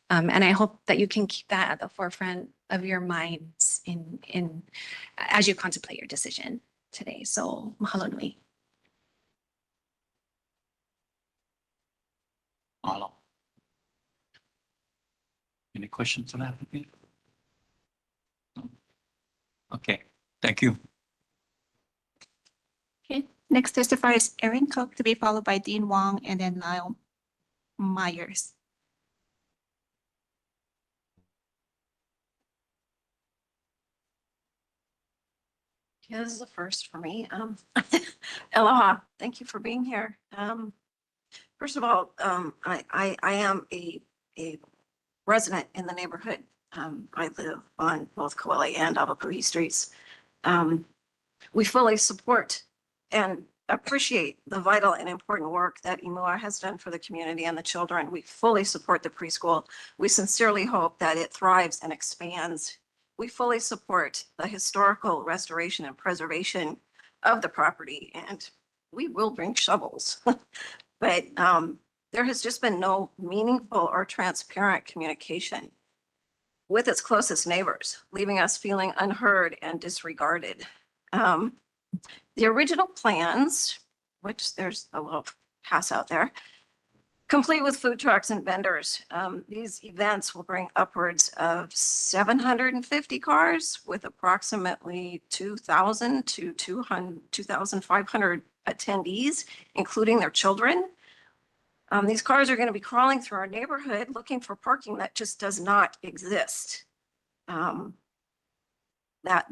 And I hope that you can keep that at the forefront of your minds in as you contemplate your decision today. So mahalo nui. Mahalo. Any questions on that? Okay, thank you. Okay, next testifier is Erin Cook to be followed by Dean Wong and then Lyle Myers. Yeah, this is a first for me. Aloha, thank you for being here. First of all, I am a resident in the neighborhood. I live on both Kauai and Avapuhi streets. We fully support and appreciate the vital and important work that Imua has done for the community and the children. We fully support the preschool. We sincerely hope that it thrives and expands. We fully support the historical restoration and preservation of the property, and we will bring shovels. But there has just been no meaningful or transparent communication with its closest neighbors, leaving us feeling unheard and disregarded. The original plans, which there's a little pass out there, complete with food trucks and vendors. These events will bring upwards of 750 cars with approximately 2,000 to 2,500 attendees, including their children. These cars are going to be crawling through our neighborhood looking for parking that just does not exist.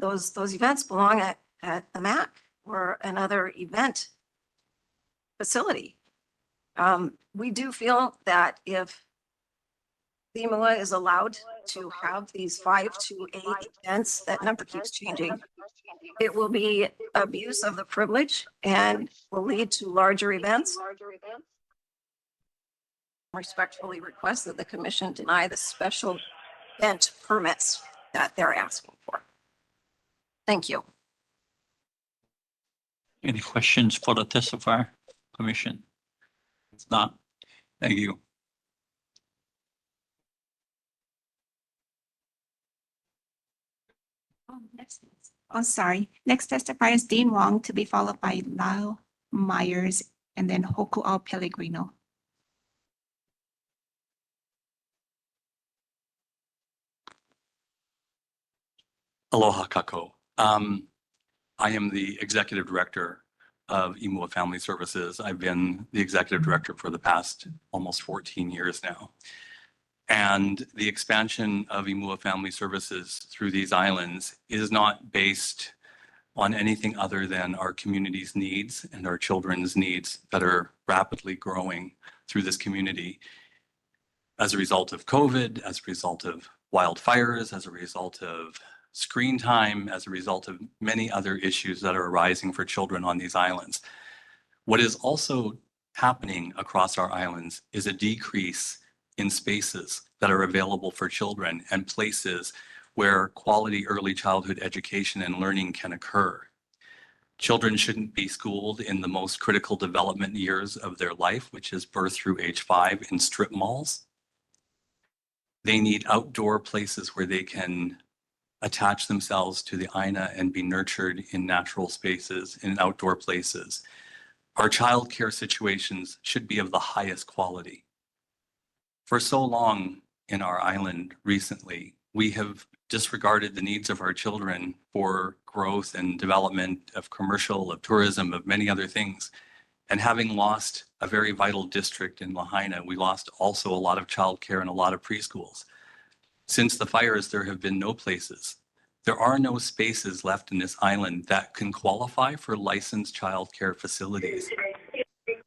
Those events belong at the MAC or another event facility. We do feel that if Imua is allowed to have these 5 to 8 events, that number keeps changing. It will be abuse of the privilege and will lead to larger events. Respectfully request that the commission deny the special event permits that they're asking for. Thank you. Any questions for the testifier, Commission? If not, thank you. Sorry. Next testifier is Dean Wong to be followed by Lyle Myers and then Hoku'au Pellegrino. Aloha kako. I am the executive director of Imua Family Services. I've been the executive director for the past almost 14 years now. And the expansion of Imua Family Services through these islands is not based on anything other than our community's needs and our children's needs that are rapidly growing through this community as a result of COVID, as a result of wildfires, as a result of screen time, as a result of many other issues that are arising for children on these islands. What is also happening across our islands is a decrease in spaces that are available for children and places where quality early childhood education and learning can occur. Children shouldn't be schooled in the most critical development years of their life, which is birth through age 5 in strip malls. They need outdoor places where they can attach themselves to the aina and be nurtured in natural spaces, in outdoor places. Our childcare situations should be of the highest quality. For so long in our island recently, we have disregarded the needs of our children for growth and development of commercial, of tourism, of many other things. And having lost a very vital district in Lahaina, we lost also a lot of childcare and a lot of preschools. Since the fires, there have been no places. There are no spaces left in this island that can qualify for licensed childcare facilities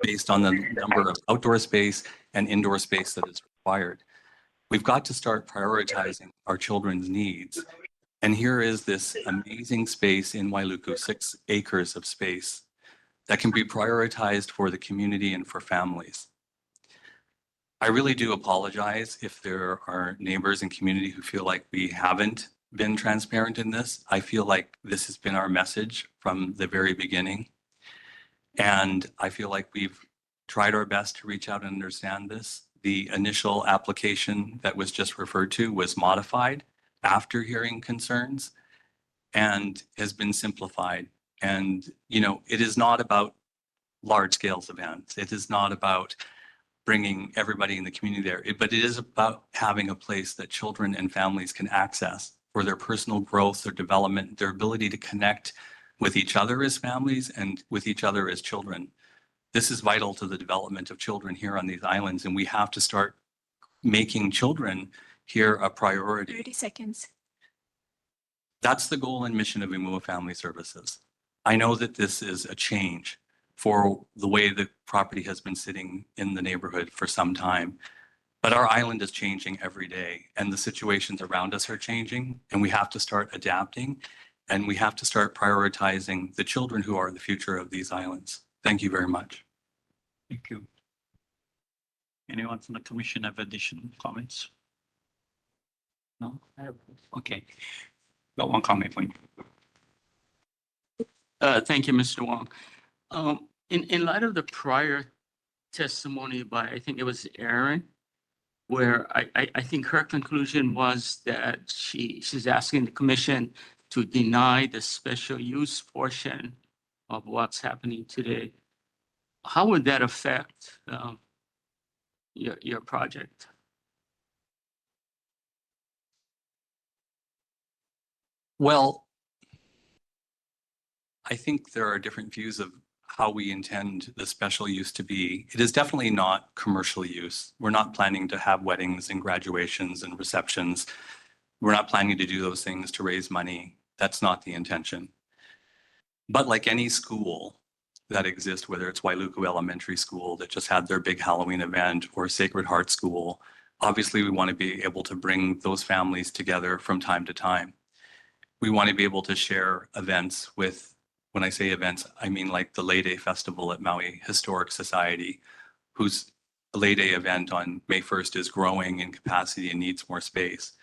based on the number of outdoor space and indoor space that is required. We've got to start prioritizing our children's needs. And here is this amazing space in Wailuku, 6 acres of space that can be prioritized for the community and for families. I really do apologize if there are neighbors and community who feel like we haven't been transparent in this. I feel like this has been our message from the very beginning. And I feel like we've tried our best to reach out and understand this, the initial application that was just referred to was modified after hearing concerns and has been simplified. And, it is not about large scale events. It is not about bringing everybody in the community there, but it is about having a place that children and families can access for their personal growth, their development, their ability to connect with each other as families and with each other as children. This is vital to the development of children here on these islands, and we have to start making children here a priority. 30 seconds. That's the goal and mission of Imua Family Services. I know that this is a change for the way the property has been sitting in the neighborhood for some time. But our island is changing every day and the situations around us are changing, and we have to start adapting and we have to start prioritizing the children who are the future of these islands. Thank you very much. Thank you. Anyone from the commission have additional comments? No? Okay. Got one comment for you. Thank you, Mr. Wong. In light of the prior testimony by, I think it was Aaron, where I think her conclusion was that she's asking the commission to deny the special use portion of what's happening today. How would that affect your project? Well, I think there are different views of how we intend the special use to be. It is definitely not commercial use. We're not planning to have weddings and graduations and receptions. We're not planning to do those things to raise money. That's not the intention. But like any school that exists, whether it's Wailuku Elementary School that just had their big Halloween event or Sacred Heart School, obviously we want to be able to bring those families together from time to time. We want to be able to share events with, when I say events, I mean like the Lay Day Festival at Maui Historic Society, whose Lay Day event on May 1st is growing in capacity and needs more space.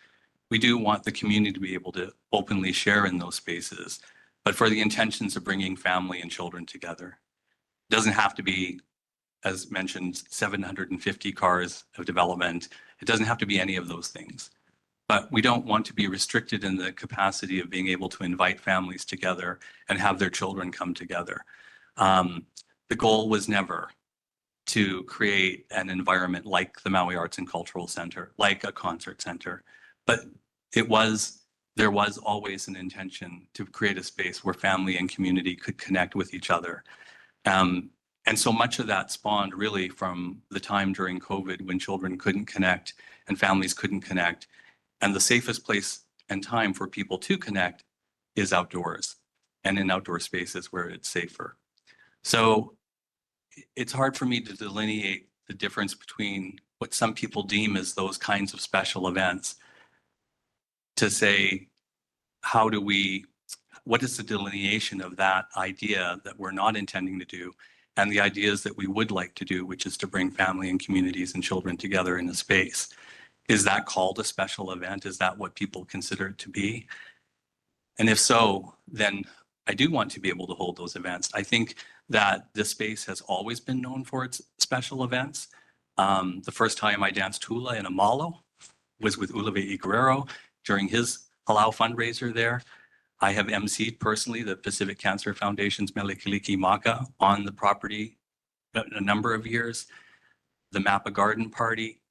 We do want the community to be able to openly share in those spaces, but for the intentions of bringing family and children together. It doesn't have to be, as mentioned, 750 cars of development. It doesn't have to be any of those things. But we don't want to be restricted in the capacity of being able to invite families together and have their children come together. The goal was never to create an environment like the Maui Arts and Cultural Center, like a concert center, but there was always an intention to create a space where family and community could connect with each other. And so much of that spawned really from the time during COVID when children couldn't connect and families couldn't connect. And the safest place and time for people to connect is outdoors and in outdoor spaces where it's safer. So it's hard for me to delineate the difference between what some people deem as those kinds of special events to say, what is the delineation of that idea that we're not intending to do and the ideas that we would like to do, which is to bring family and communities and children together in a space? Is that called a special event? Is that what people consider it to be? And if so, then I do want to be able to hold those events. I think that this space has always been known for its special events. The first time I danced hula in Amalo was with Ulave Guerrero during his Halau fundraiser there. I have emceed personally the Pacific Cancer Foundation's Melekiliki Maka on the property a number of years. The Mapa Garden Party,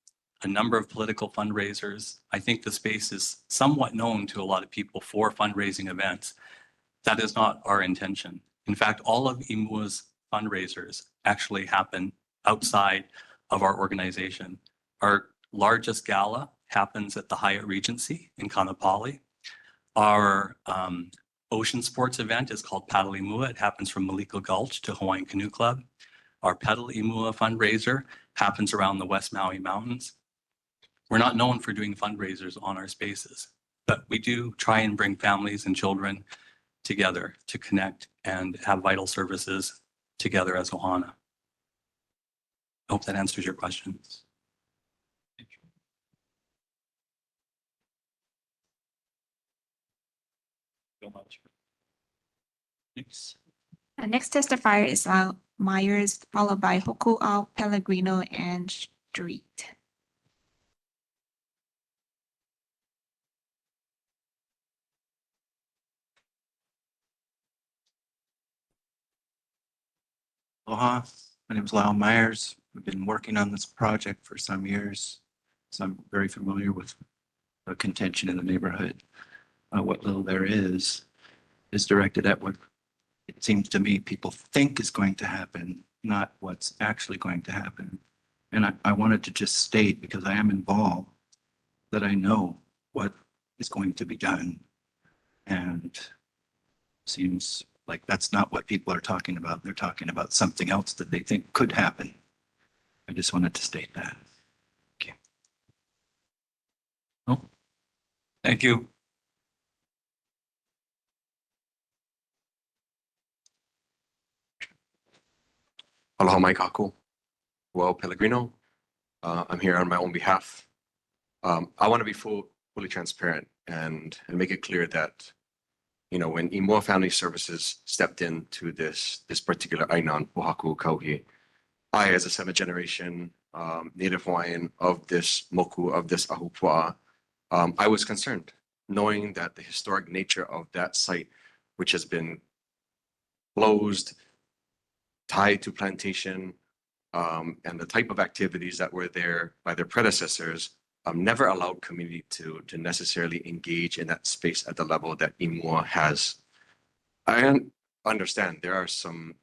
a number of political fundraisers. I think the space is somewhat known to a lot of people for fundraising events. That is not our intention. In fact, all of Imua's fundraisers actually happen outside of our organization. Our largest gala happens at the Hyatt Regency in Kanapali. Our ocean sports event is called Paddle Imua. It happens from Maliko Gulch to Hawaiian Canoe Club. Our Pedal Imua fundraiser happens around the West Maui Mountains. We're not known for doing fundraisers on our spaces, but we do try and bring families and children together to connect and have vital services together as Ohana. I hope that answers your questions. So much. Next. The next testifier is Myers, followed by Hoku'au, Pellegrino, and Street. Aloha, my name is Lyle Myers. We've been working on this project for some years, so I'm very familiar with the contention in the neighborhood. What little there is directed at what it seems to me people think is going to happen, not what's actually going to happen. And I wanted to just state, because I am involved, that I know what is going to be done. And seems like that's not what people are talking about. They're talking about something else that they think could happen. I just wanted to state that. Okay. Oh, thank you. Aloha mai kakou. Well, Pellegrino, I'm here on my own behalf. I want to be fully transparent and make it clear that, you know, when Imua Family Services stepped into this particular Ainan Pohaku Kauhi, I, as a seventh generation Native Hawaiian of this moku, of this ahupua, I was concerned, knowing that the historic nature of that site, which has been closed, tied to plantation, and the type of activities that were there by their predecessors, never allowed community to necessarily engage in that space at the level that Imua has. I understand there are some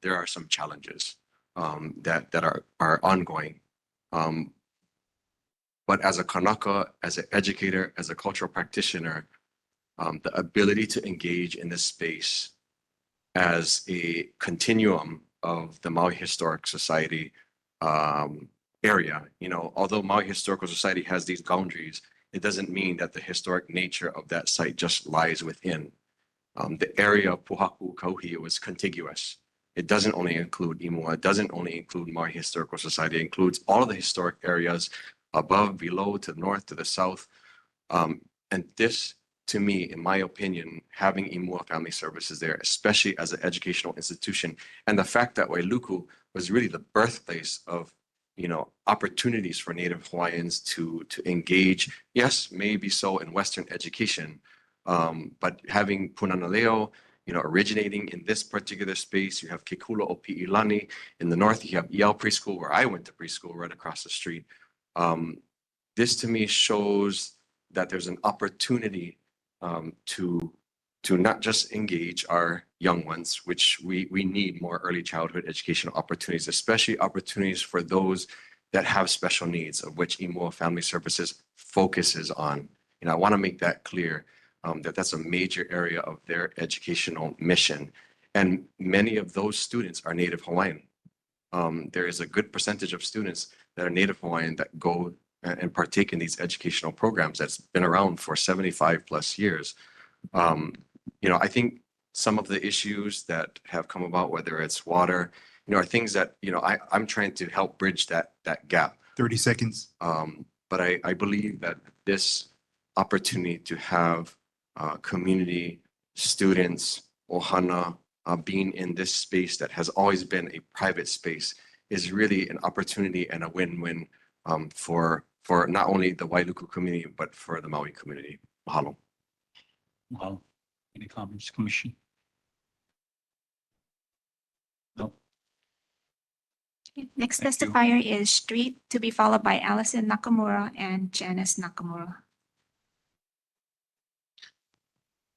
challenges that are ongoing. But as a Kanaka, as an educator, as a cultural practitioner, the ability to engage in this space as a continuum of the Maui Historic Society area, you know, although Maui Historical Society has these boundaries, it doesn't mean that the historic nature of that site just lies within. The area of Pohaku Kauhi was contiguous. It doesn't only include Imua, it doesn't only include Maui Historical Society, it includes all of the historic areas above, below, to the north, to the south. And this, to me, in my opinion, having Imua Family Services there, especially as an educational institution, and the fact that Wailuku was really the birthplace of, you know, opportunities for Native Hawaiians to engage, yes, maybe so in Western education, but having Punanaleo, you know, originating in this particular space, you have Kekula o Pi'ilani. In the north, you have EL Preschool, where I went to preschool right across the street. This to me shows that there's an opportunity to not just engage our young ones, which we need more early childhood educational opportunities, especially opportunities for those that have special needs, of which Imua Family Services focuses on. And I want to make that clear, that that's a major area of their educational mission. And many of those students are Native Hawaiian. There is a good percentage of students that are Native Hawaiian that go and partake in these educational programs that's been around for 75 plus years. You know, I think some of the issues that have come about, whether it's water, you know, are things that, you know, I'm trying to help bridge that gap. 30 seconds. But I believe that this opportunity to have community, students, ohana, being in this space that has always been a private space is really an opportunity and a win-win for not only the Wailuku community, but for the Maui community. Mahalo. Wow. Any comments, Commission? No. Next Thank you. testifier is Street, to be followed by Allison Nakamura and Janice Nakamura.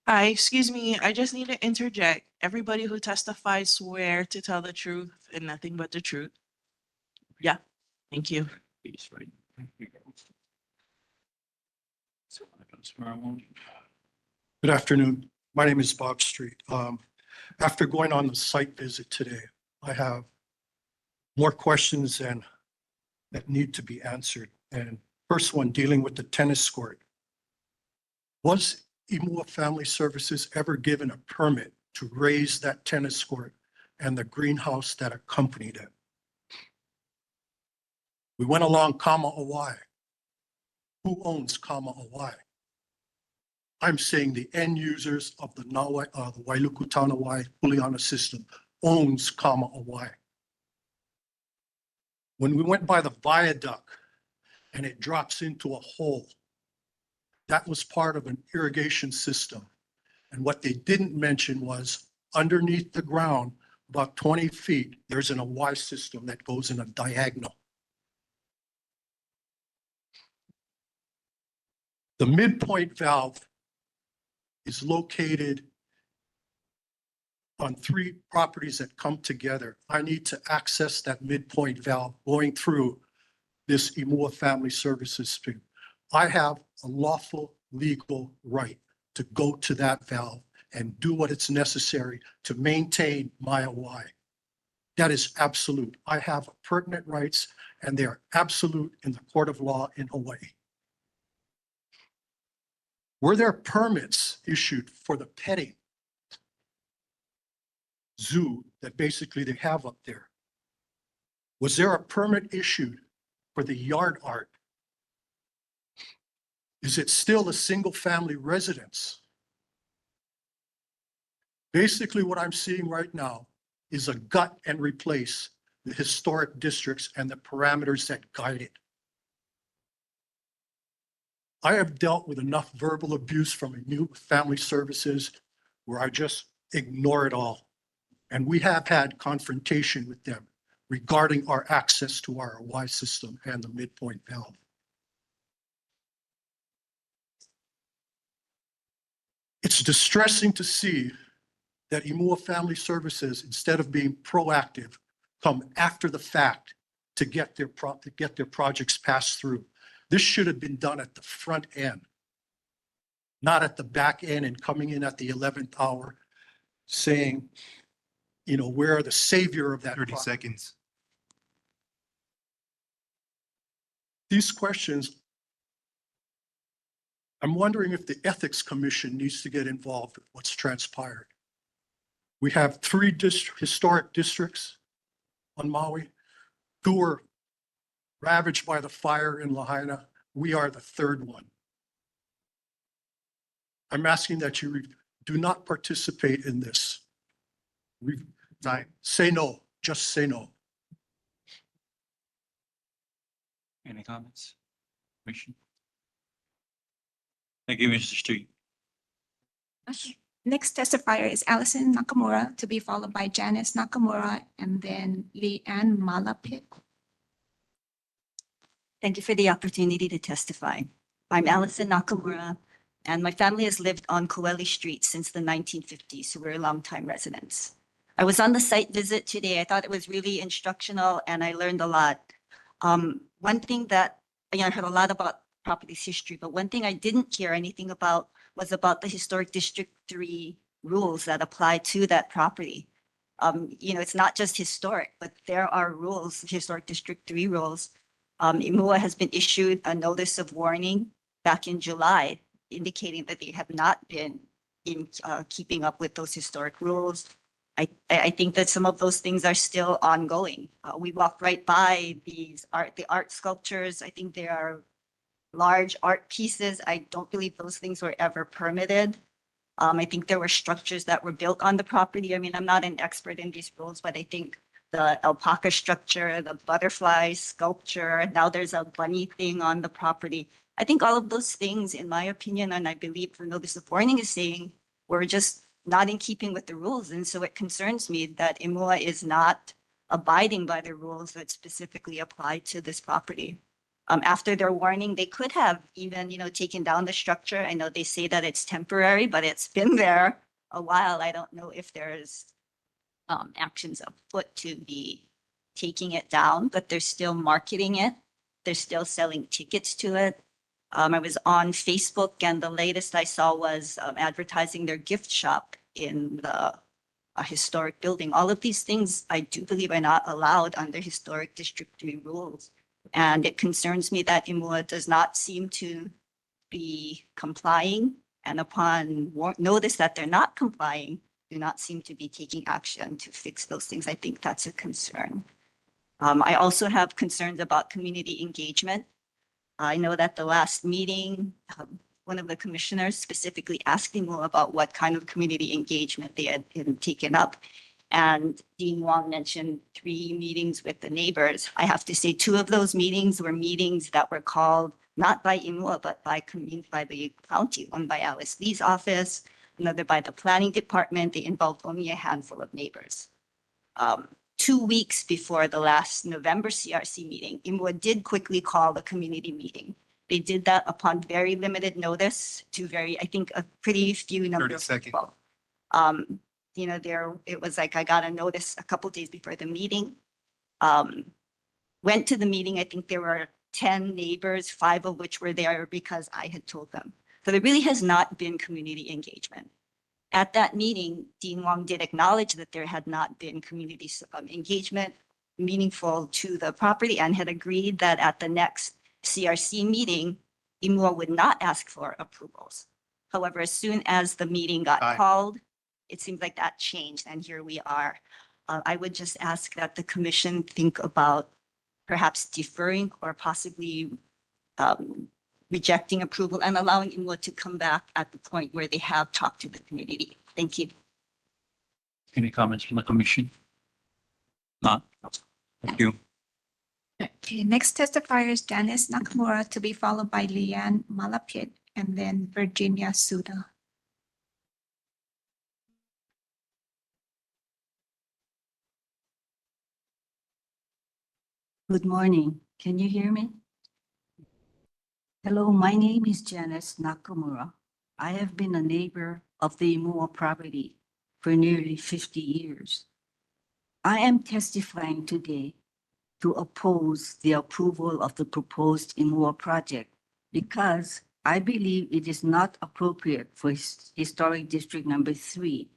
Hi, excuse me, I just need to interject. Everybody who testifies swear to tell the truth and nothing but the truth. Yeah, thank you. Please, right. So I can swear I won't. Good afternoon. My name is Bob Street. After going on the site visit today, I have more questions that need to be answered. And first one, dealing with the tennis court. Was Imua Family Services ever given a permit to raise that tennis court and the greenhouse that accompanied it? We went along Kama Owai. Who owns Kama Owai? I'm saying the end users of the Wailuku Tanawai Puliana system owns Kama Owai. When we went by the viaduct and it drops into a hole, that was part of an irrigation system. And what they didn't mention was underneath the ground about 20 feet, there's an Y system that goes in a diagonal. The midpoint valve is located on 3 properties that come together. I need to access that midpoint valve going through this Imua Family Services stream. I have a lawful legal right to go to that valve and do what it's necessary to maintain my Y. That is absolute. I have pertinent rights and they are absolute in the court of law in Hawaii. Were there permits issued for the petting zoo that basically they have up there? Was there a permit issued for the yard art? Is it still a single family residence? Basically, what I'm seeing right now is a gut and replace the historic districts and the parameters that guide it. I have dealt with enough verbal abuse from Imua Family Services where I just ignore it all. And we have had confrontation with them regarding our access to our Y system and the midpoint valve. It's distressing to see that Imua Family Services, instead of being proactive, come after the fact to get their projects passed through. This should have been done at the front end, not at the back end and coming in at the 11th hour saying, you know, we're the savior of that. 30 project. seconds. These questions, I'm wondering if the Ethics Commission needs to get involved with what's transpired. We have 3 historic districts on Maui. 2 were ravaged by the fire in Lahaina. We are the 3rd one. I'm asking that you do not participate in this. Say no, just say no. Any comments? Commission? Thank you, Mr. Street. Next testifier is Allison Nakamura, to be followed by Janice Nakamura and then Leanne Malapit. Thank you for the opportunity to testify. I'm Allison Nakamura, and my family has lived on Coeli Street since the 1950s, so we're longtime residents. I was on the site visit today. I thought it was really instructional and I learned a lot. One thing that, I heard a lot about property's history, but one thing I didn't hear anything about was about the Historic District 3 rules that apply to that property. It's not just historic, but there are rules, Historic District 3 rules. Imua has been issued a notice of warning back in July, indicating that they have not been in keeping up with those historic rules. I think that some of those things are still ongoing. We walked right by the art sculptures. I think they are large art pieces. I don't believe those things were ever permitted. I think there were structures that were built on the property. I mean, I'm not an expert in these rules, but I think the alpaca structure, the butterfly sculpture, now there's a bunny thing on the property. I think all of those things, in my opinion, and I believe the notice of warning is saying, were just not in keeping with the rules. And so it concerns me that Imua is not abiding by the rules that specifically apply to this property. After their warning, they could have even, taken down the structure. I know they say that it's temporary, but it's been there a while. I don't know if there's actions afoot to be taking it down, but they're still marketing it. They're still selling tickets to it. I was on Facebook and the latest I saw was advertising their gift shop in the historic building. All of these things I do believe are not allowed under Historic District 3 rules. And it concerns me that Imua does not seem to be complying. And upon notice that they're not complying, do not seem to be taking action to fix those things. I think that's a concern. I also have concerns about community engagement. I know that the last meeting, one of the commissioners specifically asked Imua about what kind of community engagement they had taken up. And Dean Wong mentioned 3 meetings with the neighbors. I have to say 2 of those meetings were meetings that were called not by Imua, but by the county, one by Alice Lee's office, another by the planning department. They involved only a handful of neighbors. 2 weeks before the last November CRC meeting, IMWA did quickly call the community meeting. They did that upon very limited notice to I think a pretty few number 30 of seconds. people. It was like I got a notice a couple days before the meeting. Went to the meeting. I think there were 10 neighbors, 5 of which were there because I had told them. So there really has not been community engagement. At that meeting, Dean Wong did acknowledge that there had not been community engagement meaningful to the property and had agreed that at the next CRC meeting, IMWA would not ask for approvals. However, as soon as the meeting got Aye. called, it seems like that changed and here we are. I would just ask that the commission think about perhaps deferring or possibly rejecting approval and allowing IMWA to come back at the point where they have talked to the community. Thank you. Any comments from the commission? Not. Thank you. Okay, next testifier is Janice Nakamura to be followed by Leanne Malapit and then Virginia Suda. Good morning. Can you hear me? Hello, my name is Janice Nakamura. I have been a neighbor of the Imua property for nearly 50 years. I am testifying today to oppose the approval of the proposed Imua project because I believe it is not appropriate for Historic District Number 3,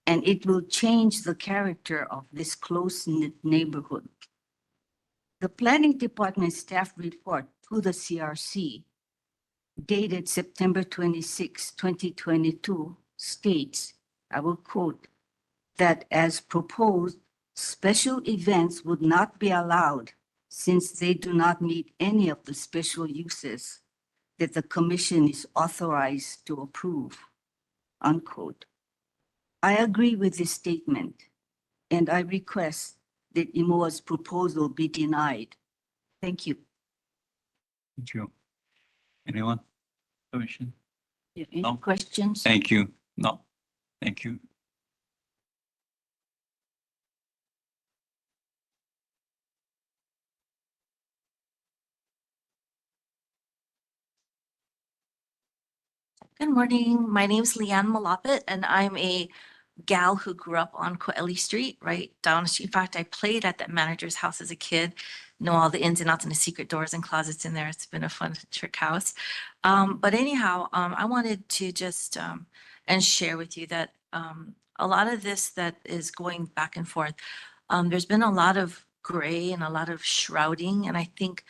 and it will change the character of this close-knit neighborhood. The Planning Department staff report to the CRC dated September 26, 2022 states, I will quote, that as proposed, special events would not be allowed since they do not meet any of the special uses that the commission is authorized to approve, unquote. I agree with this statement, and I request that IMOA's proposal be denied. Thank you. Thank you. Anyone? Commission? Any No. questions? Thank you. No. Thank you. Good morning. My name is Leanne Malapit, and I'm a gal who grew up on Coeli Street, right down the street. In fact, I played at that manager's house as a kid, know all the ins and outs and the secret doors and closets in there. It's been a fun trick house. But anyhow, I wanted to just and share with you that a lot of this that is going back and forth, there's been a lot of gray and a lot of shrouding, and I think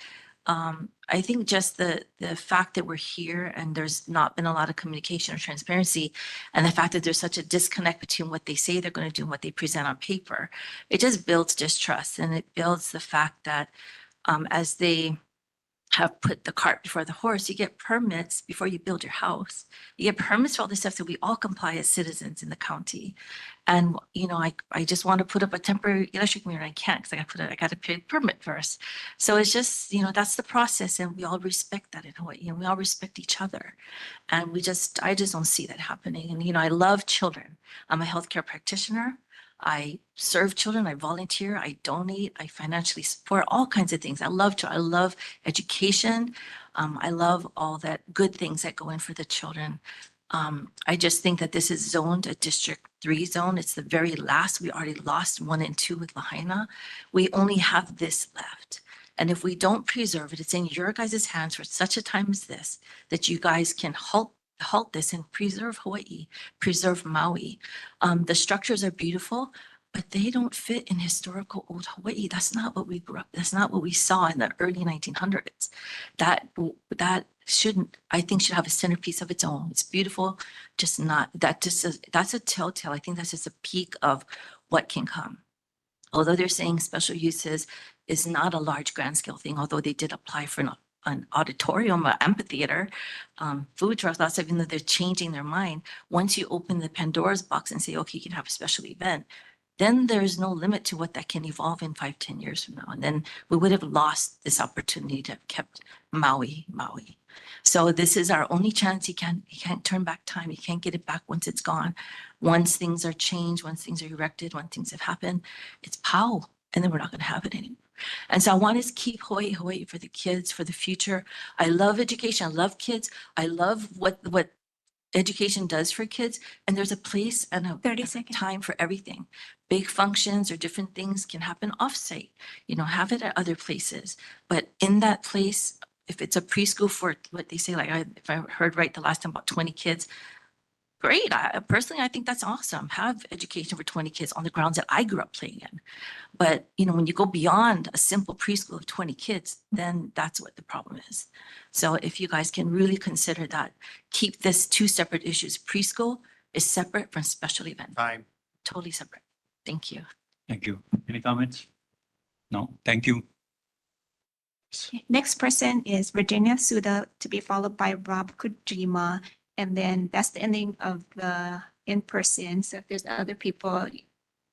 just the fact that we're here and there's not been a lot of communication or transparency, and the fact that there's such a disconnect between what they say they're going to do and what they present on paper, it just builds distrust, and it builds the fact that as they have put the cart before the horse, you get permits before you build your house. You get permits for all this stuff, so we all comply as citizens in the county. And, you know, I just want to put up a temporary electric meter. I can't because I got to pay a permit first. So it's just, you know, that's the process, and we all respect that in Hawaii, and we all respect each other. And I just don't see that happening. And, you know, I love children. I'm a healthcare practitioner. I serve children, I volunteer, I donate, I financially support all kinds of things. I love education. I love all that good things that go in for the children. I just think that this is zoned a District 3 zone. It's the very last. We already lost 1 and 2 with Lahaina. We only have this left. And if we don't preserve it, it's in your guys' hands for such a time as this, that you guys can halt this and preserve Hawaii, preserve Maui. The structures are beautiful, but they don't fit in historical old Hawaii. That's not what we grew up. That's not what we saw in the early 1900s. That shouldn't, I think, should have a centerpiece of its own. It's beautiful, just not, that's a telltale. I think that's just a peak of what can come. Although they're saying special uses is not a large grand scale thing, although they did apply for an auditorium, an amphitheater, food trucks, lots of, even though they're changing their mind. Once you open the Pandora's box and say, okay, you can have a special event, then there's no limit to what that can evolve in 5-10 years from now. And then we would have lost this opportunity to have kept Maui, Maui. So this is our only chance. You can't turn back time. You can't get it back once it's gone. Once things are changed, once things are erected, when things have happened, it's pow, and then we're not going to have it anymore. And so I want to keep Hawaii for the kids, for the future. I love education. I love kids. I love what education does for kids. And there's a place and a 30 seconds. time for everything. Big functions or different things can happen offsite, have it at other places. But in that place, if it's a preschool for what they say, like if I heard right the last time, about 20 kids, great. Personally, I think that's awesome. Have education for 20 kids on the grounds that I grew up playing in. But, when you go beyond a simple preschool of 20 kids, then that's what the problem is. So if you guys can really consider that, keep this two separate issues. Preschool is separate from special event. Time. Totally separate. Thank you. Thank you. Any comments? No, thank you. Next person is Virginia Suda, to be followed by Rob Kojima. And then that's the ending of the in-person. So if there's other people,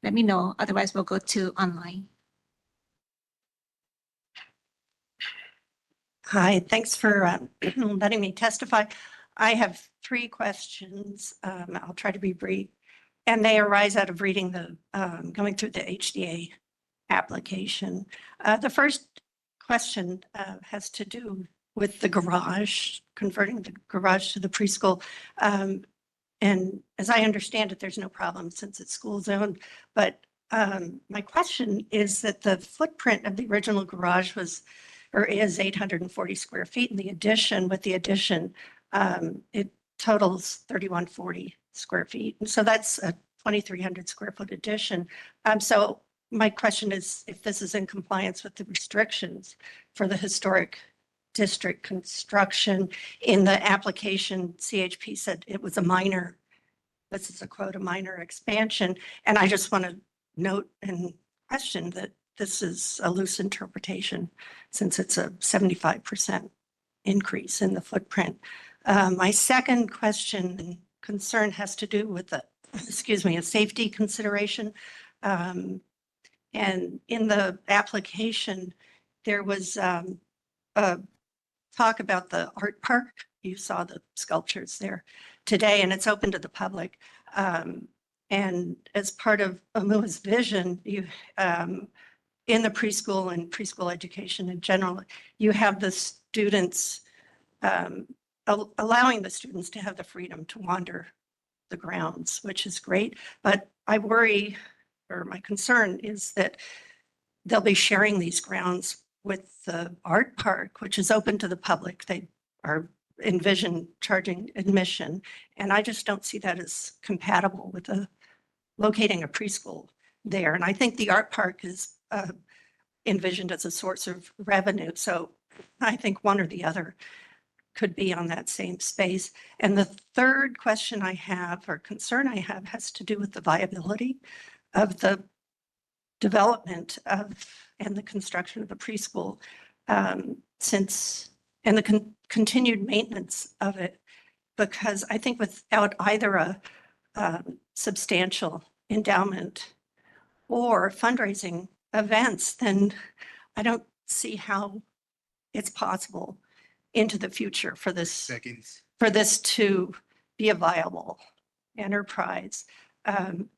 let me know. Otherwise, we'll go to online. Hi, thanks for letting me testify. I have 3 questions. I'll try to be brief. And they arise out of reading going through the HDA application. The first question has to do with the garage, converting the garage to the preschool. And as I understand it, there's no problem since it's school zone. But my question is that the footprint of the original garage is 840 square feet. And with the addition, it totals 3140 square feet. And so that's a 2,300 square foot addition. So my question is if this is in compliance with the restrictions for the historic district construction. In the application, CHP said it was a minor, this is a quote, a minor expansion. And I just want to note and question that this is a loose interpretation since it's a 75% increase in the footprint. My second question and concern has to do with a safety consideration. And in the application, there was a talk about the art park. You saw the sculptures there today, and it's open to the public. And as part of AMUA's vision, you in the preschool and preschool education in general, you have the students allowing the students to have the freedom to wander the grounds, which is great. But I worry, or my concern is that they'll be sharing these grounds with the art park, which is open to the public. They are envision charging admission. And I just don't see that as compatible with locating a preschool there. And I think the art park is envisioned as a source of revenue. So I think one or the other could be on that same space. And the third question I have, or concern I have, has to do with the viability of the development and the construction of the preschool and the continued maintenance of it, because I think without either a substantial endowment or fundraising events, then I don't see how it's possible into the future for this to be a viable enterprise. And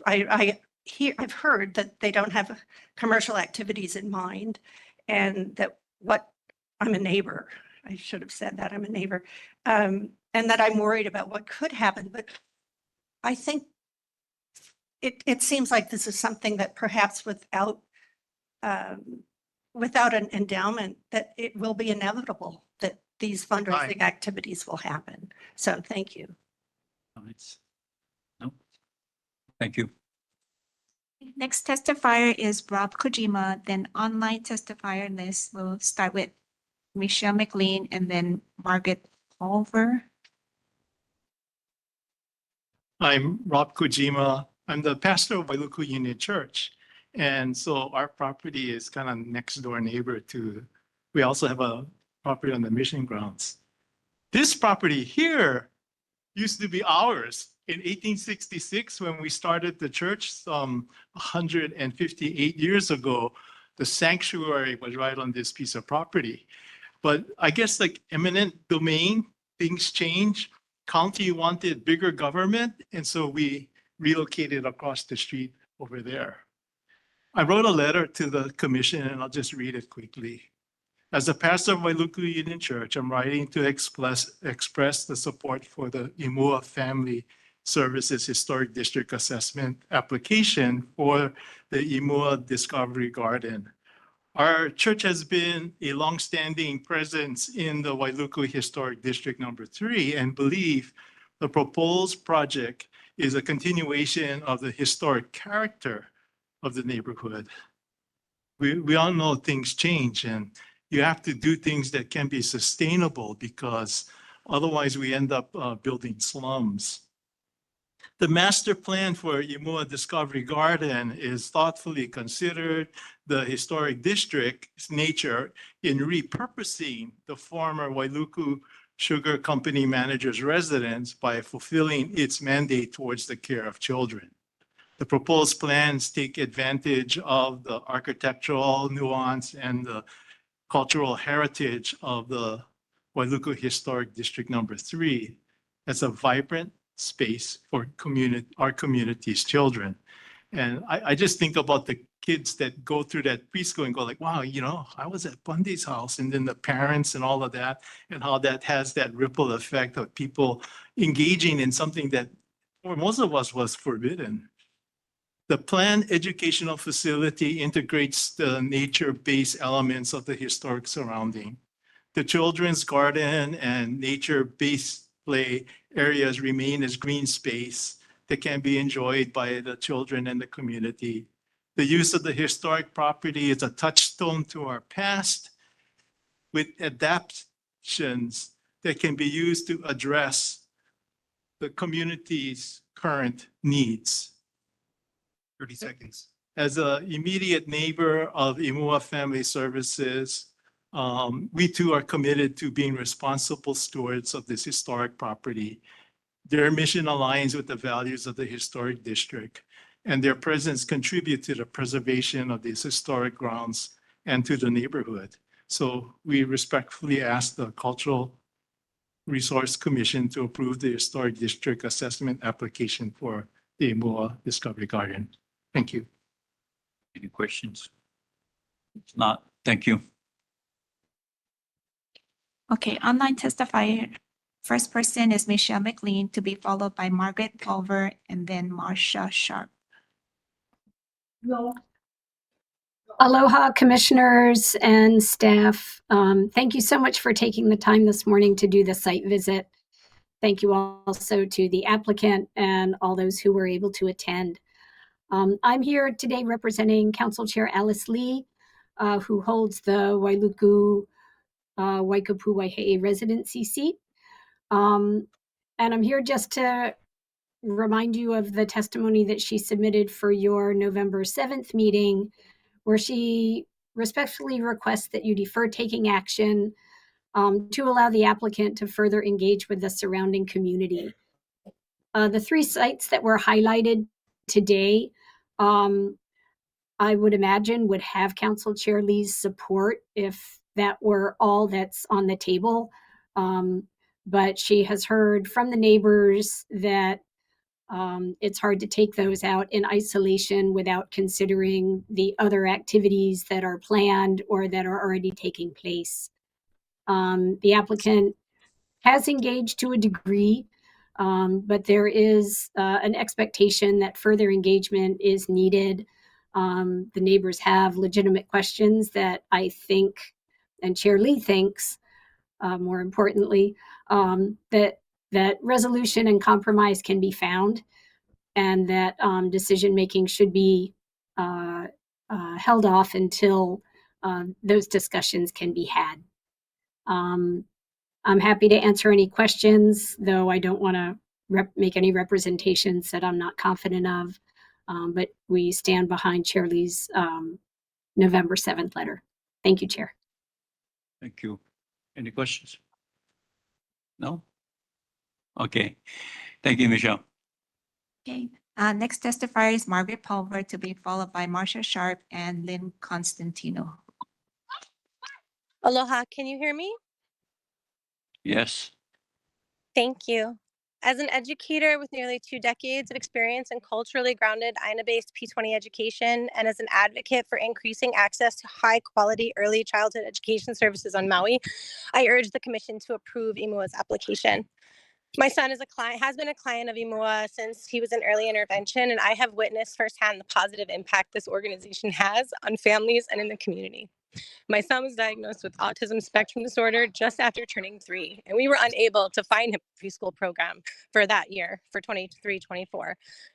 I've heard that they don't have commercial activities in mind, and that I'm a neighbor. I should have said that I'm a neighbor, and that I'm worried about what could happen. But I think it seems like this is something that perhaps without an endowment, that it will be inevitable that these fundraising activities will happen. So thank you. Comments? No. Thank you. Next testifier is Rob Kojima, then online testifier list. We'll start with Michelle McLean and then Margaret Culver. I'm Rob Kojima. I'm the pastor of Wailuku Union Church. And so our property is kind of next door neighbor we also have a property on the mission grounds. This property here used to be ours in 1866 when we started the church 158 years ago. The sanctuary was right on this piece of property. But I guess like eminent domain, things change. County wanted bigger government, and so we relocated across the street over there. I wrote a letter to the commission, and I'll just read it quickly. As a pastor of Wailuku Union Church, I'm writing to express the support for the Imua Family Services Historic District Assessment application for the Imua Discovery Garden. Our church has been a longstanding presence in the Wailuku Historic District number 3 and believe the proposed project is a continuation of the historic character of the neighborhood. We all know things change, and you have to do things that can be sustainable, because otherwise we end up building slums. The master plan for Imua Discovery Garden is thoughtfully considered the historic district's nature in repurposing the former Wailuku Sugar Company manager's residence by fulfilling its mandate towards the care of children. The proposed plans take advantage of the architectural nuance and the cultural heritage of the Wailuku Historic District number 3 as a vibrant space for our community's children. And I just think about the kids that go through that preschool and go like, wow, you know, I was at Bundy's house, and then the parents and all of that, and how that has that ripple effect of people engaging in something that for most of us was forbidden. The planned educational facility integrates the nature-based elements of the historic surrounding. The children's garden and nature-based play areas remain as green space that can be enjoyed by the children and the community. The use of the historic property is a touchstone to our past with adaptations that can be used to address the community's current needs. 30 seconds. As an immediate neighbor of Imua Family Services, we too are committed to being responsible stewards of this historic property. Their mission aligns with the values of the historic district, and their presence contribute to the preservation of these historic grounds and to the neighborhood. So we respectfully ask the Cultural Resource Commission to approve the historic district assessment application for the Imua Discovery Garden. Thank you. Any questions? If not, thank you. Okay, online testifier. First person is Michelle McLean, to be followed by Margaret Pulver and then Marcia Sharp. Aloha, commissioners and staff. Thank you so much for taking the time this morning to do the site visit. Thank you also to the applicant and all those who were able to attend. I'm here today representing Council Chair Alice Lee, who holds the Wailuku Waikapu Waihe'e residency seat. And I'm here just to remind you of the testimony that she submitted for your November 7th meeting, where she respectfully requests that you defer taking action to allow the applicant to further engage with the surrounding community. The 3 sites that were highlighted today, I would imagine would have Council Chair Lee's support if that were all that's on the table. But she has heard from the neighbors that it's hard to take those out in isolation without considering the other activities that are planned or that are already taking place. The applicant has engaged to a degree, but there is an expectation that further engagement is needed. The neighbors have legitimate questions that I think, and Chair Lee thinks, more importantly, that resolution and compromise can be found, and that decision-making should be held off until those discussions can be had. I'm happy to answer any questions, though I don't want to make any representations that I'm not confident of, but we stand behind Chair Lee's November 7th letter. Thank you, Chair. Thank you. Any questions? No? Okay. Thank you, Michelle. Okay, next testifier is Margaret Pulver, to be followed by Marcia Sharp and Lynn Constantino. Aloha, can you hear me? Yes. Thank you. As an educator with nearly 2 decades of experience in culturally grounded INA-based P20 education, and as an advocate for increasing access to high-quality early childhood education services on Maui, I urge the Commission to approve IMUA's application. My son is a client, has been a client of IMUA since he was in early intervention, and I have witnessed firsthand the positive impact this organization has on families and in the community. My son was diagnosed with autism spectrum disorder just after turning 3, and we were unable to find him a preschool program for that year, for 23-24.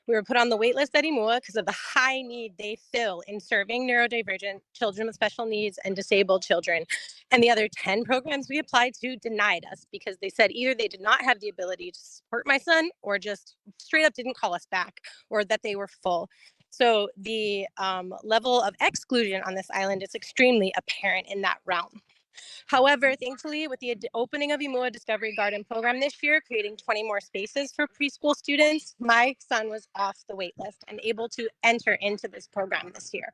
We were put on the wait list at IMUA because of the high need they fill in serving neurodivergent children with special needs and disabled children. And the other 10 programs we applied to denied us because they said either they did not have the ability to support my son or just straight up didn't call us back, or that they were full. So the level of exclusion on this island is extremely apparent in that realm. However, thankfully, with the opening of IMUA Discovery Garden program this year, creating 20 more spaces for preschool students, my son was off the wait list and able to enter into this program this year.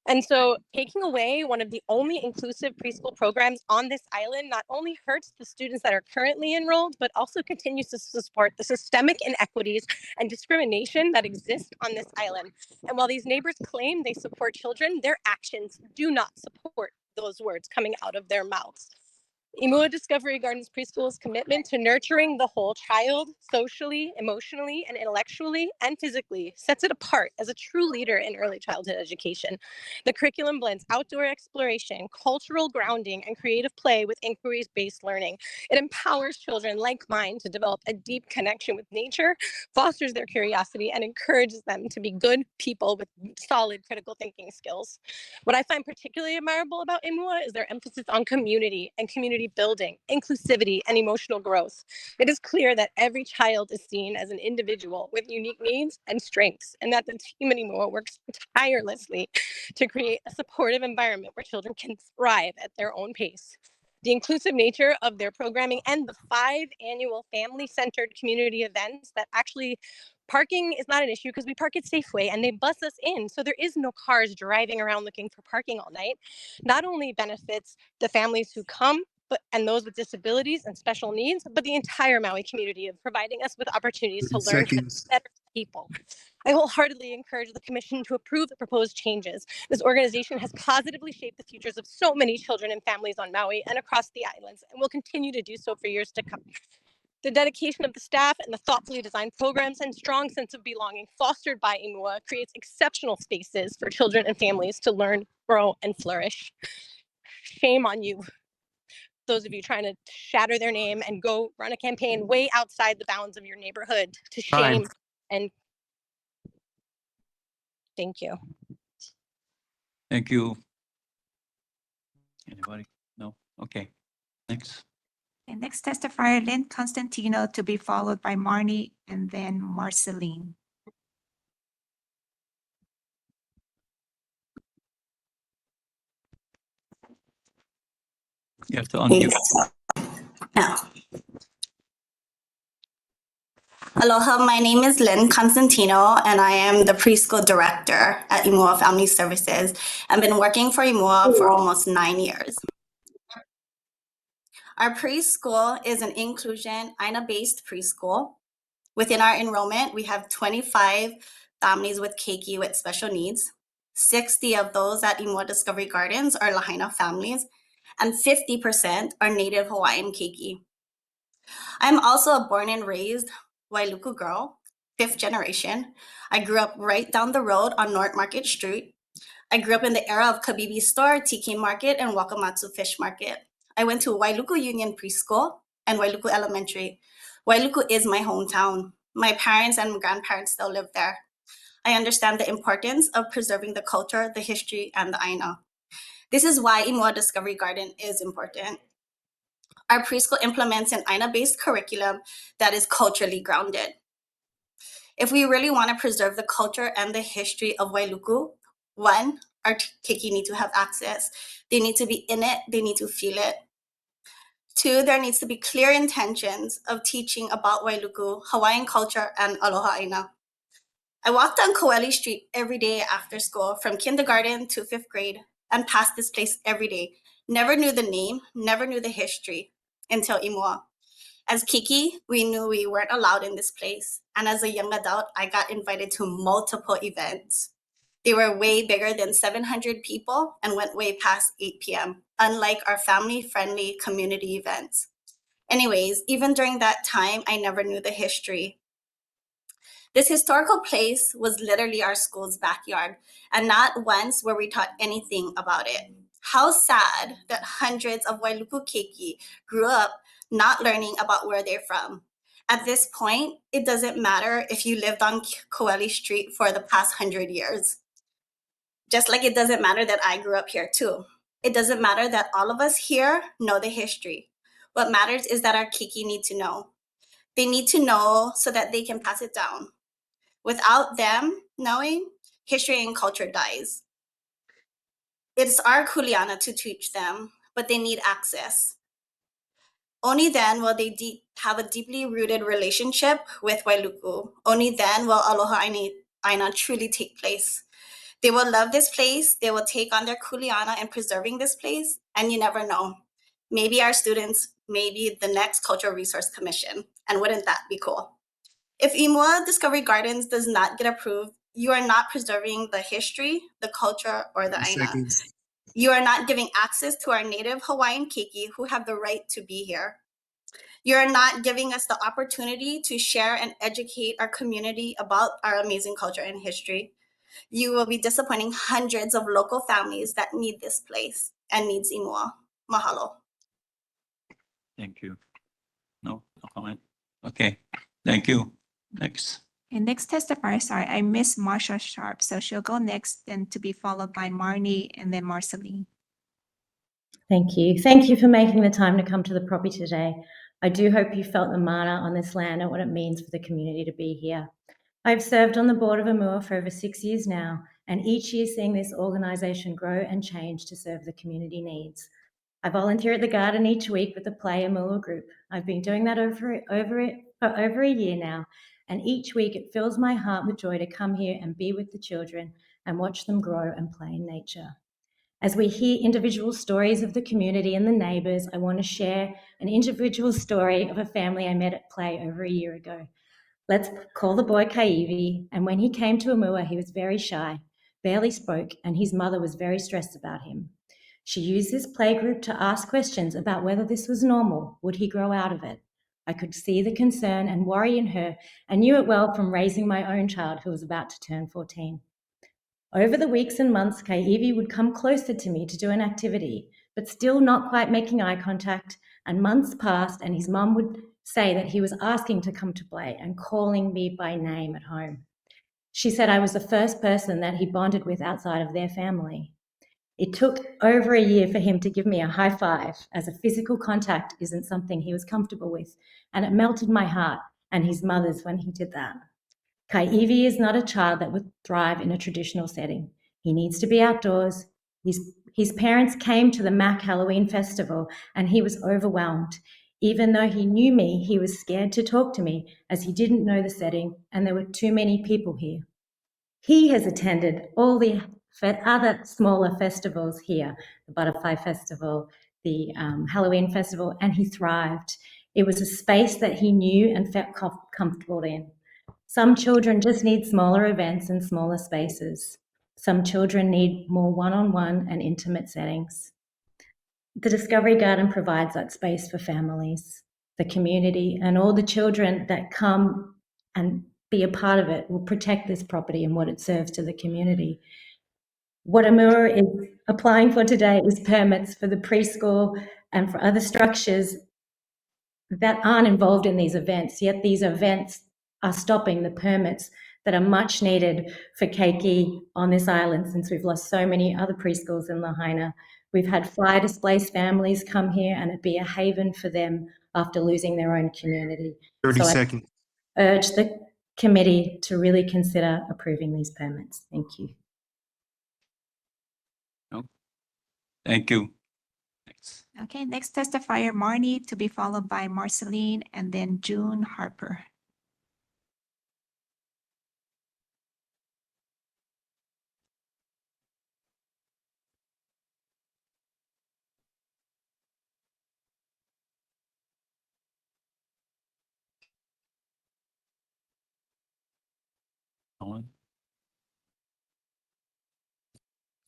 And so taking away one of the only inclusive preschool programs on this island not only hurts the students that are currently enrolled, but also continues to support the systemic inequities and discrimination that exist on this island. And while these neighbors claim they support children, their actions do not support those words coming out of their mouths. IMUA Discovery Gardens Preschool's commitment to nurturing the whole child, socially, emotionally, and intellectually and physically, sets it apart as a true leader in early childhood education. The curriculum blends outdoor exploration, cultural grounding, and creative play with inquiry-based learning. It empowers children like mine to develop a deep connection with nature, fosters their curiosity, and encourages them to be good people with solid critical thinking skills. What I find particularly admirable about IMUA is their emphasis on community and community building, inclusivity, and emotional growth. It is clear that every child is seen as an individual with unique needs and strengths, and that the team at IMUA works tirelessly to create a supportive environment where children can thrive at their own pace. The inclusive nature of their programming and the 5 annual family-centered community events that actually parking is not an issue because we park at Safeway and they bus us in. So there is no cars driving around looking for parking all night. Not only benefits the families who come, and those with disabilities and special needs, but the entire Maui community of providing us with opportunities to learn how to be better people. I wholeheartedly encourage the Commission to approve the proposed changes. This organization has positively shaped the futures of so many children and families on Maui and across the islands, and will continue to do so for years to come. The dedication of the staff and the thoughtfully designed programs and strong sense of belonging fostered by IMUA creates exceptional spaces for children and families to learn, grow, and flourish. Shame on you, those of you trying to shatter their name and go run a campaign way outside the bounds of your neighborhood to shame and thank you. Thank you. Anybody? No? Okay. Next. And next testifier, Lynn Constantino, to be followed by Marnie and then Marceline. You have to unmute. Now. Aloha, my name is Lynn Constantino, and I am the preschool director at IMUA Family Services. I've been working for IMUA for almost 9 years. Our preschool is an inclusion, INA-based preschool. Within our enrollment, we have 25 families with keiki with special needs. 60 of those at IMUA Discovery Gardens are Lahaina families, and 50% are Native Hawaiian keiki. I'm also a born and raised Wailuku girl, 5th generation. I grew up right down the road on North Market Street. I grew up in the era of Kabibi Store, Tiki Market, and Wakamatsu Fish Market. I went to Wailuku Union Preschool and Wailuku Elementary. Wailuku is my hometown. My parents and grandparents still live there. I understand the importance of preserving the culture, the history, and the aina. This is why IMUA Discovery Garden is important. Our preschool implements an aina-based curriculum that is culturally grounded. If we really want to preserve the culture and the history of Wailuku, 1, our keiki need to have access. They need to be in it, they need to feel it. 2, there needs to be clear intentions of teaching about Wailuku, Hawaiian culture, and aloha aina. I walked on Koeli Street every day after school from kindergarten to 5th grade and passed this place every day, Never knew the name, never knew the history until Imua. As Kiki, we knew we weren't allowed in this place. And as a young adult, I got invited to multiple events. They were way bigger than 700 people and went way past 8 p.m., unlike our family-friendly community events. Anyways, even during that time, I never knew the history. This historical place was literally our school's backyard, and not once were we taught anything about it. How sad that hundreds of Wailuku Keiki grew up not learning about where they're from. At this point, it doesn't matter if you lived on Coeli Street for the past 100 years. Just like it doesn't matter that I grew up here too. It doesn't matter that all of us here know the history. What matters is that our Kiki need to know. They need to know so that they can pass it down. Without them knowing, history and culture dies. It's our kuleana to teach them, but they need access. Only then will they have a deeply rooted relationship with Wailuku. Only then will Aloha Aina truly take place. They will love this place. They will take on their kuleana in preserving this place. And you never know. Maybe our students, maybe the next Cultural Resource Commission. And wouldn't that be cool? If Imua Discovery Gardens does not get approved, you are not preserving the history, the culture, or the Aina. You are not giving access to our native Hawaiian keiki who have the right to be here. You are not giving us the opportunity to share and educate our community about our amazing culture and history. You will be disappointing hundreds of local families that need this place and needs Imua. Mahalo. Thank you. No comment. Okay, thank you. Next. And next testifier, sorry, I missed Marsha Sharp, so she'll go next, then to be followed by Marnie and then Marceline. Thank you. Thank you for making the time to come to the property today. I do hope you felt the mana on this land and what it means for the community to be here. I've served on the board of AMUA for over 6 years now, and each year seeing this organisation grow and change to serve the community needs. I volunteer at the garden each week with the Play AMUA group. I've been doing that for over a year now, and each week it fills my heart with joy to come here and be with the children and watch them grow and play in nature. As we hear individual stories of the community and the neighbours, I want to share an individual story of a family I met at Play over a year ago. Let's call the boy Kaivi, and when he came to AMUA, he was very shy, barely spoke, and his mother was very stressed about him. She used this playgroup to ask questions about whether this was normal. Would he grow out of it? I could see the concern and worry in her and knew it well from raising my own child who was about to turn 14. Over the weeks and months, Kaivi would come closer to me to do an activity, but still not quite making eye contact, and months passed and his mum would say that he was asking to come to play and calling me by name at home. She said I was the first person that he bonded with outside of their family. It took over a year for him to give me a high five, as a physical contact isn't something he was comfortable with, and it melted my heart and his mother's when he did that. Kaivi is not a child that would thrive in a traditional setting. He needs to be outdoors. His parents came to the Mac Halloween Festival and he was overwhelmed. Even though he knew me, he was scared to talk to me as he didn't know the setting and there were too many people here. He has attended all the other smaller festivals here, the Butterfly Festival, the Halloween Festival, and he thrived. It was a space that he knew and felt comfortable in. Some children just need smaller events and smaller spaces. Some children need more one-on-one and intimate settings. The Discovery Garden provides that space for families, the community, and all the children that come and be a part of it will protect this property and what it serves to the community. What AMUA is applying for today is permits for the preschool and for other structures that aren't involved in these events, yet these events are stopping the permits that are much needed for keiki on this island since we've lost so many other preschools in Lahaina. We've had fire displaced families come here and it'd be a haven for them after losing their own community. 30 So seconds. I urge the committee to really consider approving these permits. Thank you. No. Thank you. Next. Okay, next testifier, Marnie, to be followed by Marceline and then June Harper.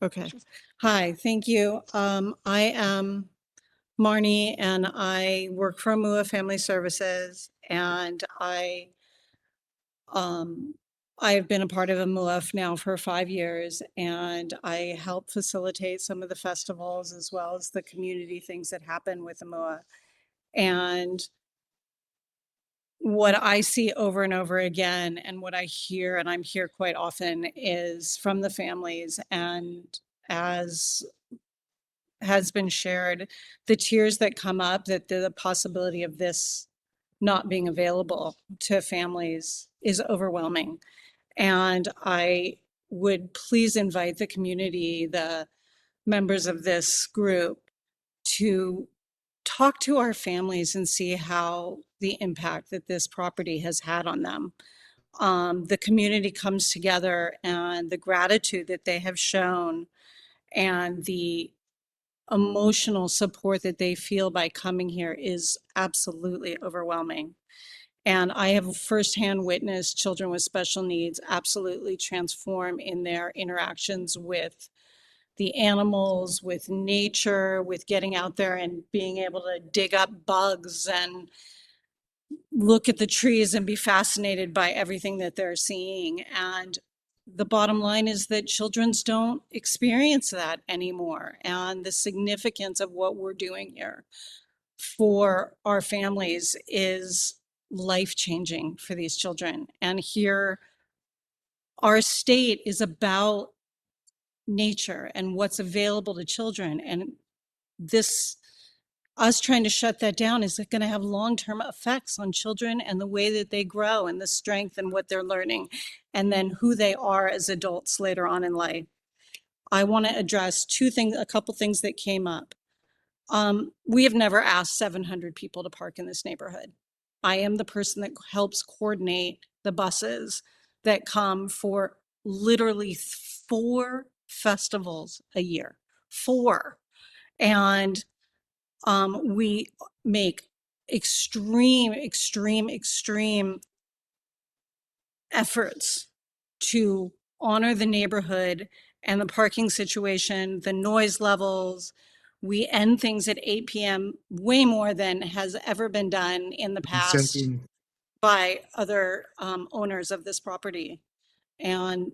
Okay. Hi, thank you. I am Marnie and I work for MUA Family Services and I've been a part of a MUF now for 5 years and I help facilitate some of the festivals as well as the community things that happen with the MUA. And what I see over and over again and what I hear, and I'm here quite often, is from the families and as has been shared, the tears that come up, that the possibility of this not being available to families is overwhelming. And I would please invite the community, the members of this group, to talk to our families and see how the impact that this property has had on them. The community comes together and the gratitude that they have shown and the emotional support that they feel by coming here is absolutely overwhelming. And I have firsthand witnessed children with special needs absolutely transform in their interactions with the animals, with nature, with getting out there and being able to dig up bugs and look at the trees and be fascinated by everything that they're seeing. And the bottom line is that children's don't experience that anymore. And the significance of what we're doing here for our families is life-changing for these children. And here, our state is about nature and what's available to children. And this, us trying to shut that down is going to have long-term effects on children and the way that they grow and the strength and what they're learning, and then who they are as adults later on in life. I want to address a couple things that came up. We have never asked 700 people to park in this neighborhood. I am the person that helps coordinate the buses that come for literally 4 festivals a year. 4. And we make extreme efforts to honor the neighborhood and the parking situation, the noise levels. We end things at 8 p.m. way more than has ever been done in the past by other owners of this property. And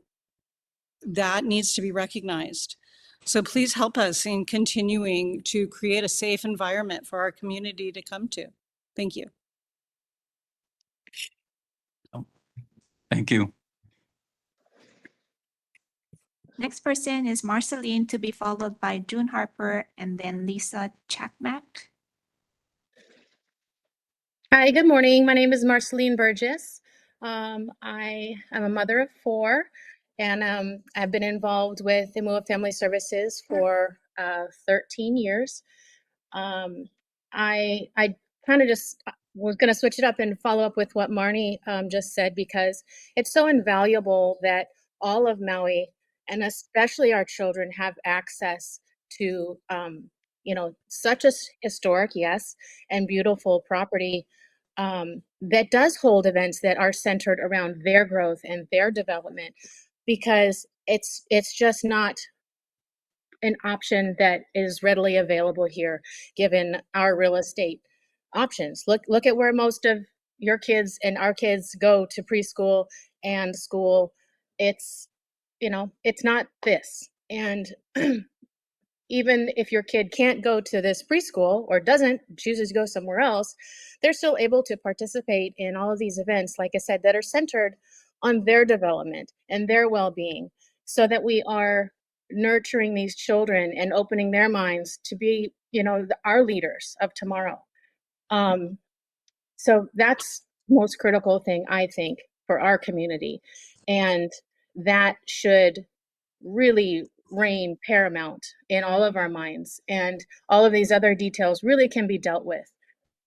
that needs to be recognized. So please help us in continuing to create a safe environment for our community to come to. Thank you. Thank you. Next person is Marceline, to be followed by June Harper and then Lisa Chakmak. Hi, good morning. My name is Marceline Burgess. I am a mother of 4, and I've been involved with Imua Family Services for 13 years. I kind of just was going to switch it up and follow up with what Marnie just said, because it's so invaluable that all of Maui, and especially our children, have access to such a historic, yes, and beautiful property that does hold events that are centered around their growth and their development, because it's just not an option that is readily available here, given our real estate options. Look at where most of your kids and our kids go to preschool and school. It's it's not this. And even if your kid can't go to this preschool or chooses to go somewhere else, they're still able to participate in all of these events, like I said, that are centered on their development and their well-being, so that we are nurturing these children and opening their minds to be, our leaders of tomorrow. So that's the most critical thing, I think, for our community. And that should really reign paramount in all of our minds, and all of these other details really can be dealt with.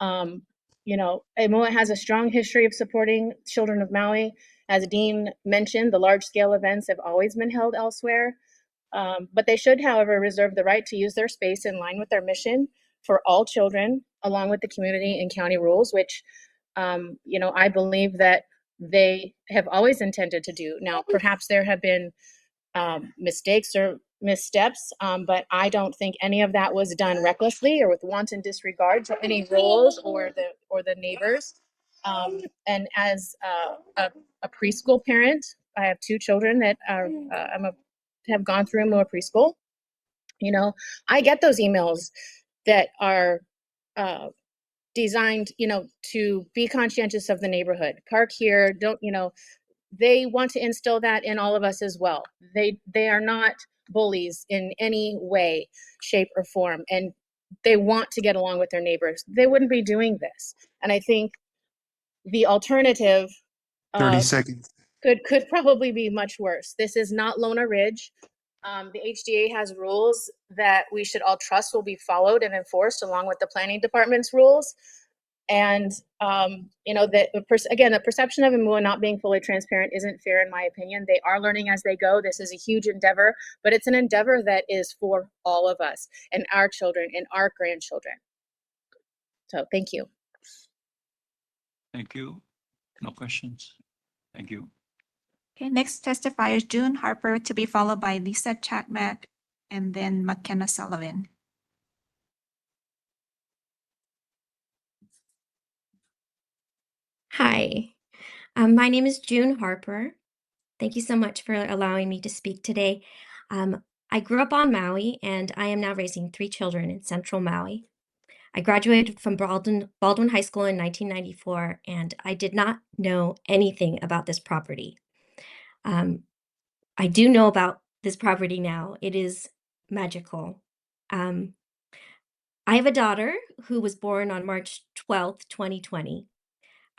Imua has a strong history of supporting children of Maui. As Dean mentioned, the large scale events have always been held elsewhere, but they should, however, reserve the right to use their space in line with their mission for all children, along with the community and county rules, which I believe that they have always intended to do. Now, perhaps there have been mistakes or missteps, but I don't think any of that was done recklessly or with wanton disregard to any rules or the neighbors. And as a preschool parent, I have two children that are have gone through more preschool. You know, I get those emails that are designed, to be conscientious of the neighborhood. Park here, don't, they want to instill that in all of us as well. They are not bullies in any way, shape, or form, and they want to get along with their neighbors. They wouldn't be doing this. And I think the alternative 30 seconds. could probably be much worse. This is not Lona Ridge. The HDA has rules that we should all trust will be followed and enforced along with the planning department's rules. And, again, the perception of MUA not being fully transparent isn't fair in my opinion. They are learning as they go. This is a huge endeavor, but it's an endeavor that is for all of us and our children and our grandchildren. So thank you. Thank you. No questions. Thank you. Okay, next testifier is June Harper, to be followed by Lisa Chakmak and then McKenna Sullivan. Hi, my name is June Harper. Thank you so much for allowing me to speak today. I grew up on Maui and I am now raising 3 children in central Maui. I graduated from Baldwin High School in 1994 and I did not know anything about this property. I do know about this property now. It is magical. Um, I have a daughter who was born on March 12th, 2020.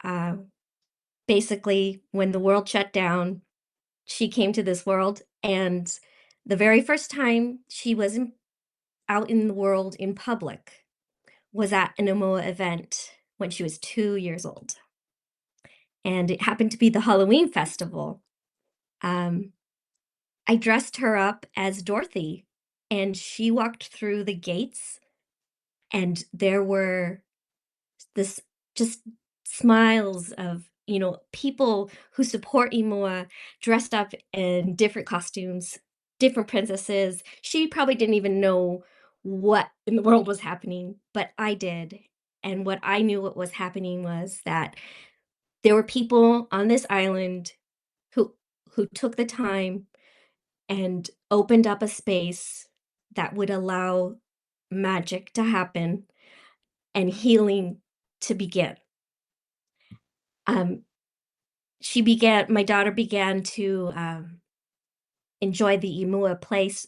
Uh, Basically, when the world shut down, she came to this world, and the very first time she was out in the world in public was at an Omoa event when she was 2 years old. And it happened to be the Halloween festival. I dressed her up as Dorothy, and she walked through the gates, and there were this just smiles of, people who support Imoa dressed up in different costumes, different princesses. She probably didn't even know what in the world was happening, but I did. And what I knew what was happening was that there were people on this island who took the time and opened up a space that would allow magic to happen and healing to begin. Um, my daughter began to enjoy the Imua Place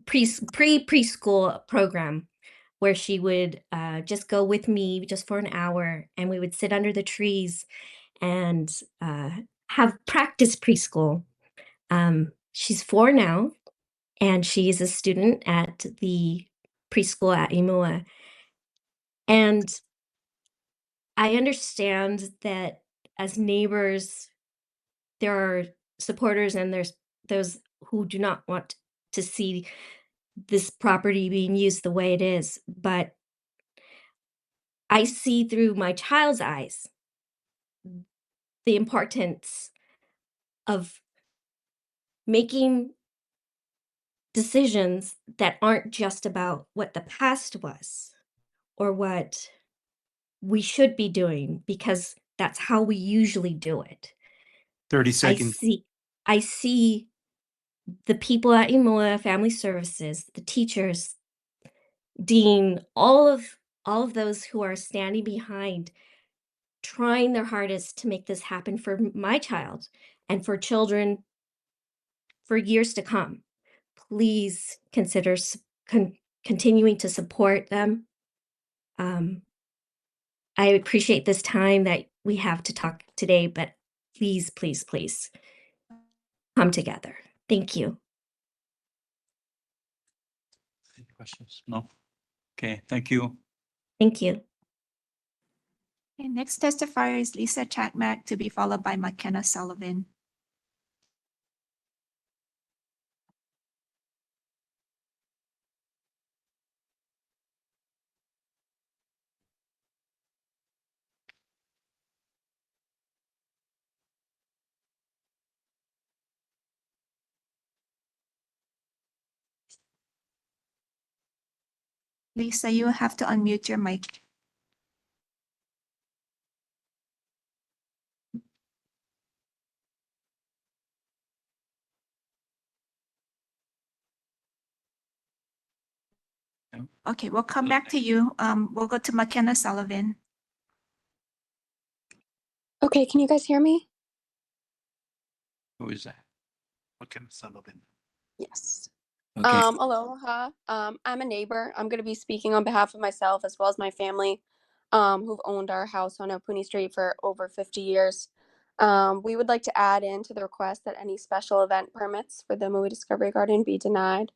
preschool program where she would just go with me just for an hour and we would sit under the trees and have practice preschool. She's 4 now and she is a student at the preschool at Imua. And I understand that as neighbors, there are supporters and there's those who do not want to see this property being used the way it is. But I see through my child's eyes the importance of making decisions that aren't just about what the past was or what we should be doing, because that's how we usually do it. 30 I seconds. see the people at Imoa Family Services, the teachers, Dean, all of those who are standing behind, trying their hardest to make this happen for my child and for children for years to come. Please consider continuing to support them. I appreciate this time that we have to talk today, but please, please, please come together. Thank you. Any questions? No? Okay, thank you. Thank you. Okay, next testifier is Lisa Chakmak, to be followed by McKenna Sullivan. Lisa, you have to unmute your mic. Okay, we'll come back to you. We'll go to McKenna Sullivan. Okay, can you guys hear me? Who is that? Okay, Sullivan. Yes. Okay. Aloha. I'm a neighbor. I'm going to be speaking on behalf of myself as well as my family, who've owned our house on Opuni Street for over 50 years. We would like to add into the request that any special event permits for the Maui Discovery Garden be denied.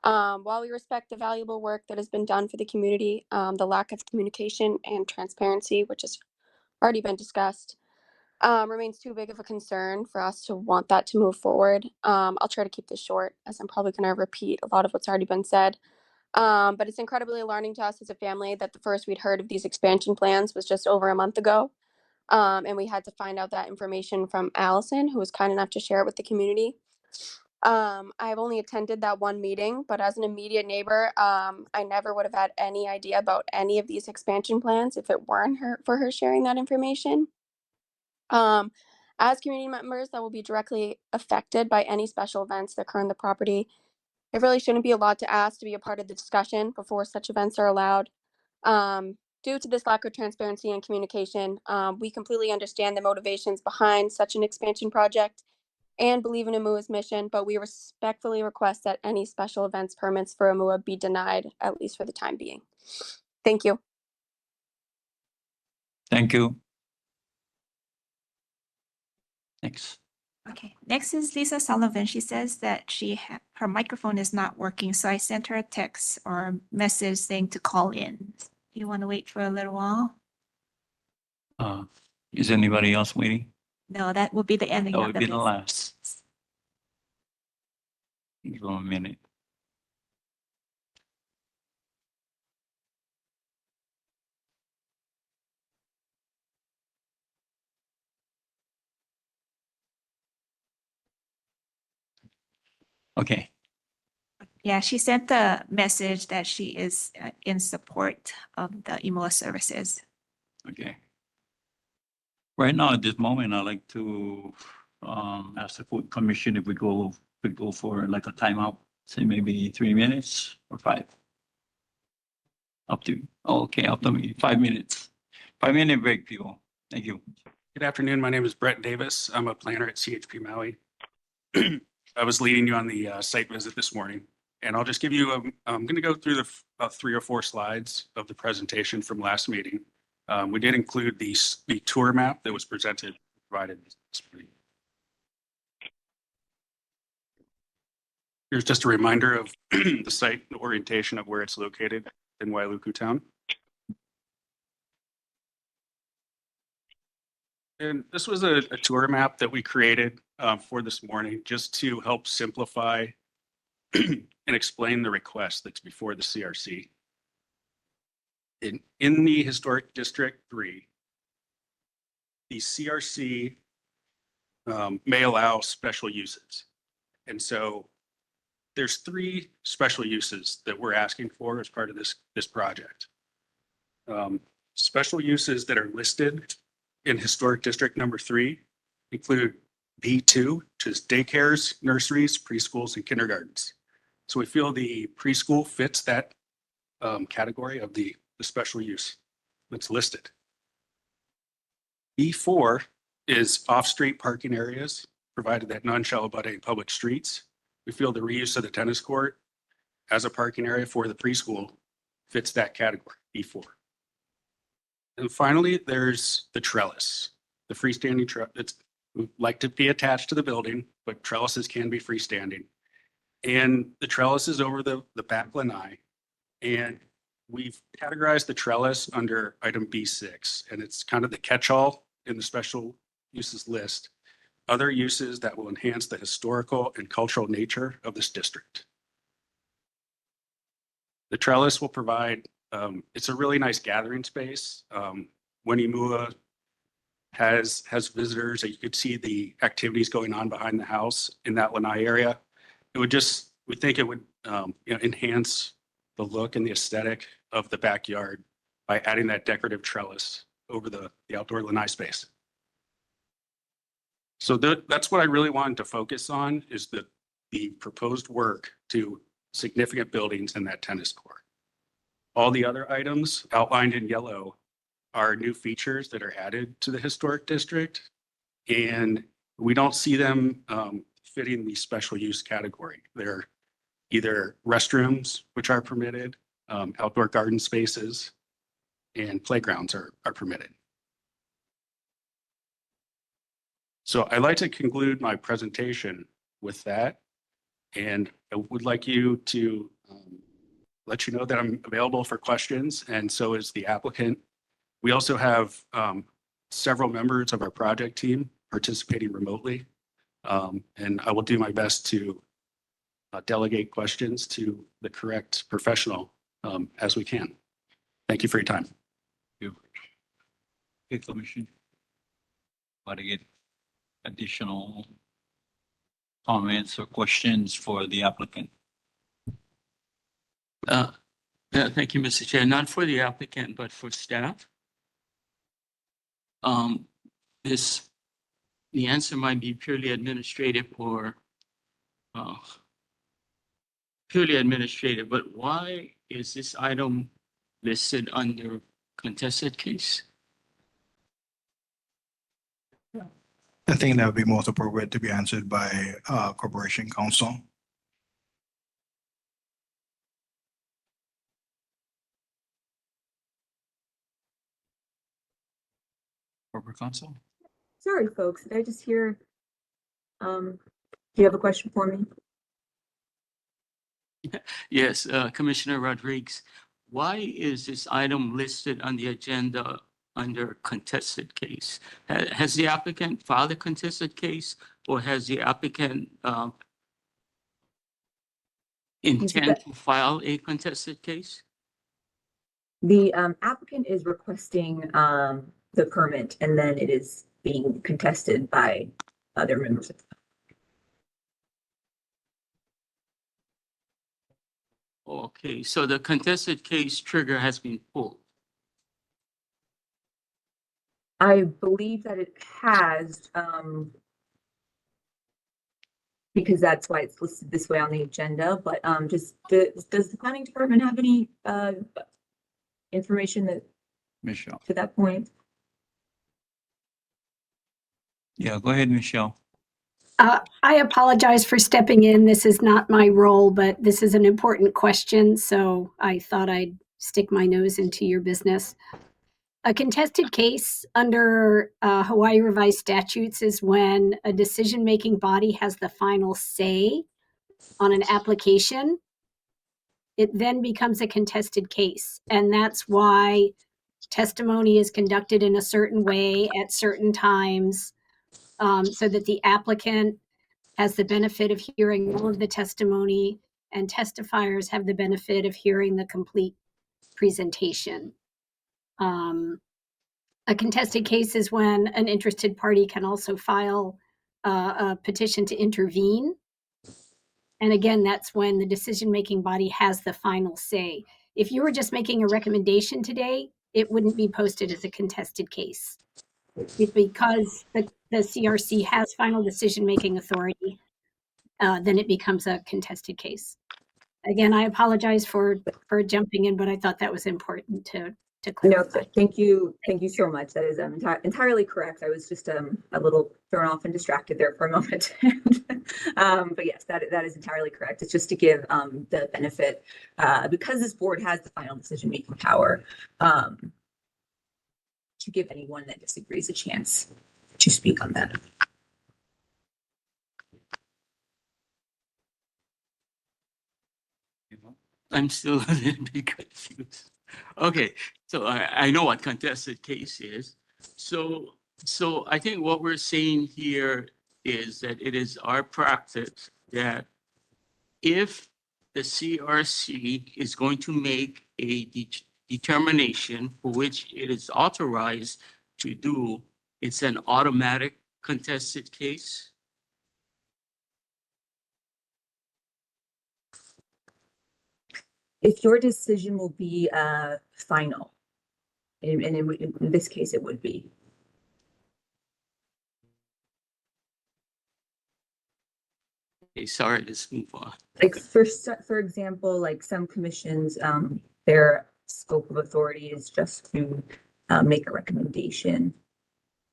While we respect the valuable work that has been done for the community, the lack of communication and transparency, which has already been discussed, remains too big of a concern for us to want that to move forward. I'll try to keep this short as I'm probably going to repeat a lot of what's already been said. But it's incredibly alarming to us as a family that the first we'd heard of these expansion plans was just over a month ago. And we had to find out that information from Allison, who was kind enough to share it with the community. I've only attended that one meeting, but as an immediate neighbor, I never would have had any idea about any of these expansion plans if it weren't for her sharing that information. As community members that will be directly affected by any special events that occur on the property, it really shouldn't be a lot to ask to be a part of the discussion before such events are allowed. Due to this lack of transparency and communication, we completely understand the motivations behind such an expansion project and believe in AMUA's mission, but we respectfully request that any special events permits for AMUA be denied, at least for the time being. Thank you. Thank you. Next. Okay, next is Lisa Sullivan. She says that her microphone is not working, so I sent her a text or a message saying to call in. Do you want to wait for a little while? Is anybody else waiting? No, that will be the ending That of would the be the list. last. Give them a minute. Okay. Yeah, she sent the message that she is in support of the EMOA services. Okay. Right now, at this moment, I'd like to ask the food commission if we go for like a timeout, say maybe 3 minutes or 5. Up to, okay, up to me, 5 minutes. 5-minute break, people. Thank you. Good afternoon. My name is Brett Davis. I'm a planner at CHP Maui. I was leading you on the site visit this morning, and I'll just give you, I'm going to go through the about 3 or 4 slides of the presentation from last meeting. We did include the tour map that was provided this morning. Here's just a reminder of the site, the orientation of where it's located in Wailuku Town. And this was a tour map that we created for this morning just to help simplify and explain the request that's before the CRC. In the Historic District 3, the CRC may allow special uses. And so there's 3 special uses that we're asking for as part of this project. Special uses that are listed in Historic District number 3 include B2, which is daycares, nurseries, preschools, and kindergartens. So we feel the preschool fits that category of the special use that's listed. B4 is off-street parking areas, provided that none shall abut any public streets. We feel the reuse of the tennis court as a parking area for the preschool fits that category, B4. And finally, there's the trellis, the freestanding trellis. It's like to be attached to the building, but trellises can be freestanding. And the trellis is over the back lanai. And we've categorized the trellis under item B6, and it's kind of the catch-all in the special uses list. Other uses that will enhance the historical and cultural nature of this district. The trellis will provide, it's a really nice gathering space. When EMUA has visitors, you could see the activities going on behind the house in that lanai area. It would we think it would enhance the look and the aesthetic of the backyard by adding that decorative trellis over the outdoor lanai space. So that's what I really wanted to focus on, is the proposed work to significant buildings in that tennis court. All the other items outlined in yellow are new features that are added to the historic district, and we don't see them fitting the special use category. They're either restrooms, which are permitted, outdoor garden spaces, and playgrounds are permitted. So I'd like to conclude my presentation with that. And I would like you to let you know that I'm available for questions, and so is the applicant. We also have several members of our project team participating remotely. And I will do my best to delegate questions to the correct professional as we can. Thank you for your time. Thank you. Okay, Commission. Want to get additional comments or questions for the applicant? Thank you, Mr. Chair. Not for the applicant, but for staff. The answer might be purely administrative or but why is this item listed under contested case? I think that would be most appropriate to be answered by Corporation Counsel. Corporate Counsel? Sorry, folks, did I just hear, do you have a question for me? Yes, Commissioner Rodriguez, why is this item listed on the agenda under contested case? Has the applicant filed a contested case, or has the applicant intend to file a contested case? The applicant is requesting the permit, and then it is being contested by other members of the Okay, so the contested case trigger has been pulled. I believe that it has, because that's why it's listed this way on the agenda, but does the planning department have any information that Michelle. to that point? Yeah, go ahead, Michelle. I apologize for stepping in. This is not my role, but this is an important question, so I thought I'd stick my nose into your business. A contested case under Hawaii revised statutes is when a decision-making body has the final say on an application. It then becomes a contested case, and that's why testimony is conducted in a certain way at certain times, so that the applicant has the benefit of hearing all of the testimony, and testifiers have the benefit of hearing the complete presentation. A contested case is when an interested party can also file a petition to intervene. And again, that's when the decision-making body has the final say. If you were just making a recommendation today, it wouldn't be posted as a contested case. Because the CRC has final decision-making authority, then it becomes a contested case. Again, I apologize for jumping in, but I thought that was important to clarify. No, thank you so much. That is entirely correct. I was just a little thrown off and distracted there for a moment. But yes, that is entirely correct. It's just to give the benefit, because this board has the final decision-making power, to give anyone that disagrees a chance to speak on that. I'm still a little bit confused. Okay, so I know what contested case is. So I think what we're saying here is that it is our practice that if the CRC is going to make a determination for which it is authorized to do, it's an automatic contested case. if your decision will be final, and in this case, it would be. Okay, sorry, let's move on. Like for example, like some commissions, their scope of authority is just to make a recommendation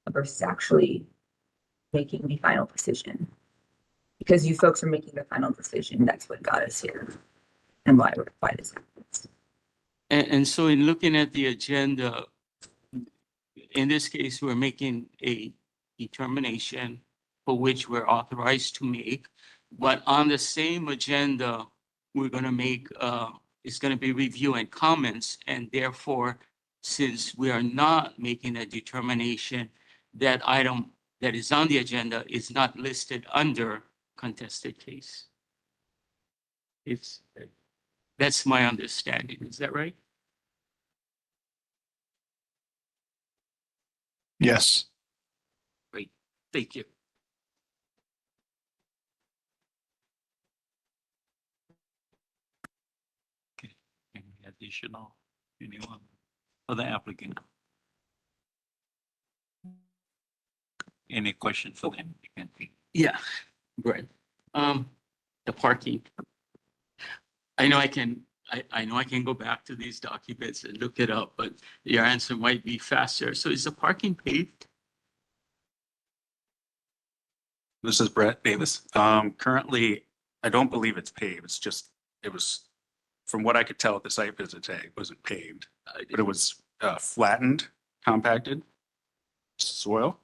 versus actually making the final decision. Because you folks are making the final decision, that's what got us here and why this happens. And so in looking at the agenda, in this case, we're making a determination for which we're authorized to make. But on the same agenda, we're going to make, it's going to be review and comments. And therefore, since we are not making a determination, that item that is on the agenda is not listed under contested case. That's my understanding. Is that right? Yes. Great. Thank you. Any additional, anyone, other applicant? Any question for them? Yeah, Brett. The parking. I know I can go back to these documents and look it up, but your answer might be faster. So is the parking paved? This is Brett Davis. Currently, I don't believe it's paved. It's just, it was, from what I could tell at the site visit today, it wasn't paved, but it was flattened, compacted soil.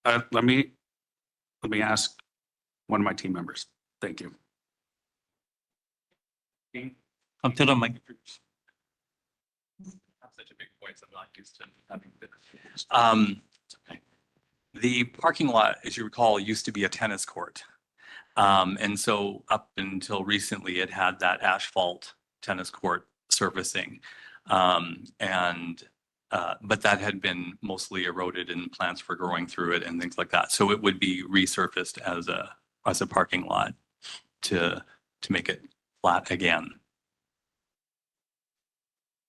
Let me ask one of my team members. Thank you. Come to the mic. Such a big voice, I'm not used to having this. The parking lot, as you recall, used to be a tennis court. And so up until recently, it had that asphalt tennis court surfacing. But that had been mostly eroded and plants were growing through it and things like that. So it would be resurfaced as a parking lot to make it flat again.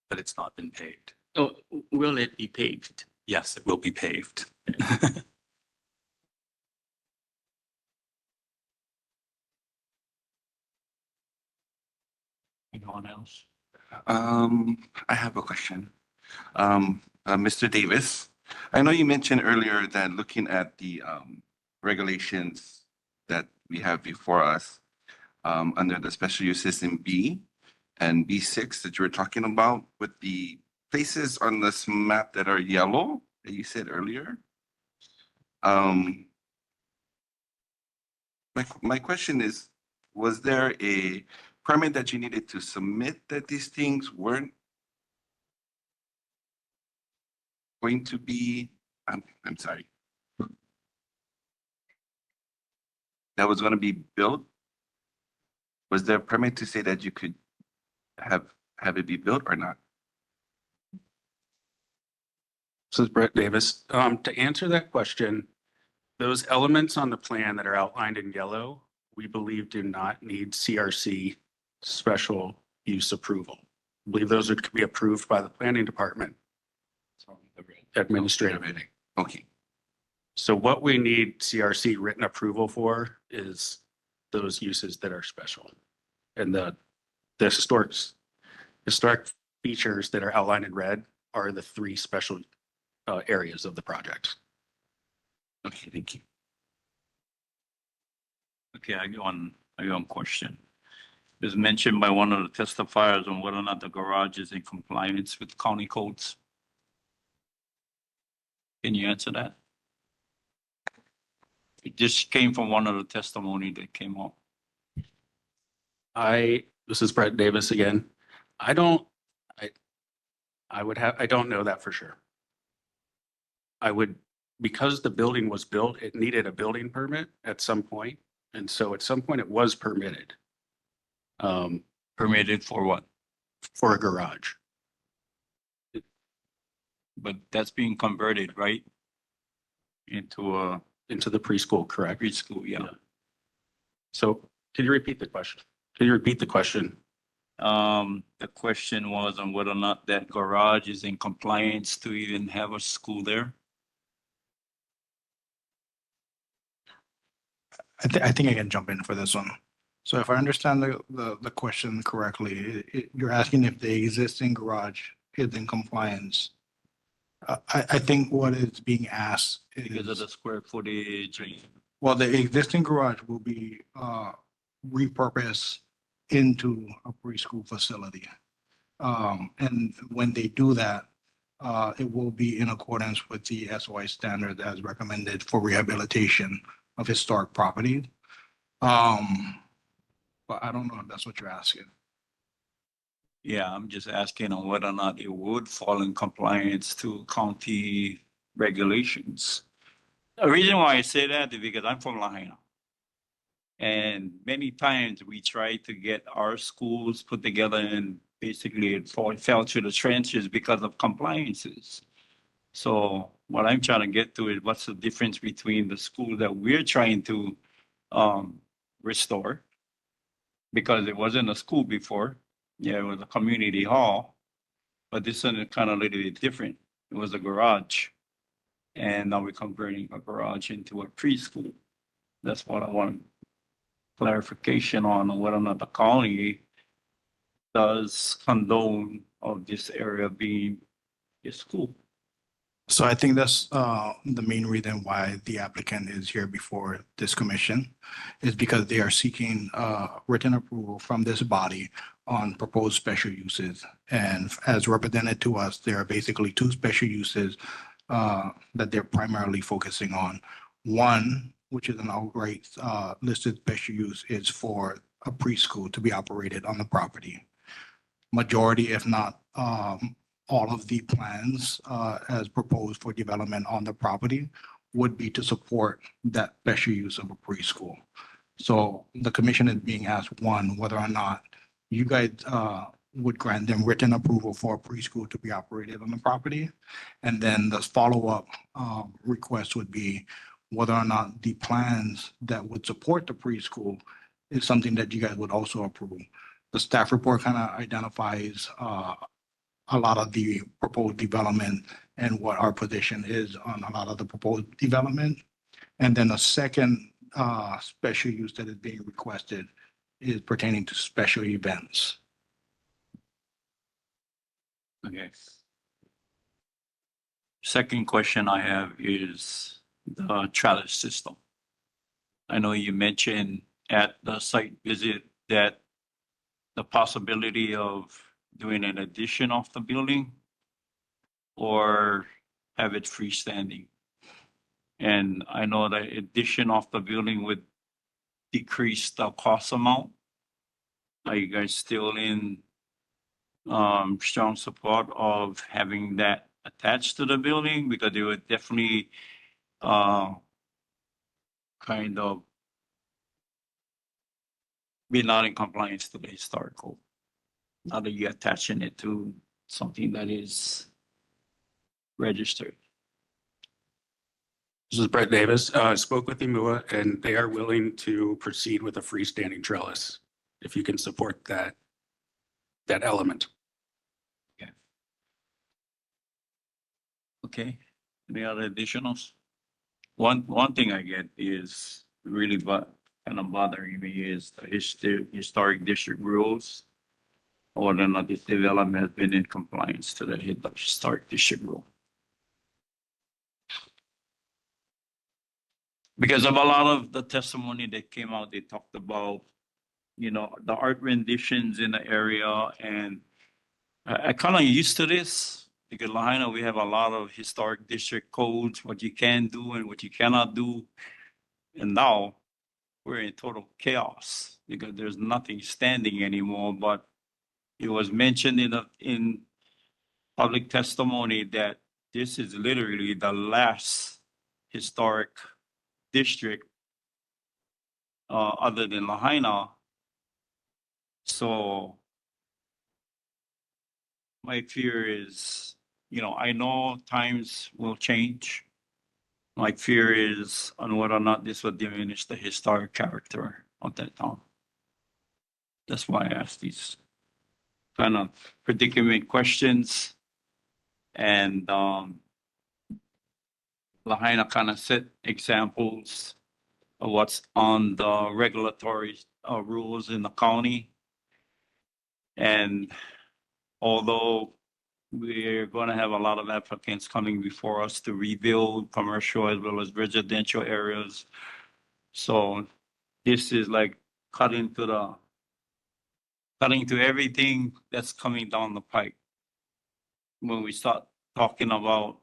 But it's not been paved. Oh, will it be paved? Yes, it will be paved. Anyone else? I have a question. Mr. Davis, I know you mentioned earlier that looking at the regulations that we have before us under the special uses in B and B6 that you were talking about with the places on this map that are yellow that you said earlier. My question is, was there a permit that you needed to submit that these things weren't going to be, I'm sorry, that was going to be built? Was there a permit to say that you could have it be built or not? This is Brett Davis. To answer that question, those elements on the plan that are outlined in yellow, we believe do not need CRC special use approval. I believe those could be approved by the planning department. Administrative. Okay. So what we need CRC written approval for is those uses that are special. And the historic features that are outlined in red are the three special areas of the project. Okay, thank you. Okay, I got one question. It was mentioned by one of the testifiers on whether or not the garage is in compliance with county codes. Can you answer that? It just came from one of the testimony that came up. This is Brett Davis again. I don't know that for sure. Because the building was built, it needed a building permit at some point. And so at some point it was permitted. Permitted for what? For a garage. But that's being converted, right? Into the preschool, correct? Preschool, yeah. So can you repeat the question? Can you repeat the question? The question was on whether or not that garage is in compliance to even have a school there. I think I can jump in for this one. So if I understand the question correctly, you're asking if the existing garage is in compliance. I think what is being asked Because of is, the square footage. well, the existing garage will be repurposed into a preschool facility. And when they do that, it will be in accordance with the SOI standard as recommended for rehabilitation of historic property. But I don't know if that's what you're asking. Yeah, I'm just asking on whether or not it would fall in compliance to county regulations. The reason why I say that is because I'm from Lahaina. And many times we try to get our schools put together and basically it fell to the trenches because of compliances. So what I'm trying to get to is what's the difference between the school that we're trying to restore? Because it wasn't a school before. Yeah, it was a community hall, but this one is kind of a little bit different. It was a garage. And now we're converting a garage into a preschool. That's what I want clarification on whether or not the county does condone of this area being a school. So I think that's the main reason why the applicant is here before this commission is because they are seeking written approval from this body on proposed special uses. And as represented to us, there are basically two special uses that they're primarily focusing on. One, which is an outright listed special use, is for a preschool to be operated on the property. Majority, if not all of the plans as proposed for development on the property would be to support that special use of a preschool. So the commission is being asked, one, whether or not you guys would grant them written approval for a preschool to be operated on the property. And then the follow-up request would be whether or not the plans that would support the preschool is something that you guys would also approve. The staff report kind of identifies a lot of the proposed development and what our position is on a lot of the proposed development. And then a second special use that is being requested is pertaining to special events. Okay. Second question I have is the trellis system. I know you mentioned at the site visit that the possibility of doing an addition of the building or have it freestanding. And I know that addition of the building would decrease the cost amount. Are you guys still in strong support of having that attached to the building? Because it would definitely kind of be not in compliance to the historical. Now that you're attaching it to something that is registered. This is Brett Davis. I spoke with IMUA and they are willing to proceed with a freestanding trellis if you can support that element. Okay, any other additionals? One thing I get is really kind of bothering me is the historic district rules. Or whether or not this development has been in compliance to the historic district rule. Because of a lot of the testimony that came out, they talked about, you know, the art renditions in the area, and I kind of used to this because Lahaina, we have a lot of historic district codes, what you can do and what you cannot do. And now we're in total chaos because there's nothing standing anymore. But it was mentioned in public testimony that this is literally the last historic district other than Lahaina. So my fear is, you know, I know times will change. My fear is on whether or not this will diminish the historic character of that town. That's why I asked these kind of predicament questions. And Lahaina kind of set examples of what's on the regulatory rules in the county. And although we're going to have a lot of applicants coming before us to rebuild commercial as well as residential areas. So this is like cutting to everything that's coming down the pike. When we start talking about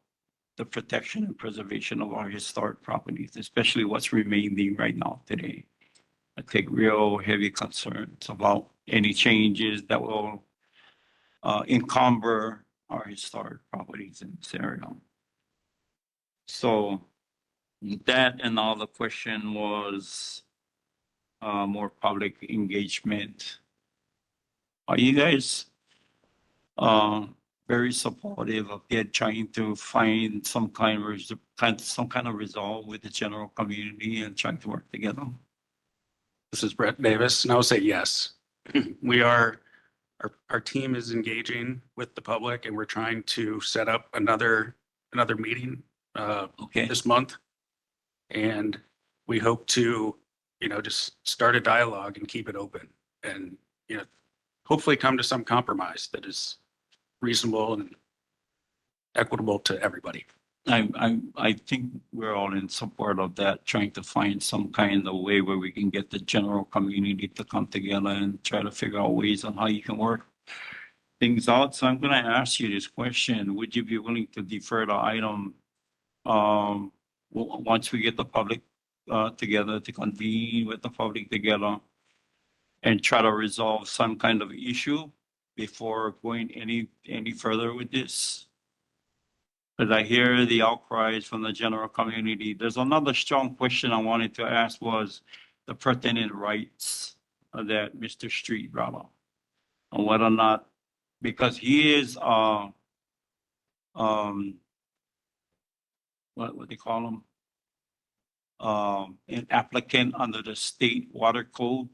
the protection and preservation of our historic properties, especially what's remaining right now today. I take real heavy concerns about any changes that will encumber our historic properties in this area. So that and all the question was more public engagement. Are you guys very supportive of it, trying to find some kind of resolve with the general community and trying to work together? This is Brett Davis, and I will say yes. We are, our team is engaging with the public, and we're trying to set up another meeting this month. And we hope to, just start a dialogue and keep it open, and hopefully come to some compromise that is reasonable and equitable to everybody. I think we're all in support of that, trying to find some kind of way where we can get the general community to come together and try to figure out ways on how you can work things out. So I'm going to ask you this question. Would you be willing to defer the item once we get the public together, to convene with the public together and try to resolve some kind of issue before going any further with this? Because I hear the outcries from the general community. There's another strong question I wanted to ask, was the pertinent rights that Mr. Street brought up, and whether or not, because he is what they call him, an applicant under the state water code,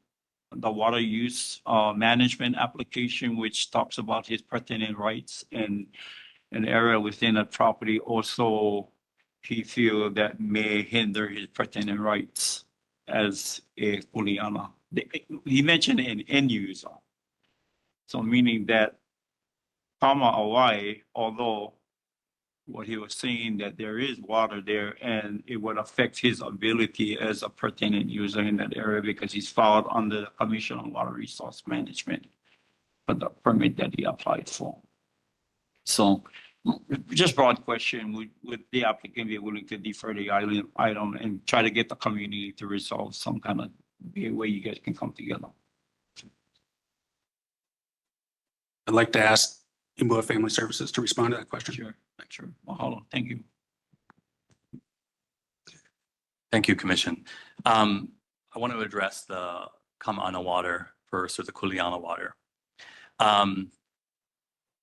the water use management application, which talks about his pertinent rights and an area within a property also he feel that may hinder his pertinent rights as a kuleana. He mentioned an end user. So meaning that Hawaii, although what he was saying that there is water there and it would affect his ability as a pertinent user in that area because he's filed under the Commission on Water Resource Management for the permit that he applied for. So just broad question, would the applicant be willing to defer the item and try to get the community to resolve some kind of way you guys can come together? I'd like to ask Imua Family Services to respond to that question. Sure. Mahalo. Thank you. Thank you, Commission. I want to address the Kama'ana water first, or the Kuleana water.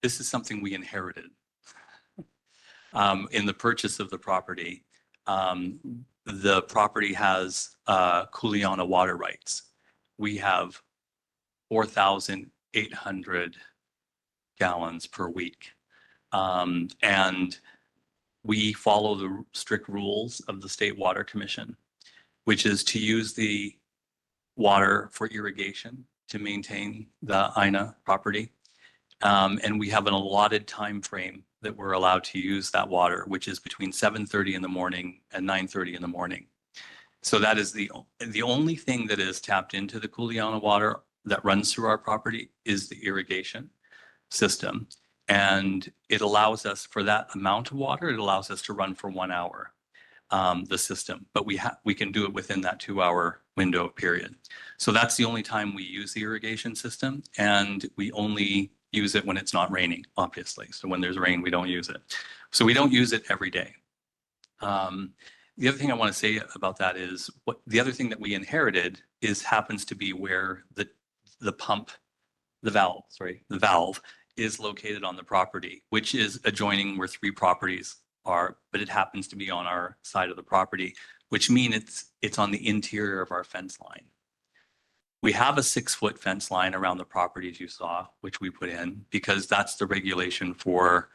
This is something we inherited in the purchase of the property. The property has Kuleana water rights. We have 4,800 gallons per week. And we follow the strict rules of the State Water Commission, which is to use the water for irrigation to maintain the Aina property. And we have an allotted time frame that we're allowed to use that water, which is between 7:30 in the morning and 9:30 in the morning. So that is the only thing that is tapped into the Kuleana water that runs through our property is the irrigation system. And it allows us, for that amount of water, it allows us to run for 1 hour, the system, but we can do it within that 2-hour window period. So that's the only time we use the irrigation system, and we only use it when it's not raining, obviously. So when there's rain, we don't use it. So we don't use it every day. The other thing I want to say about that is the other thing that we inherited happens to be where the valve is located on the property, which is adjoining where 3 properties are, but it happens to be on our side of the property, which means it's on the interior of our fence line. We have a 6-foot fence line around the properties you saw, which we put in because that's the regulation for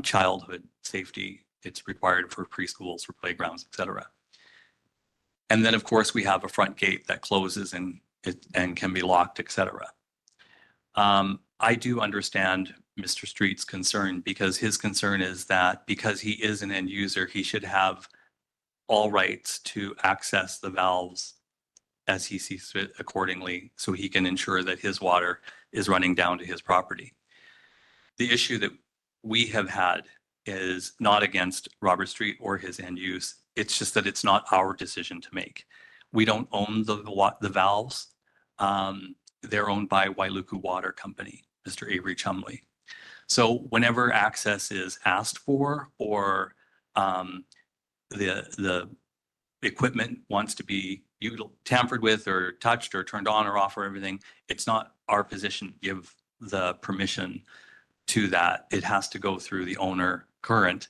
childhood safety. It's required for preschools, for playgrounds, et cetera. And then, of course, we have a front gate that closes and can be locked, et cetera. I do understand Mr. Street's concern because his concern is that because he is an end user, he should have all rights to access the valves as he sees fit accordingly, so he can ensure that his water is running down to his property. The issue that we have had is not against Robert Street or his end use. It's just that it's not our decision to make. We don't own the valves. They're owned by Wailuku Water Company, Mr. Avery Chumley. So whenever access is asked for or the equipment wants to be tampered with or touched or turned on or off or everything, it's not our position to give the permission to that. It has to go through the current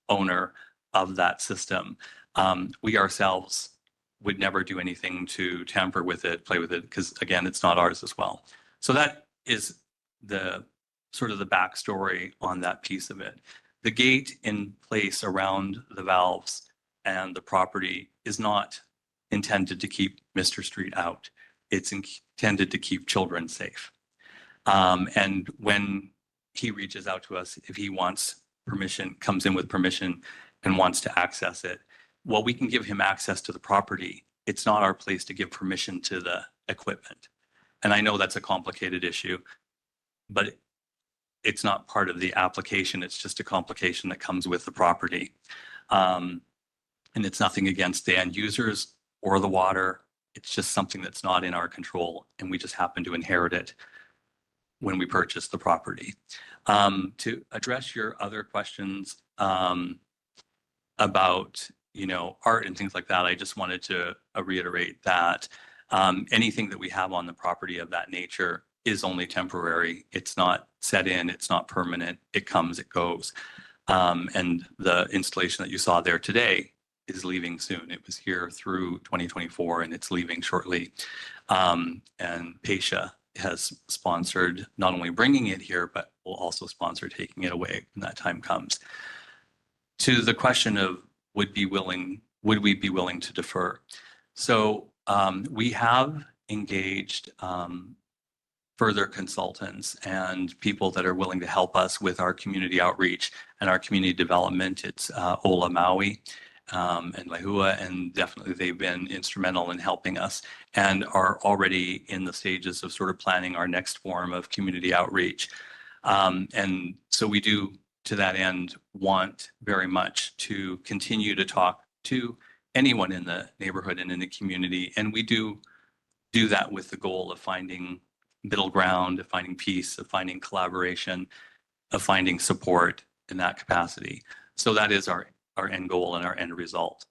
owner of that system. We ourselves would never do anything to tamper with it, play with it, because again, it's not ours as well. So that is the sort of the backstory on that piece of it. The gate in place around the valves and the property is not intended to keep Mr. Street out. It's intended to keep children safe. And when he reaches out to us, if he wants permission, comes in with permission and wants to access it, well, we can give him access to the property. It's not our place to give permission to the equipment. And I know that's a complicated issue, but it's not part of the application. It's just a complication that comes with the property. And it's nothing against the end users or the water. It's just something that's not in our control, and we just happen to inherit it when we purchase the property. To address your other questions about, art and things like that, I just wanted to reiterate that anything that we have on the property of that nature is only temporary. It's not set in, it's not permanent. It comes, it goes. And the installation that you saw there today is leaving soon. It was here through 2024 and it's leaving shortly. And Pasha has sponsored not only bringing it here, but will also sponsor taking it away when that time comes. To the question of would we be willing to defer? So we have engaged further consultants and people that are willing to help us with our community outreach and our community development. It's Ola Maui and Lahua, and definitely they've been instrumental in helping us and are already in the stages of sort of planning our next form of community outreach. And so we do, to that end, want very much to continue to talk to anyone in the neighborhood and in the community. And we do that with the goal of finding middle ground, of finding peace, of finding collaboration, of finding support in that capacity. So that is our end goal and our end result.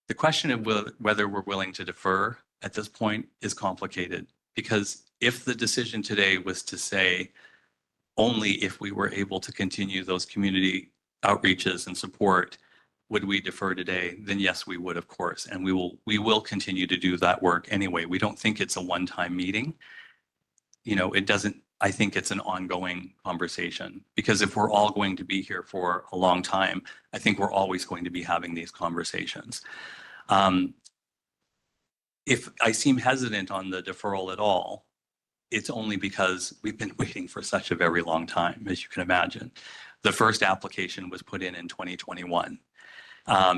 The question of whether we're willing to defer at this point is complicated, because if the decision today was to say only if we were able to continue those community outreaches and support, would we defer today? Then yes, we would, of course. And we will continue to do that work anyway. We don't think it's a one-time meeting. I think it's an ongoing conversation, because if we're all going to be here for a long time, I think we're always going to be having these conversations. If I seem hesitant on the deferral at all, it's only because we've been waiting for such a very long time, as you can imagine. The first application was put in 2021.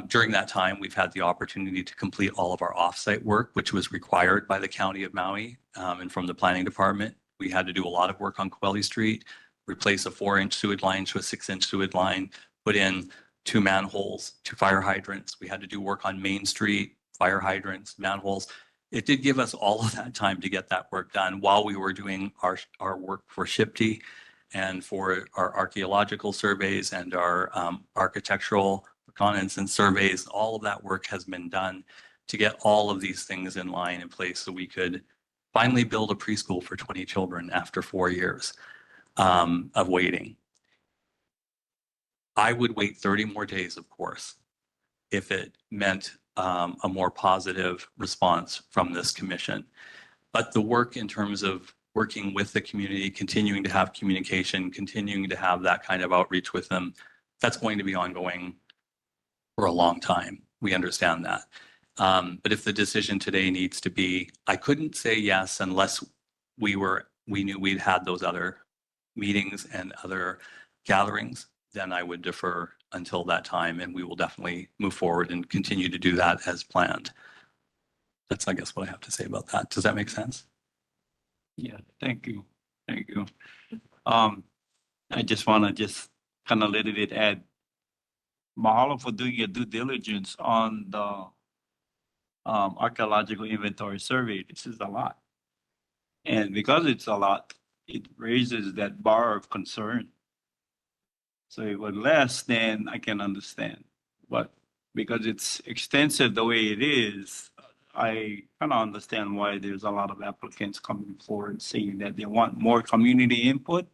During that time, we've had the opportunity to complete all of our offsite work, which was required by the County of Maui and from the Planning Department. We had to do a lot of work on Coeli Street, replace a 4-inch sewage line to a 6-inch sewage line, put in 2 manholes, 2 fire hydrants. We had to do work on Main Street, fire hydrants, manholes. It did give us all of that time to get that work done while we were doing our work for SHPT and for our archaeological surveys and our architectural reconnaissance surveys. All of that work has been done to get all of these things in line in place so we could finally build a preschool for 20 children after 4 years of waiting. I would wait 30 more days, of course, if it meant a more positive response from this commission. But the work in terms of working with the community, continuing to have communication, continuing to have that kind of outreach with them, that's going to be ongoing for a long time. We understand that. But if the decision today needs to be, I couldn't say yes unless we knew we'd had those other meetings and other gatherings, then I would defer until that time, and we will definitely move forward and continue to do that as planned. That's, I guess, what I have to say about that. Does that make sense? Yeah, thank you. Thank you. I just want to just kind of a little bit add, mahalo for doing your due diligence on the archaeological inventory survey. This is a lot. And because it's a lot, it raises that bar of concern. So if it was less, then I can understand. But because it's extensive the way it is, I kind of understand why there's a lot of applicants coming forward saying that they want more community input.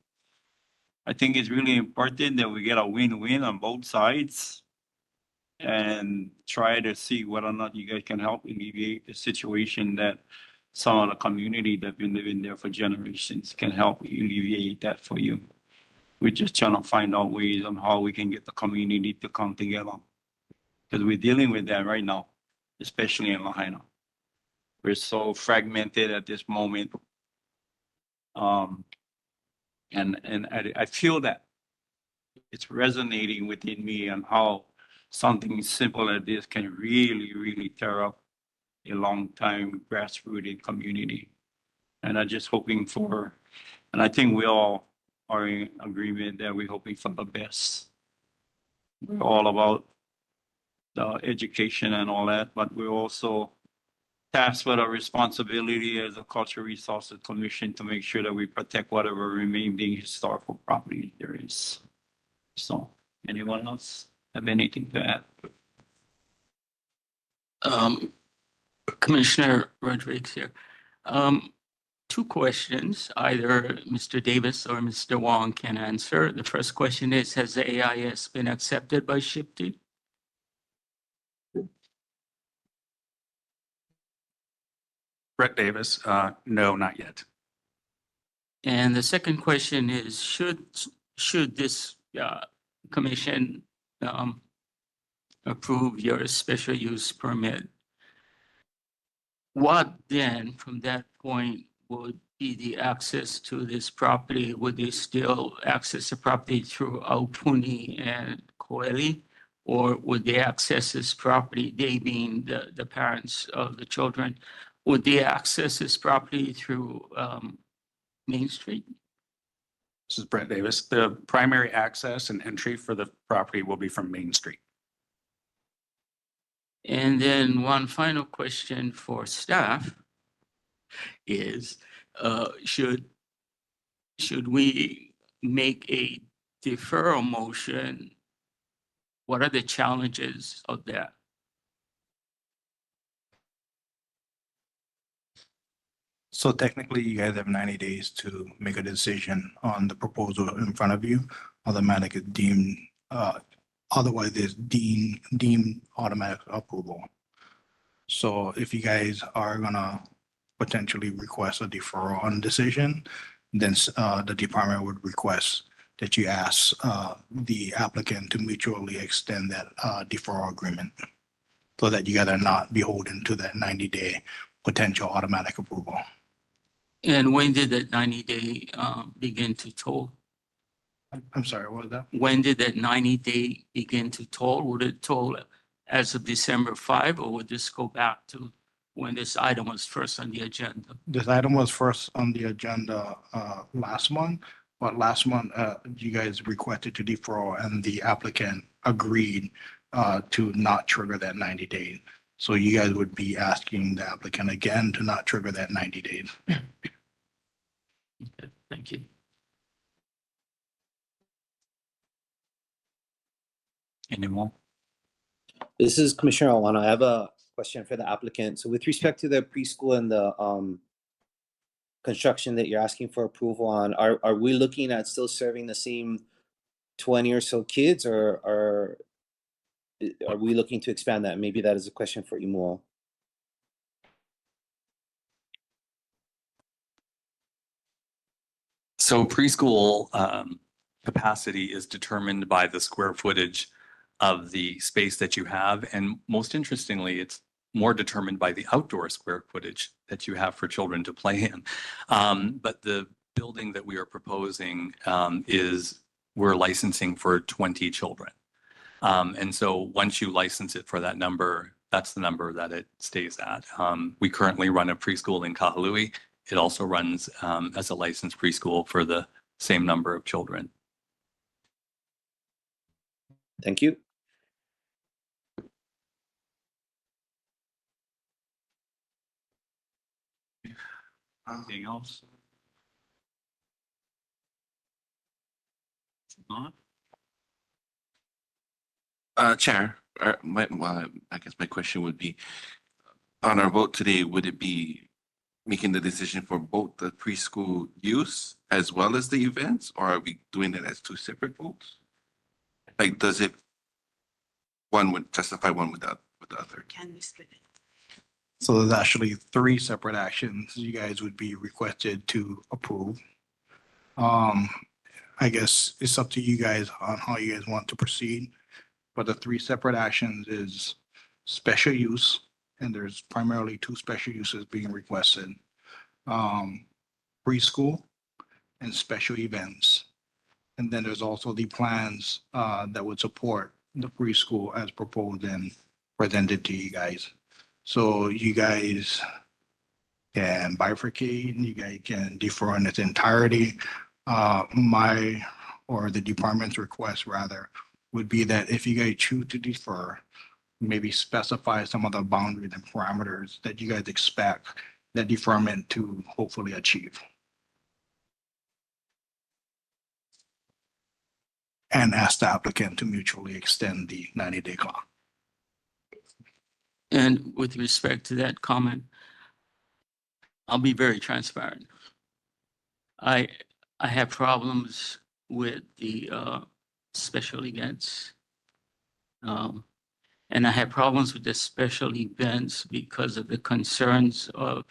I think it's really important that we get a win-win on both sides and try to see whether or not you guys can help alleviate the situation that some of the community that been living there for generations can help alleviate that for you. We're just trying to find out ways on how we can get the community to come together. Because we're dealing with that right now, especially in Lahaina. We're so fragmented at this moment. And I feel that it's resonating within me on how something simple as this can really, really tear up a long time grassrooted community. And I'm just hoping for, and I think we all are in agreement that we're hoping for the best. We're all about the education and all that, but we're also tasked with a responsibility as a Cultural Resources Commission to make sure that we protect whatever remaining historical property there is. So, anyone else have anything to add? Commissioner Rodriguez here. Two questions, either Mr. Davis or Mr. Wong can answer. The first question is, has the AIS been accepted by SHPE? Brett Davis, no, not yet. And the second question is, should this commission approve your special use permit, what then from that point would be the access to this property? Would they still access the property through Aupuni and Koeli? Or would they access this property, they being the parents of the children, would they access this property through Main Street? This is Brett Davis. The primary access and entry for the property will be from Main Street. And then one final question for staff is, should we make a deferral motion? What are the challenges of that? So technically, you guys have 90 days to make a decision on the proposal in front of you. Automatic is deemed, otherwise it's deemed automatic approval. So if you guys are gonna potentially request a deferral on decision, then the department would request that you ask the applicant to mutually extend that deferral agreement so that you guys are not beholden to that 90-day potential automatic approval. And when did that 90-day begin to toll? I'm sorry, what was that? When did that 90-day begin to toll? Would it toll as of December 5, or would this go back to when this item was first on the agenda? This item was first on the agenda last month, but last month you guys requested to defer and the applicant agreed to not trigger that 90 days. So you guys would be asking the applicant again to not trigger that 90 days. Okay, thank you. Any more? This is Commissioner Alwana. I have a question for the applicant. So with respect to the preschool and the construction that you're asking for approval on, are we looking at still serving the same 20 or so kids, or are we looking to expand that? Maybe that is a question for Imua. So preschool capacity is determined by the square footage of the space that you have. And most interestingly, it's more determined by the outdoor square footage that you have for children to play in. But the building that we are proposing is we're licensing for 20 children. And so once you license it for that number, that's the number that it stays at. We currently run a preschool in Kahului. It also runs as a licensed preschool for the same number of children. Thank you. Anything else? Not? Chair, I guess my question would be, on our vote today, would it be making the decision for both the preschool use as well as the events, or are we doing it as two separate votes? Like, does it, one would justify one with the other? Can we split it? So there's actually 3 separate actions you guys would be requested to approve. I guess it's up to you guys on how you guys want to proceed. But the 3 separate actions is special use, and there's primarily 2 special uses being requested. Preschool and special events. And then there's also the plans that would support the preschool as proposed and presented to you guys. So you guys can bifurcate, you guys can defer in its entirety. Or the department's request rather, would be that if you guys choose to defer, maybe specify some of the boundaries and parameters that you guys expect that deferment to hopefully achieve. And ask the applicant to mutually extend the 90-day clock. And with respect to that comment, I'll be very transparent. I have problems with the special events. And I have problems with the special events because of the concerns of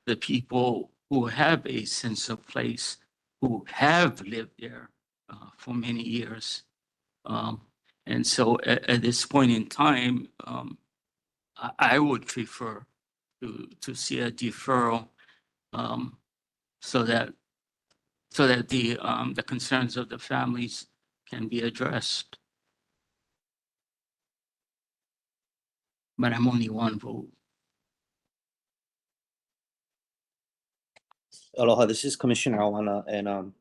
the people who have a sense of place, who have lived there for many years. And so at this point in time, I would prefer to see a deferral so that the concerns of the families can be addressed. But I'm only one vote. Aloha, this is Commissioner Awana, and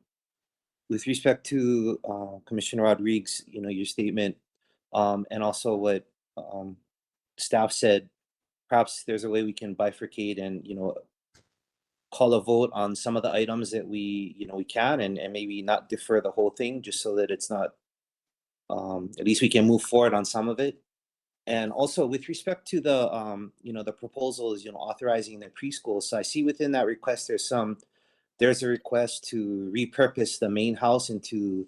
with respect to Commissioner Rodriguez, your statement, and also what staff said, perhaps there's a way we can bifurcate and call a vote on some of the items that we can, and maybe not defer the whole thing, just so that it's not, at least we can move forward on some of it. And also with respect to the the proposals, authorizing the preschool. So I see within that request there's a request to repurpose the main house into,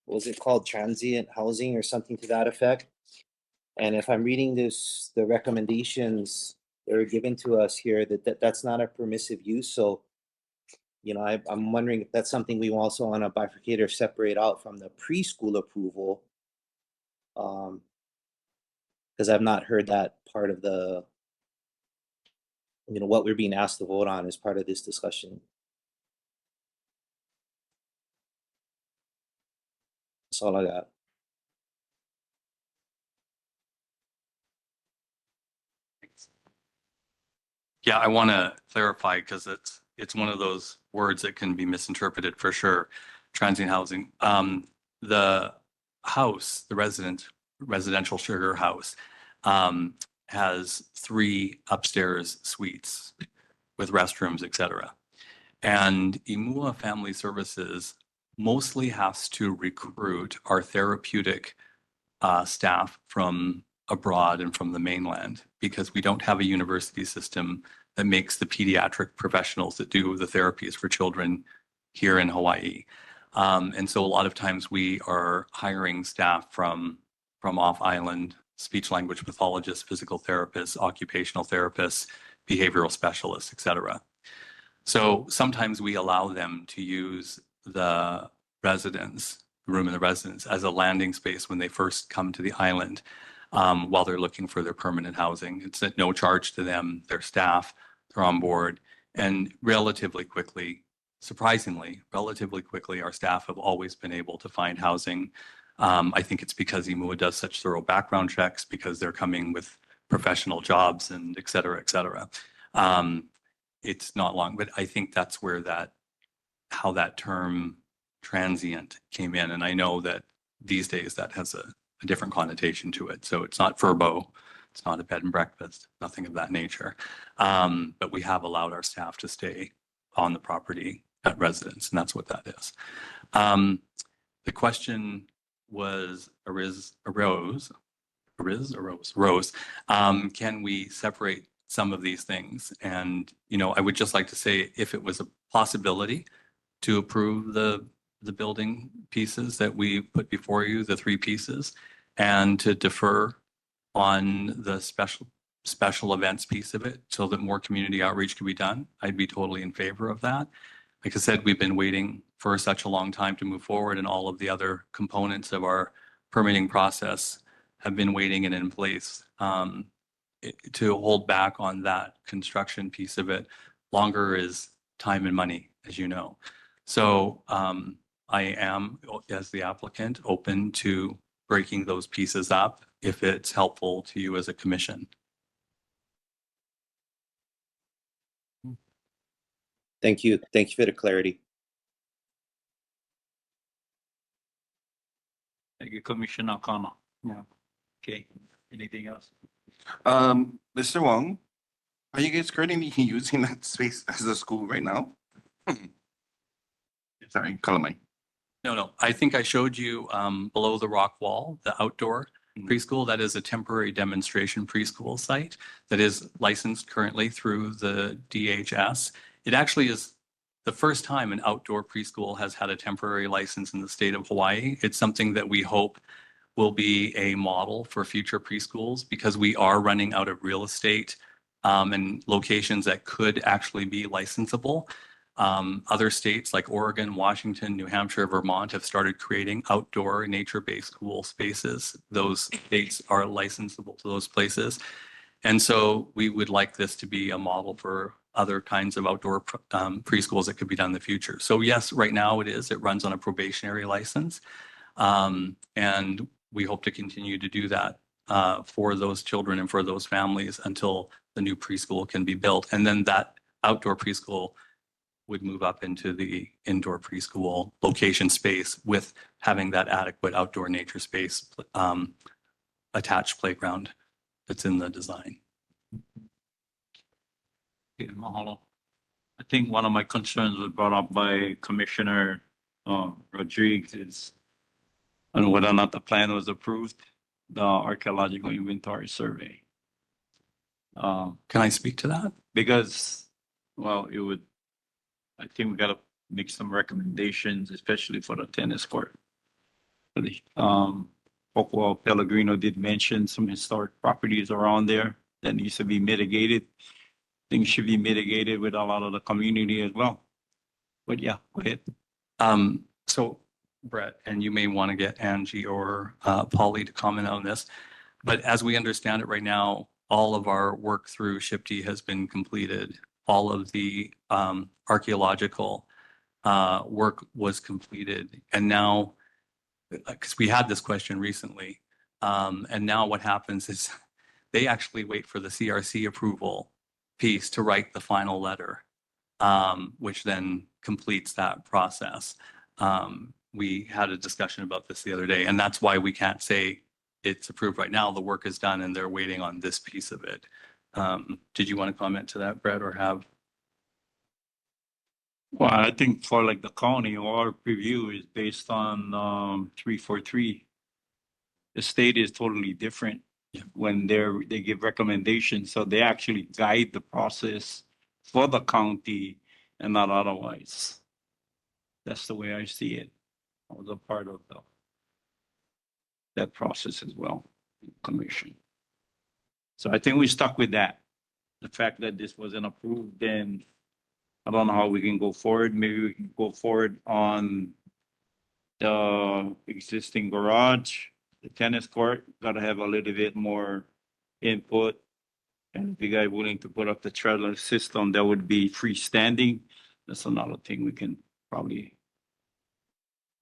what was it called, transient housing or something to that effect. And if I'm reading this, the recommendations that are given to us here, that's not a permissive use. So, I'm wondering if that's something we also want to bifurcate or separate out from the preschool approval. Because I've not heard that part of the, what we're being asked to vote on as part of this discussion. That's all I got. Yeah, I want to clarify because it's one of those words that can be misinterpreted for sure. Transient housing. The house, the residential sugar house, has 3 upstairs suites with restrooms, etc. And Imua Family Services mostly has to recruit our therapeutic staff from abroad and from the mainland, because we don't have a university system that makes the pediatric professionals that do the therapies for children here in Hawaii. And so a lot of times we are hiring staff from off island, speech language pathologists, physical therapists, occupational therapists, behavioral specialists, etc. So sometimes we allow them to use the residents, the room in the residence, as a landing space when they first come to the island while they're looking for their permanent housing. It's at no charge to them, their staff, they're on board. And relatively quickly, surprisingly, relatively quickly, our staff have always been able to find housing. I think it's because IMUA does such thorough background checks, because they're coming with professional jobs and et cetera, et cetera. It's not long, but I think that's where how that term transient came in. And I know that these days that has a different connotation to it. So it's not furbo, it's not a bed and breakfast, nothing of that nature. But we have allowed our staff to stay on the property at residence, and that's what that is. The question arose. Can we separate some of these things? And, I would just like to say, if it was a possibility to approve the building pieces that we put before you, the 3 pieces, and to defer on the special events piece of it so that more community outreach can be done, I'd be totally in favor of that. Like I said, we've been waiting for such a long time to move forward, and all of the other components of our permitting process have been waiting and in place. To hold back on that construction piece of it longer is time and money, as you know. So I am, as the applicant, open to breaking those pieces up if it's helpful to you as a commission. Thank you. Thank you for the clarity. Thank you, Commissioner O'Connor. Yeah. Okay, anything else? Mr. Wong, are you guys currently using that space as a school right now? Sorry, Calamine. No. I think I showed you below the rock wall, the outdoor preschool. That is a temporary demonstration preschool site that is licensed currently through the DHS. It actually is the first time an outdoor preschool has had a temporary license in the state of Hawaii. It's something that we hope will be a model for future preschools, because we are running out of real estate and locations that could actually be licensable. Other states like Oregon, Washington, New Hampshire, Vermont have started creating outdoor nature-based school spaces. Those states are licensable to those places. And so we would like this to be a model for other kinds of outdoor preschools that could be done in the future. So yes, right now it runs on a probationary license. And we hope to continue to do that for those children and for those families until the new preschool can be built. And then that outdoor preschool would move up into the indoor preschool location space with having that adequate outdoor nature space attached playground that's in the design. Okay, mahalo. I think one of my concerns was brought up by Commissioner Rodriguez is on whether or not the plan was approved, the archaeological inventory survey. Can I speak to that? Because, well, I think we gotta make some recommendations, especially for the tennis court. Well, Pellegrino did mention some historic properties around there that needs to be mitigated. Things should be mitigated with a lot of the community as well. But yeah, go ahead. So Brett, and you may want to get Angie or Polly to comment on this, but as we understand it right now, all of our work through SHPT has been completed. All of the archaeological work was completed. And now, because we had this question recently, and now what happens is they actually wait for the CRC approval piece to write the final letter, which then completes that process. We had a discussion about this the other day, and that's why we can't say it's approved right now. The work is done and they're waiting on this piece of it. Did you want to comment to that, Brett, or have? Well, I think for like the county, our review is based on 343. The state is totally different when they give recommendations. So they actually guide the process for the county and not otherwise. That's the way I see it. I was a part of that process as well, commission. So I think we stuck with that. The fact that this wasn't approved, then I don't know how we can go forward. Maybe we can go forward on the existing garage, the tennis court, gotta have a little bit more input. And if you guys willing to put up the trailer system, that would be freestanding. That's another thing we can probably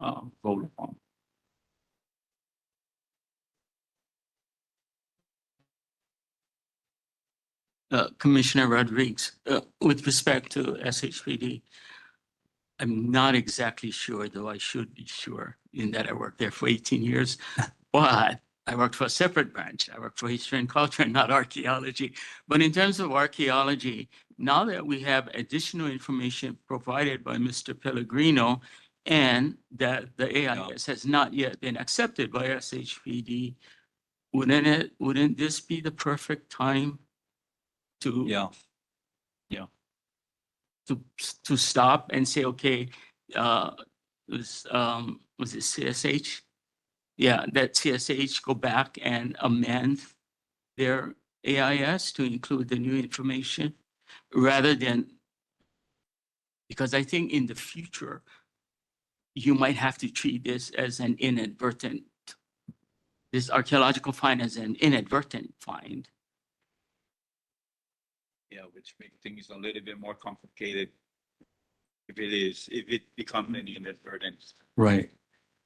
vote upon. Commissioner Rodriguez, with respect to SHPD, I'm not exactly sure, though I should be sure, in that I worked there for 18 years. But I worked for a separate branch. I worked for history and culture, not archaeology. But in terms of archaeology, now that we have additional information provided by Mr. Pellegrino and that the AIS has not yet been accepted by SHPD, wouldn't this be the perfect time to Yeah. Yeah. to stop and say, okay, was it CSH? Yeah, that CSH go back and amend their AIS to include the new information rather than, because I think in the future, you might have to treat this as an inadvertent, this archaeological find as an inadvertent find. Yeah, which makes things a little bit more complicated. If it becomes an inadvertent. Right.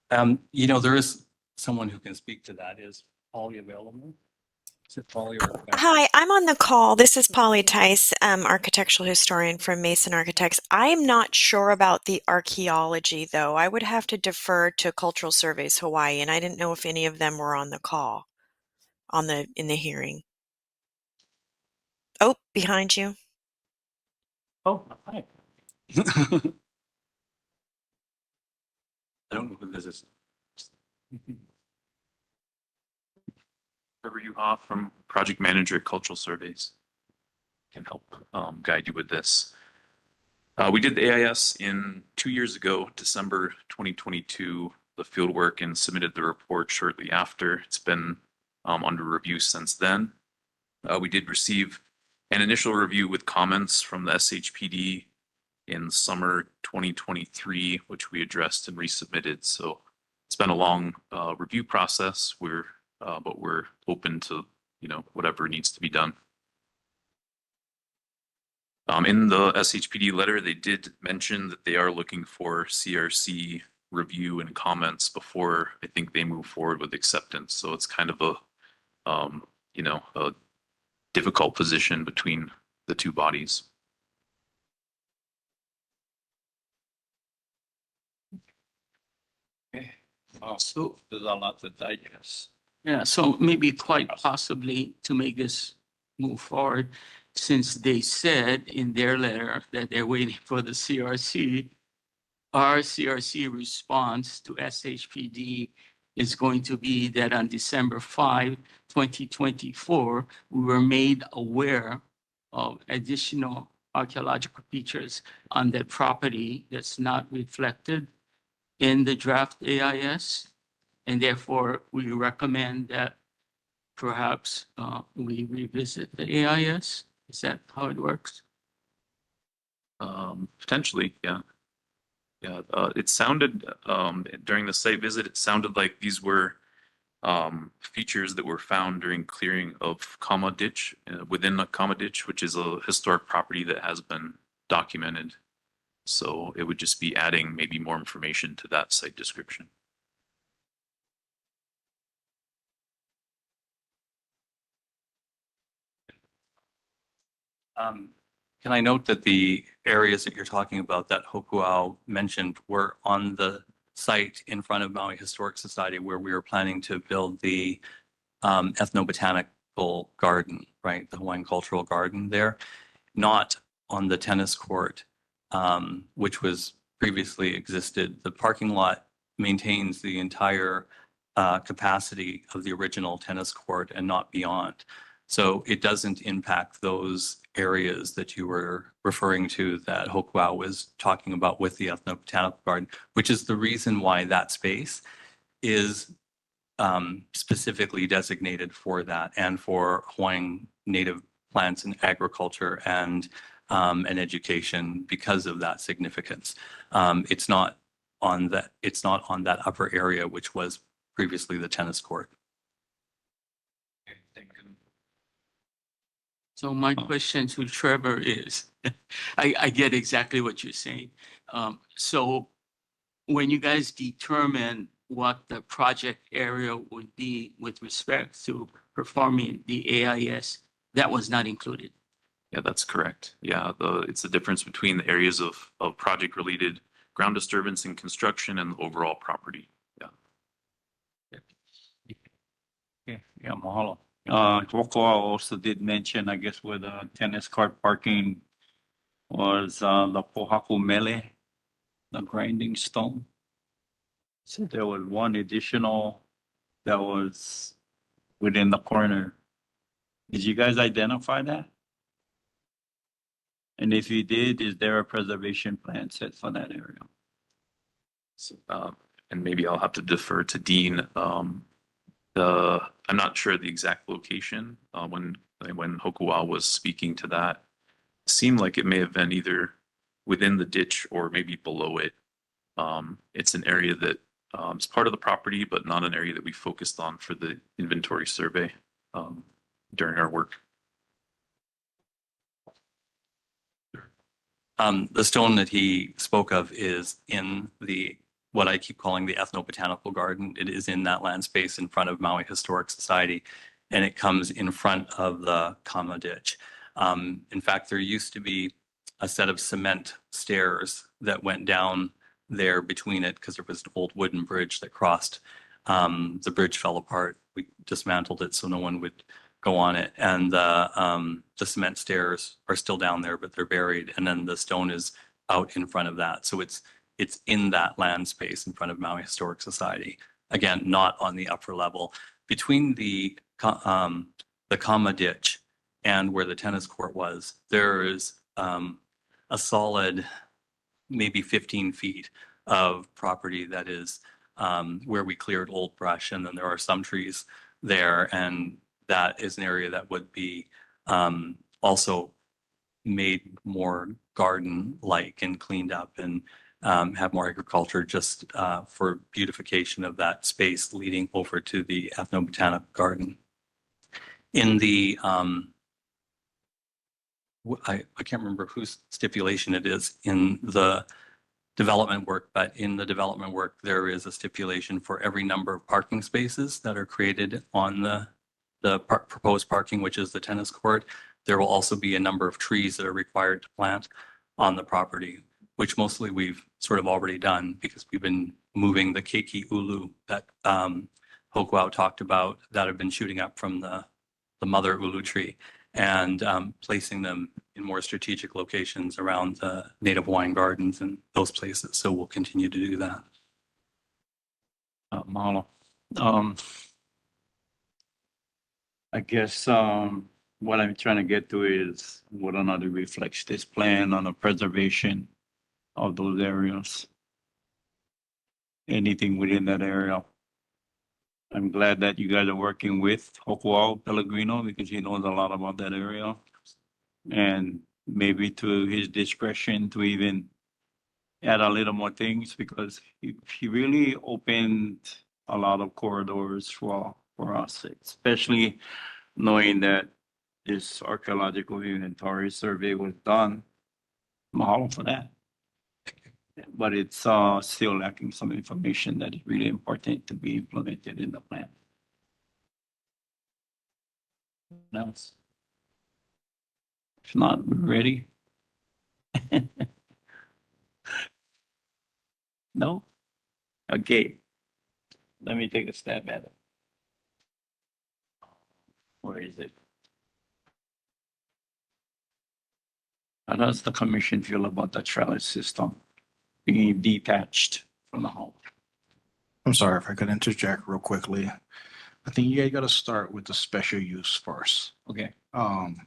There is someone who can speak to that. Is Polly available? Is it Polly or? Hi, I'm on the call. This is Polly Tice, architectural historian from Mason Architects. I'm not sure about the archaeology, though. I would have to defer to Cultural Surveys Hawaii, and I didn't know if any of them were on the call, in the hearing. Oh, behind you. Oh, hi. I don't know who this is. Trevor Uhoff from Project Manager at Cultural Surveys can help guide you with this. We did the AIS 2 years ago, December 2022, the field work, and submitted the report shortly after. It's been under review since then. We did receive an initial review with comments from the SHPD in summer 2023, which we addressed and resubmitted. So it's been a long review process. But we're open to, whatever needs to be done. In the SHPD letter, they did mention that they are looking for CRC review and comments before I think they move forward with acceptance. So it's kind of a difficult position between the two bodies. Okay. So there's a lot to digest. Yeah, so maybe quite possibly to make this move forward, since they said in their letter that they're waiting for the CRC, our CRC response to SHPD is going to be that on December 5, 2024, we were made aware of additional archaeological features on that property that's not reflected in the draft AIS. And therefore, we recommend that perhaps we revisit the AIS. Is that how it works? Potentially, yeah. Yeah, it sounded during the site visit, it sounded like these were features that were found during clearing of Kama Ditch, within the Kama Ditch, which is a historic property that has been documented. So it would just be adding maybe more information to that site description. Can I note that the areas that you're talking about that Hokuau mentioned were on the site in front of Maui Historic Society where we were planning to build the ethnobotanical garden, right? The Hawaiian Cultural Garden there, not on the tennis court, which was previously existed. The parking lot maintains the entire capacity of the original tennis court and not beyond. So it doesn't impact those areas that you were referring to that Hokuau was talking about with the ethnobotanical garden, which is the reason why that space is specifically designated for that and for Hawaiian native plants and agriculture and and education because of that significance. It's not on that upper area, which was previously the tennis court. So my question to Trevor is, I get exactly what you're saying. So when you guys determine what the project area would be with respect to performing the AIS, that was not included. Yeah, that's correct. Yeah, it's the difference between the areas of project related ground disturbance and construction and the overall property. Yeah. Yeah, mahalo. Hokoa also did mention, I guess, where the tennis court parking was, the Pohaku Mele, the grinding stone. So there was one additional that was within the corner. Did you guys identify that? And if you did, is there a preservation plan set for that area? So, and maybe I'll have to defer to Dean. I'm not sure the exact location. When Hokuā was speaking to that, it seemed like it may have been either within the ditch or maybe below it. It's an area that is part of the property, but not an area that we focused on for the inventory survey during our work. The stone that he spoke of is in what I keep calling the ethnobotanical garden. It is in that land space in front of Maui Historic Society, and it comes in front of the Kama ditch. In fact, there used to be a set of cement stairs that went down there between it because there was an old wooden bridge that crossed. The bridge fell apart. We dismantled it so no one would go on it. And the cement stairs are still down there, but they're buried. And then the stone is out in front of that. So it's in that land space in front of Maui Historic Society. Again, not on the upper level. Between the Kama ditch and where the tennis court was, there is a solid maybe 15 feet of property that is where we cleared old brush. And then there are some trees there. And that is an area that would be also made more garden-like and cleaned up and have more agriculture just for beautification of that space leading over to the ethnobotanic garden. In the, I can't remember whose stipulation it is in the development work, but in the development work, there is a stipulation for every number of parking spaces that are created on the proposed parking, which is the tennis court. There will also be a number of trees that are required to plant on the property, which mostly we've sort of already done because we've been moving the keiki ulu that Hokuā talked about that have been shooting up from the mother ulu tree and placing them in more strategic locations around the native Hawaiian gardens and those places. So we'll continue to do that. Mahalo. I guess what I'm trying to get to is whether or not it reflects this plan on the preservation of those areas. Anything within that area. I'm glad that you guys are working with Hokuā Pellegrino because he knows a lot about that area. And maybe to his discretion to even add a little more things because he really opened a lot of corridors for us, especially knowing that this archaeological inventory survey was done. Mahalo for that. But it's still lacking some information that is really important to be implemented in the plan. What else? If not, we're ready. No? Okay. Let me take a stab at it. Where is it? How does the commission feel about the trellis system being detached from the home? I'm sorry if I could interject real quickly. I think you guys got to start with the special use first. Okay. And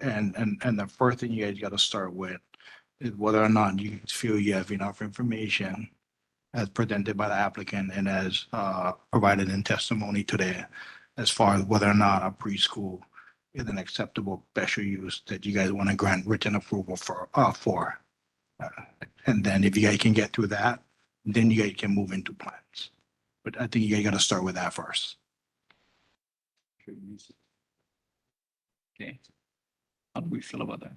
the first thing you guys got to start with is whether or not you feel you have enough information as presented by the applicant and as provided in testimony today, as far as whether or not a preschool is an acceptable special use that you guys want to grant written approval for, and then if you guys can get through that, then you guys can move into plans. But I think you guys got to start with that first. Okay, How do we feel about that?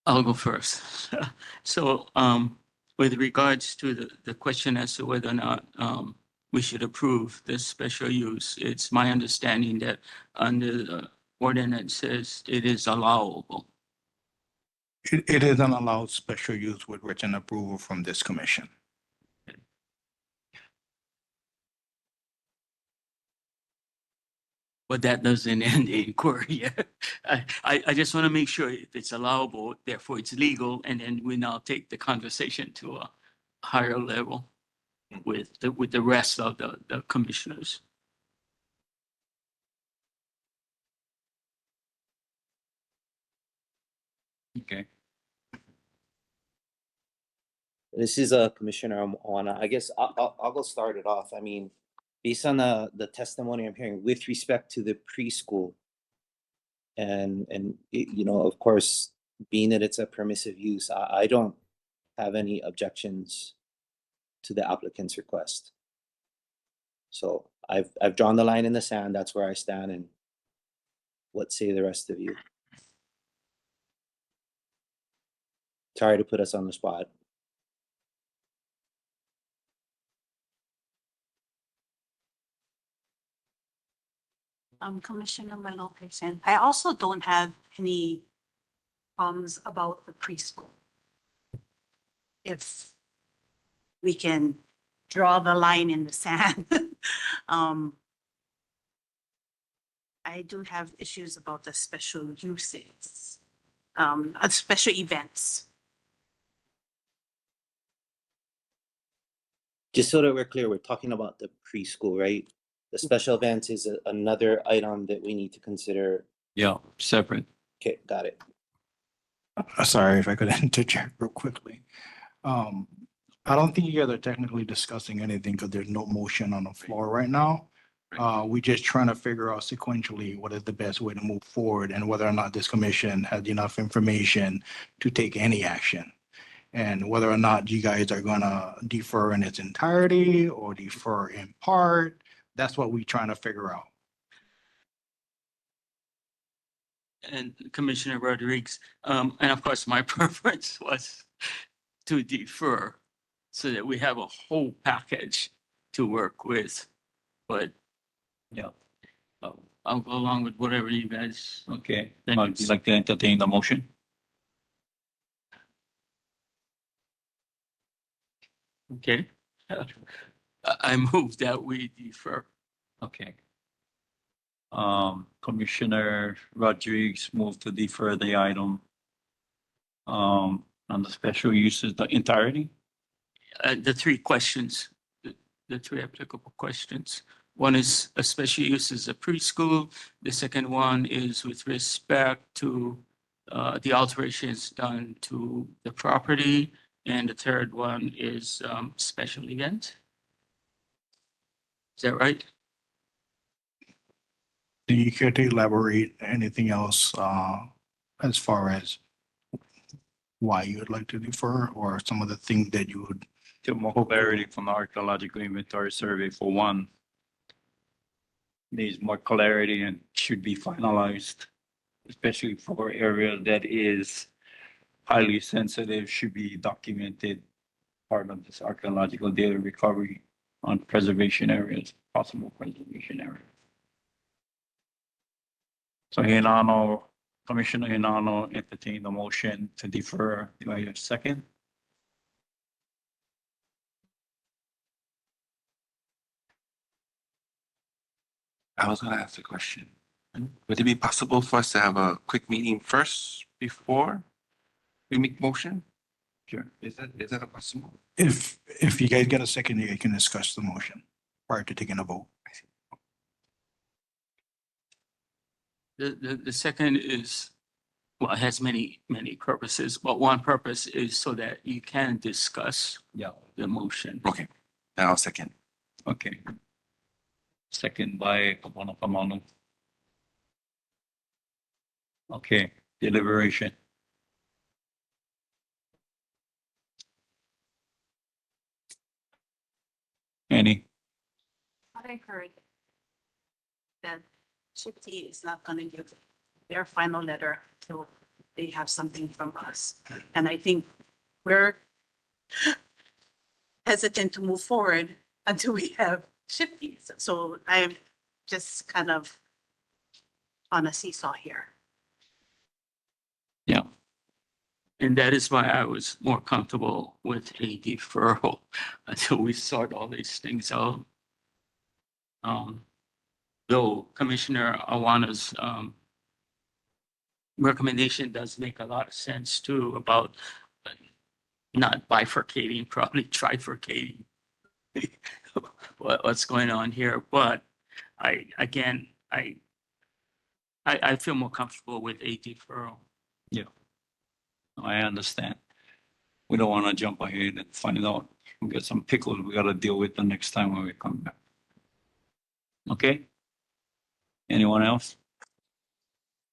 I'll go first. So, with regards to the question as to whether or not, we should approve this special use, it's my understanding that under the ordinances, it is allowable. It is an allowed special use with written approval from this commission. But that doesn't end the inquiry. I just want to make sure if it's allowable, therefore it's legal, and then we now take the conversation to a higher level with the rest of the commissioners. Okay. This is Commissioner Oana. I guess I'll go start it off. I mean, based on the testimony I'm hearing with respect to the preschool, and you know, of course, being that it's a permissive use, I don't have any objections to the applicant's request. So I've drawn the line in the sand. That's where I stand. And what say the rest of you? Sorry to put us on the spot. Commissioner Malopezan, I also don't have any problems about the preschool. If we can draw the line in the sand. I do have issues about the special uses, special events. Just so that we're clear, we're talking about the preschool, right? The special events is another item that we need to consider. Yeah, separate. Okay, got it. Sorry if I could interject real quickly. I don't think you guys are technically discussing anything because there's no motion on the floor right now. We're just trying to figure out sequentially what is the best way to move forward and whether or not this commission has enough information to take any action. And whether or not you guys are gonna defer in its entirety or defer in part, that's what we're trying to figure out. And Commissioner Rodriguez, and of course, my preference was to defer so that we have a whole package to work with. But Yeah. I'll go along with whatever you guys. Okay. Would you like to entertain the motion? Okay. I move that we defer. Okay. Commissioner Rodriguez moved to defer the item. On the special uses, the entirety? The three questions, the three applicable questions. One is a special use is a preschool. The second one is with respect to the alterations done to the property. And the third one is special event. Is that right? Do you care to elaborate anything else as far as why you would like to defer or some of the things that you would? To more clarity from the archaeological inventory survey for one. Needs more clarity and should be finalized, especially for area that is highly sensitive, should be documented. Part of this archaeological data recovery on preservation areas, possible preservation areas. So Hinano, Commissioner Hinano entertained the motion to defer. Do I have a second? I was gonna ask a question. Would it be possible for us to have a quick meeting first before we make motion? Sure. Is that possible? If you guys get a second, you can discuss the motion prior to taking a vote. The second is, well, it has many purposes, but one purpose is so that you can discuss the motion. Okay, then I'll second. Okay. Second by Kamano. Okay, deliberation. Any? What I heard that Shifty is not gonna give their final letter till they have something from us. And I think we're hesitant to move forward until we have Shifty. So I'm just kind of on a seesaw here. Yeah. And that is why I was more comfortable with a deferral until we sort all these things out. Though Commissioner Awana's recommendation does make a lot of sense too about not bifurcating, probably trifurcating what's going on here. But again, I feel more comfortable with a deferral. Yeah. I understand. We don't want to jump ahead and find out we got some pickles we got to deal with the next time when we come back. Okay? Anyone else?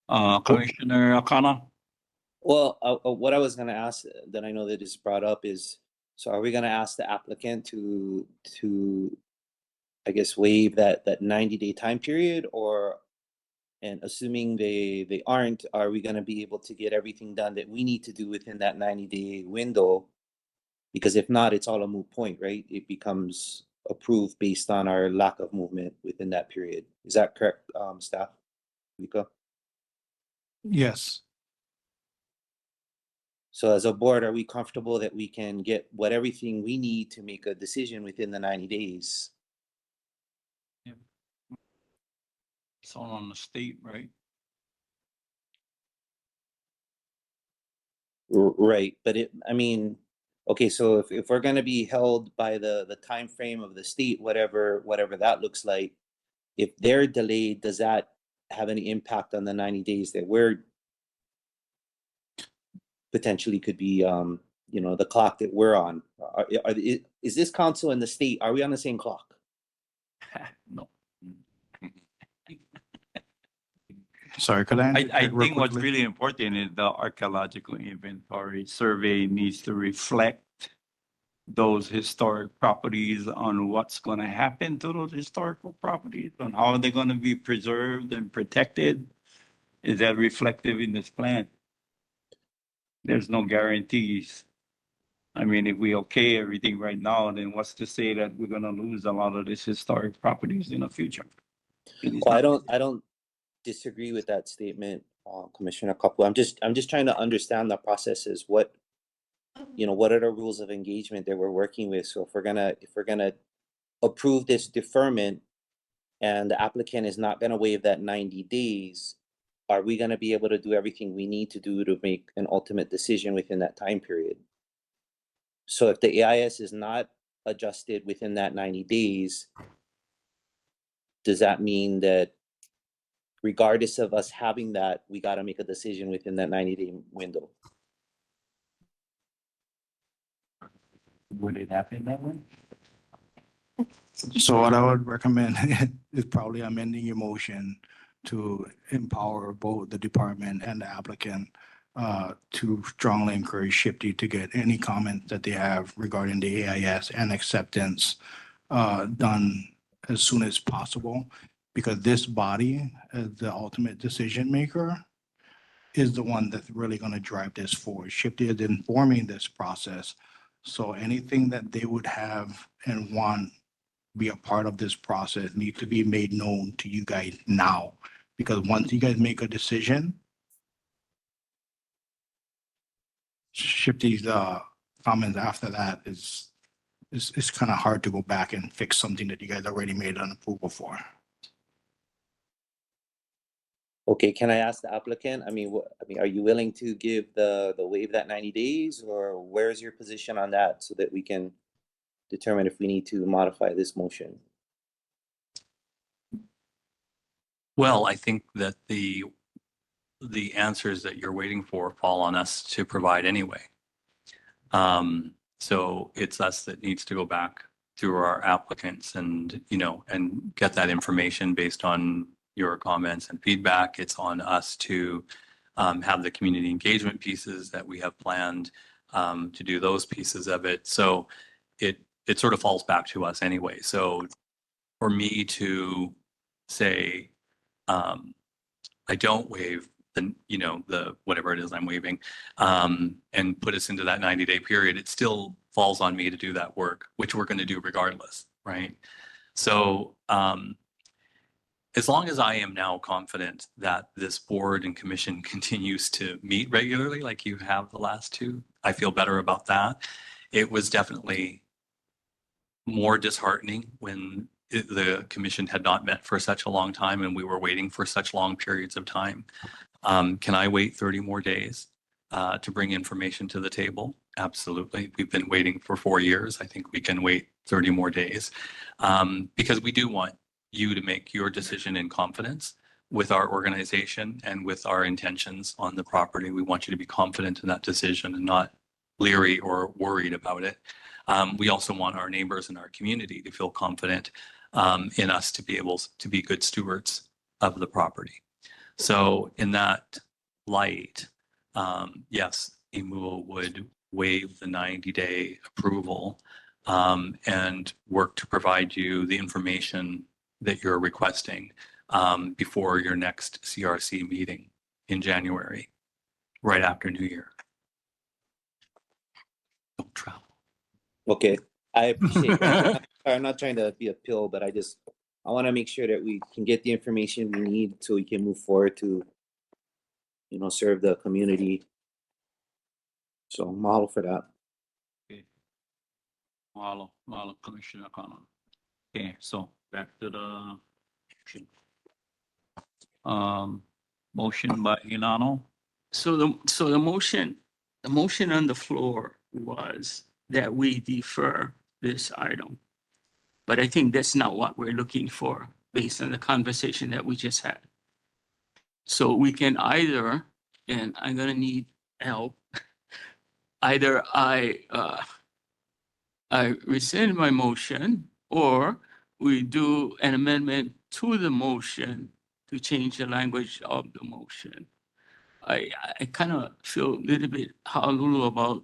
Commissioner Akana? Well, what I was gonna ask that I know that is brought up is, so are we gonna ask the applicant to, I guess, waive that 90-day time period, or, and assuming they aren't, are we gonna be able to get everything done that we need to do within that 90-day window? Because if not, it's all a moot point, right? It becomes approved based on our lack of movement within that period. Is that correct, staff? Vika? Yes. So as a board, are we comfortable that we can get everything we need to make a decision within the 90 days? It's all on the state, right? Right, but I mean, okay, so if we're gonna be held by the time frame of the state, whatever that looks like, if they're delayed, does that have any impact on the 90 days that we're potentially could be, the clock that we're on? Is this council and the state, are we on the same clock? No. Sorry, could I? I real think what's quickly? really important is the archaeological inventory survey needs to reflect those historic properties on what's going to happen to those historical properties, on how they're going to be preserved and protected. Is that reflective in this plan? There's no guarantees. I mean, if we okay everything right now, then what's to say that we're going to lose a lot of these historic properties in the future? Well, I don't disagree with that statement, Commissioner Kapu. I'm just trying to understand the processes. What are the rules of engagement that we're working with? So if we're gonna approve this deferment and the applicant is not gonna waive that 90 days, are we gonna be able to do everything we need to do to make an ultimate decision within that time period? So if the AIS is not adjusted within that 90 days, does that mean that regardless of us having that, we got to make a decision within that 90-day window? Would it happen that way? So what I would recommend is probably amending your motion to empower both the department and the applicant to strongly encourage Shifty to get any comment that they have regarding the AIS and acceptance done as soon as possible, because this body, as the ultimate decision maker, is the one that's really going to drive this forward. Shifty is informing this process. So anything that they would have and want be a part of this process need to be made known to you guys now, because once you guys make a decision, Shifty's comments after that is kind of hard to go back and fix something that you guys already made an approval for. Okay, can I ask the applicant? Are you willing to give the waive that 90 days, or where's your position on that so that we can determine if we need to modify this motion? Well, I think that the answers that you're waiting for fall on us to provide anyway. So it's us that needs to go back through our applicants and get that information based on your comments and feedback. It's on us to have the community engagement pieces that we have planned to do those pieces of it. So it sort of falls back to us anyway. So for me to say, I don't waive the whatever it is I'm waiving, and put us into that 90-day period, it still falls on me to do that work, which we're going to do regardless, right? So as long as I am now confident that this board and commission continues to meet regularly, like you have the last two, I feel better about that. It was definitely more disheartening when the commission had not met for such a long time and we were waiting for such long periods of time. Can I wait 30 more days to bring information to the table? Absolutely. We've been waiting for 4 years. I think we can wait 30 more days because we do want you to make your decision in confidence with our organization and with our intentions on the property. We want you to be confident in that decision and not leery or worried about it. We also want our neighbors and our community to feel confident in us to be able to be good stewards of the property. So in that light, yes, EMUA would waive the 90-day approval and work to provide you the information that you're requesting before your next CRC meeting in January, right after New Year. Don't travel. Okay, I appreciate that. I'm not trying to be a pill, but I want to make sure that we can get the information we need so we can move forward to, serve the community. So mahalo for that. Okay. Mahalo, Commissioner Connor. Okay, so back to the motion by Inano. So the motion on the floor was that we defer this item. But I think that's not what we're looking for based on the conversation that we just had. So we can either, and I'm gonna need help, either I rescind my motion or we do an amendment to the motion to change the language of the motion. I kind of feel a little bit halulu about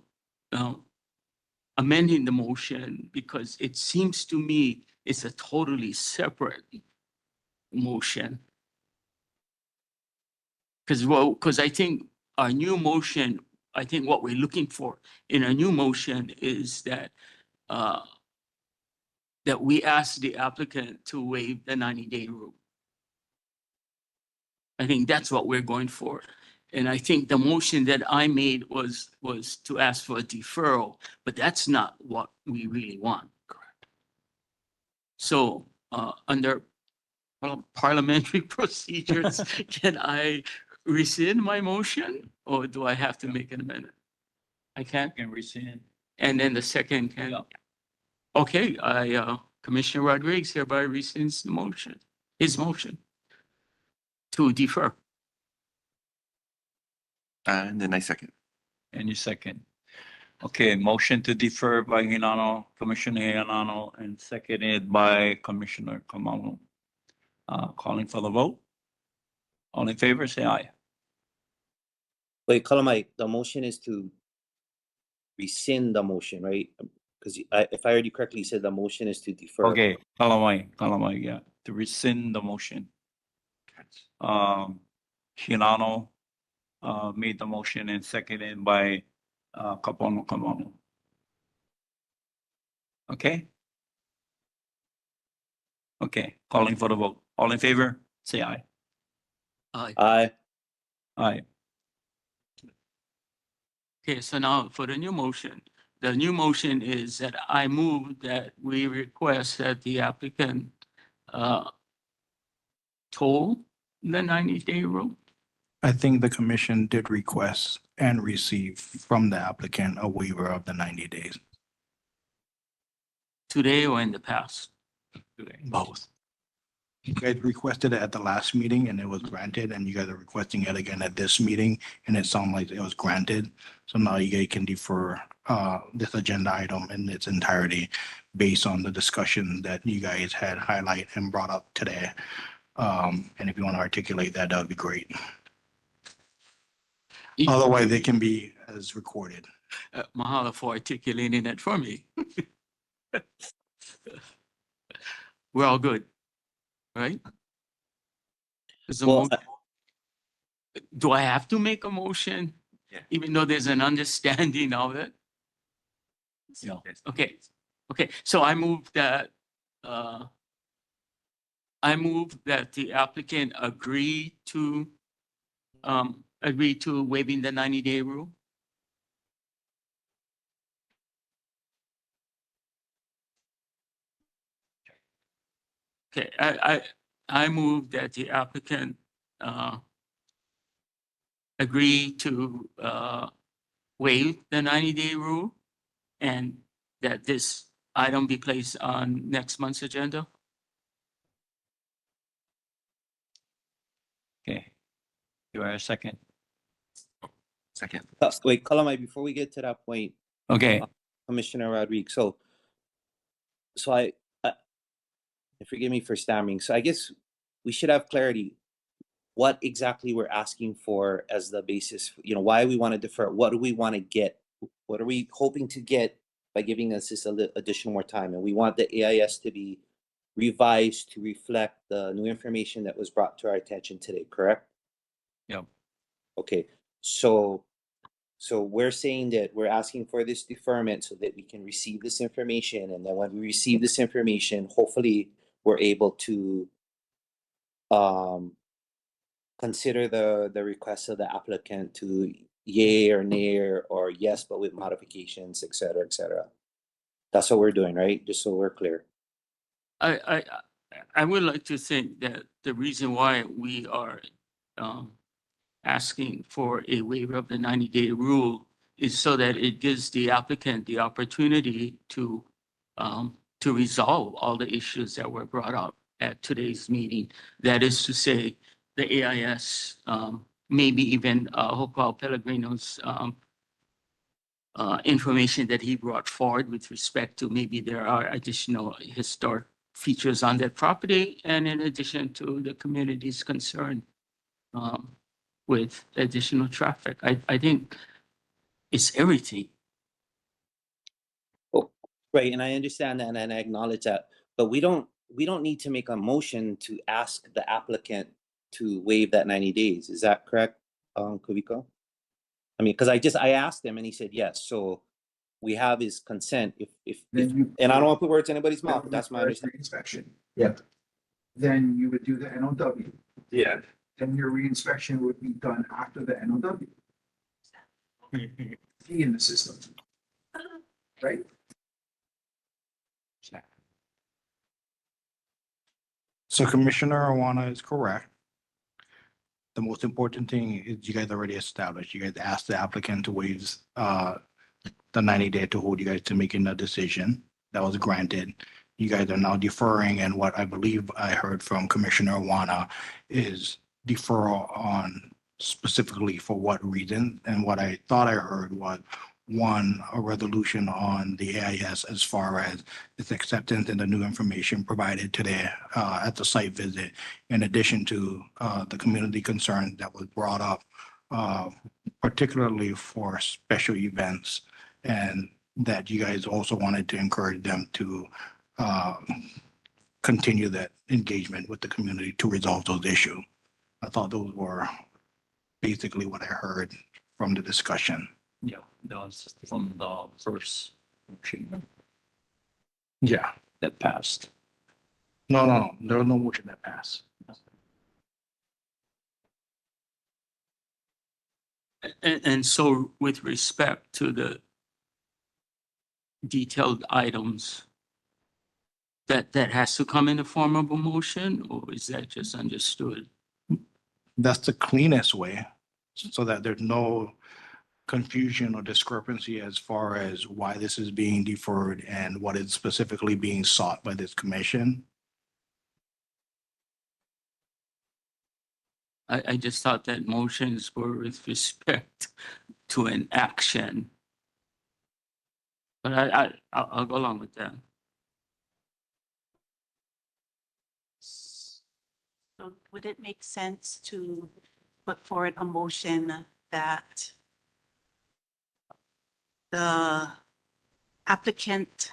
amending the motion because it seems to me it's a totally separate motion. Because I think our new motion, I think what we're looking for in a new motion is that that we ask the applicant to waive the 90-day rule. I think that's what we're going for. And I think the motion that I made was to ask for a deferral, but that's not what we really want. Correct. So under parliamentary procedures, can I rescind my motion or do I have to make an amendment? I can. Can rescind. And then the second can. Okay, Commissioner Rodriguez hereby rescinds the motion, his motion to defer. And then I second. And you second. Okay, motion to defer by Hinano, Commissioner Hinano, and seconded by Commissioner Kamalo. Calling for the vote. All in favor, say aye. Wait, Kalamai, the motion is to rescind the motion, right? Because if I heard you correctly, you said the motion is to defer. Okay, Kalamai, yeah, to rescind the motion. Hinano made the motion and seconded by Kamalo. Okay? Okay, calling for the vote. All in favor, say aye. Aye. Aye. Aye. Okay, so now for the new motion is that I move that we request that the applicant toll the 90-day rule. I think the commission did request and receive from the applicant a waiver of the 90 days. Today or in the past? Today. Both. You guys requested it at the last meeting and it was granted, and you guys are requesting it again at this meeting and it sounded like it was granted. So now you guys can defer this agenda item in its entirety based on the discussion that you guys had highlighted and brought up today. And if you want to articulate that, that would be great. Otherwise, they can be as recorded. Mahalo for articulating that for me. We're all good, right? There's a Well, do I have to make a motion? Yeah. Even though there's an understanding of it? Yeah. Okay, okay, so I move that the applicant agree to waiving the 90-day rule. Okay, I move that the applicant agree to waive the 90-day rule and that this item be placed on next month's agenda. Okay. Do I have a second? Second. wait, Kalamai, before we get to that point, Okay. Commissioner Rodriguez, so I forgive me for stammering. So I guess we should have clarity what exactly we're asking for as the basis, why we want to defer, what do we want to get? What are we hoping to get by giving us this additional more time? And we want the AIS to be revised to reflect the new information that was brought to our attention today, correct? Yep. Okay, so we're saying that we're asking for this deferment so that we can receive this information, and then when we receive this information, hopefully we're able to consider the request of the applicant to yay or nay or yes, but with modifications, et cetera, et cetera. That's what we're doing, right? Just so we're clear. I would like to think that the reason why we are asking for a waiver of the 90-day rule is so that it gives the applicant the opportunity to resolve all the issues that were brought up at today's meeting. That is to say, the AIS, maybe even Hopewell Pellegrino's information that he brought forward with respect to maybe there are additional historic features on that property, and in addition to the community's concern with additional traffic. I think it's everything. Oh, right, and I understand that and I acknowledge that, but we don't need to make a motion to ask the applicant to waive that 90 days. Is that correct, Kuviko? I mean, because I asked him and he said yes, so we have his consent if and I don't want to put words in anybody's mouth, but that's my understanding. Inspection. Yep. Then you would do the NOW. Yeah. Then your reinspection would be done after the NOW. Be in the system. Right? So Commissioner Awana is correct. The most important thing is you guys already established. You guys asked the applicant to waive the 90-day to hold you guys to making a decision. That was granted. You guys are now deferring, and what I believe I heard from Commissioner Awana is deferral on specifically for what reason. And what I thought I heard was one, a resolution on the AIS as far as its acceptance and the new information provided today at the site visit, in addition to the community concern that was brought up, particularly for special events, and that you guys also wanted to encourage them to continue that engagement with the community to resolve those issues. I thought those were basically what I heard from the discussion. Yeah, that was from the first motion Yeah. that passed. No, there was no motion that passed. And so with respect to the detailed items, that has to come in the form of a motion, or is that just understood? That's the cleanest way, so that there's no confusion or discrepancy as far as why this is being deferred and what is specifically being sought by this commission. I just thought that motions were with respect to an action. But I'll go along with that. So would it make sense to put forward a motion that the applicant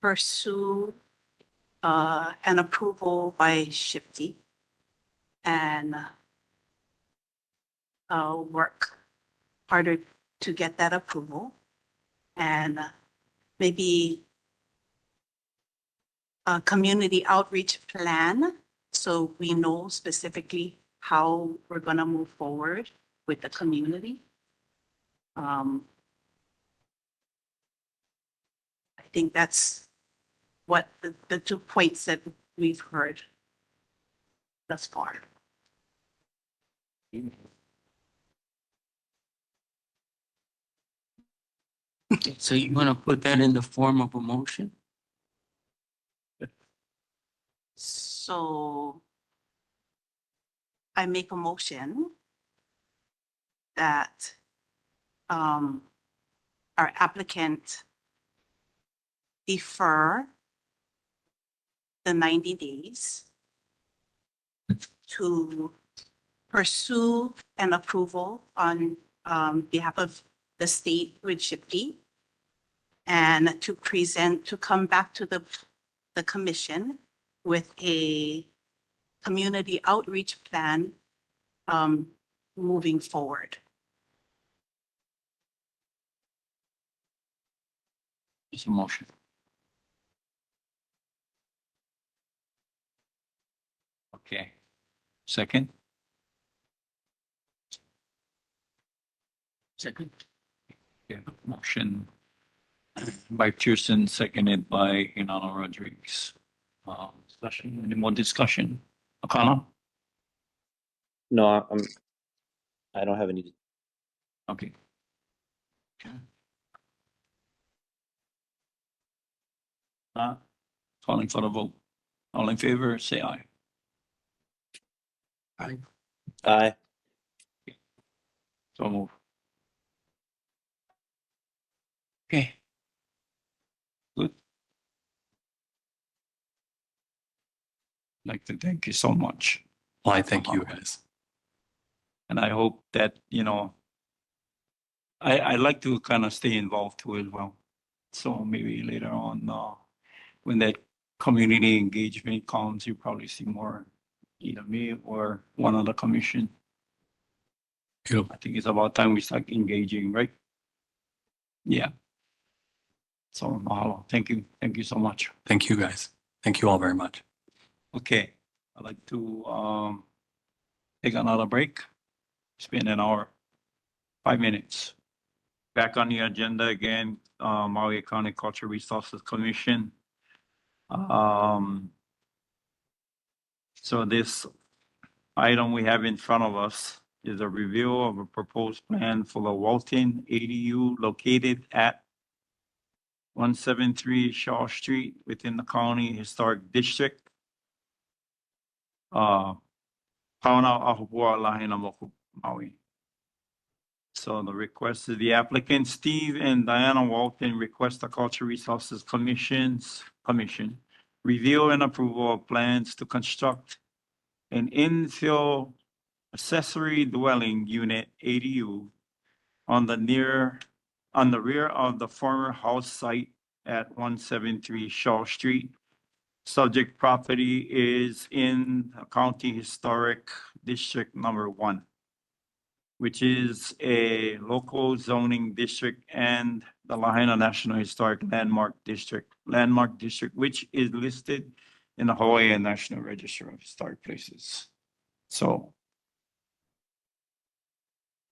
pursue an approval by Shifty and work harder to get that approval, and maybe a community outreach plan so we know specifically how we're going to move forward with the community. I think that's what the 2 points that we've heard thus far. So you want to put that in the form of a motion? So I make a motion that our applicant defer the 90 days to pursue an approval on behalf of the state with Shifty, and to come back to the commission with a community outreach plan moving forward. It's a motion. Okay. Second? Second. Okay, motion by Pearson, seconded by Inanna Rodriguez. Discussion, any more discussion? Akana? No, I don't have any. Okay. Okay. Calling for the vote. All in favor, say aye. Aye. Aye. So move. Okay. Good. Like to thank you so much. Well, I thank you guys. And I hope that, I like to kind of stay involved too as well. So maybe later on, when that community engagement comes, you probably see more either me or one other commission. I think it's about time we start engaging, right? Yeah. So mahalo. Thank you. Thank you so much. Thank you guys. Thank you all very much. Okay. I'd like to take another break. Spend an hour, 5 minutes. Back on the agenda again, Maui County Cultural Resources Commission. So this item we have in front of us is a review of a proposed plan for the Walton ADU located at 173 Shaw Street within the County Historic District. Pauna Ahupua Lahaina Moku, Maui. So the request is the applicant, Steve and Diana Walton, request the Cultural Resources Commission review and approval of plans to construct an infill accessory dwelling unit ADU on the rear of the former house site at 173 Shaw Street. Subject property is in County Historic District Number 1, which is a local zoning district and the Lahaina National Historic Landmark District, which is listed in the Hawaii National Register of Historic Places. So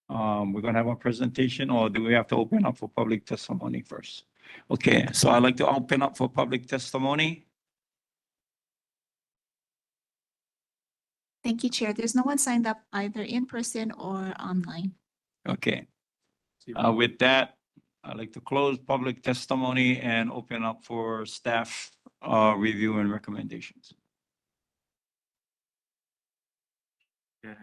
we're gonna have a presentation, or do we have to open up for public testimony first? Okay, so I'd like to open up for public testimony. Thank you, Chair. There's no one signed up either in person or online. Okay. With that, I'd like to close public testimony and open up for staff review and recommendations. Okay.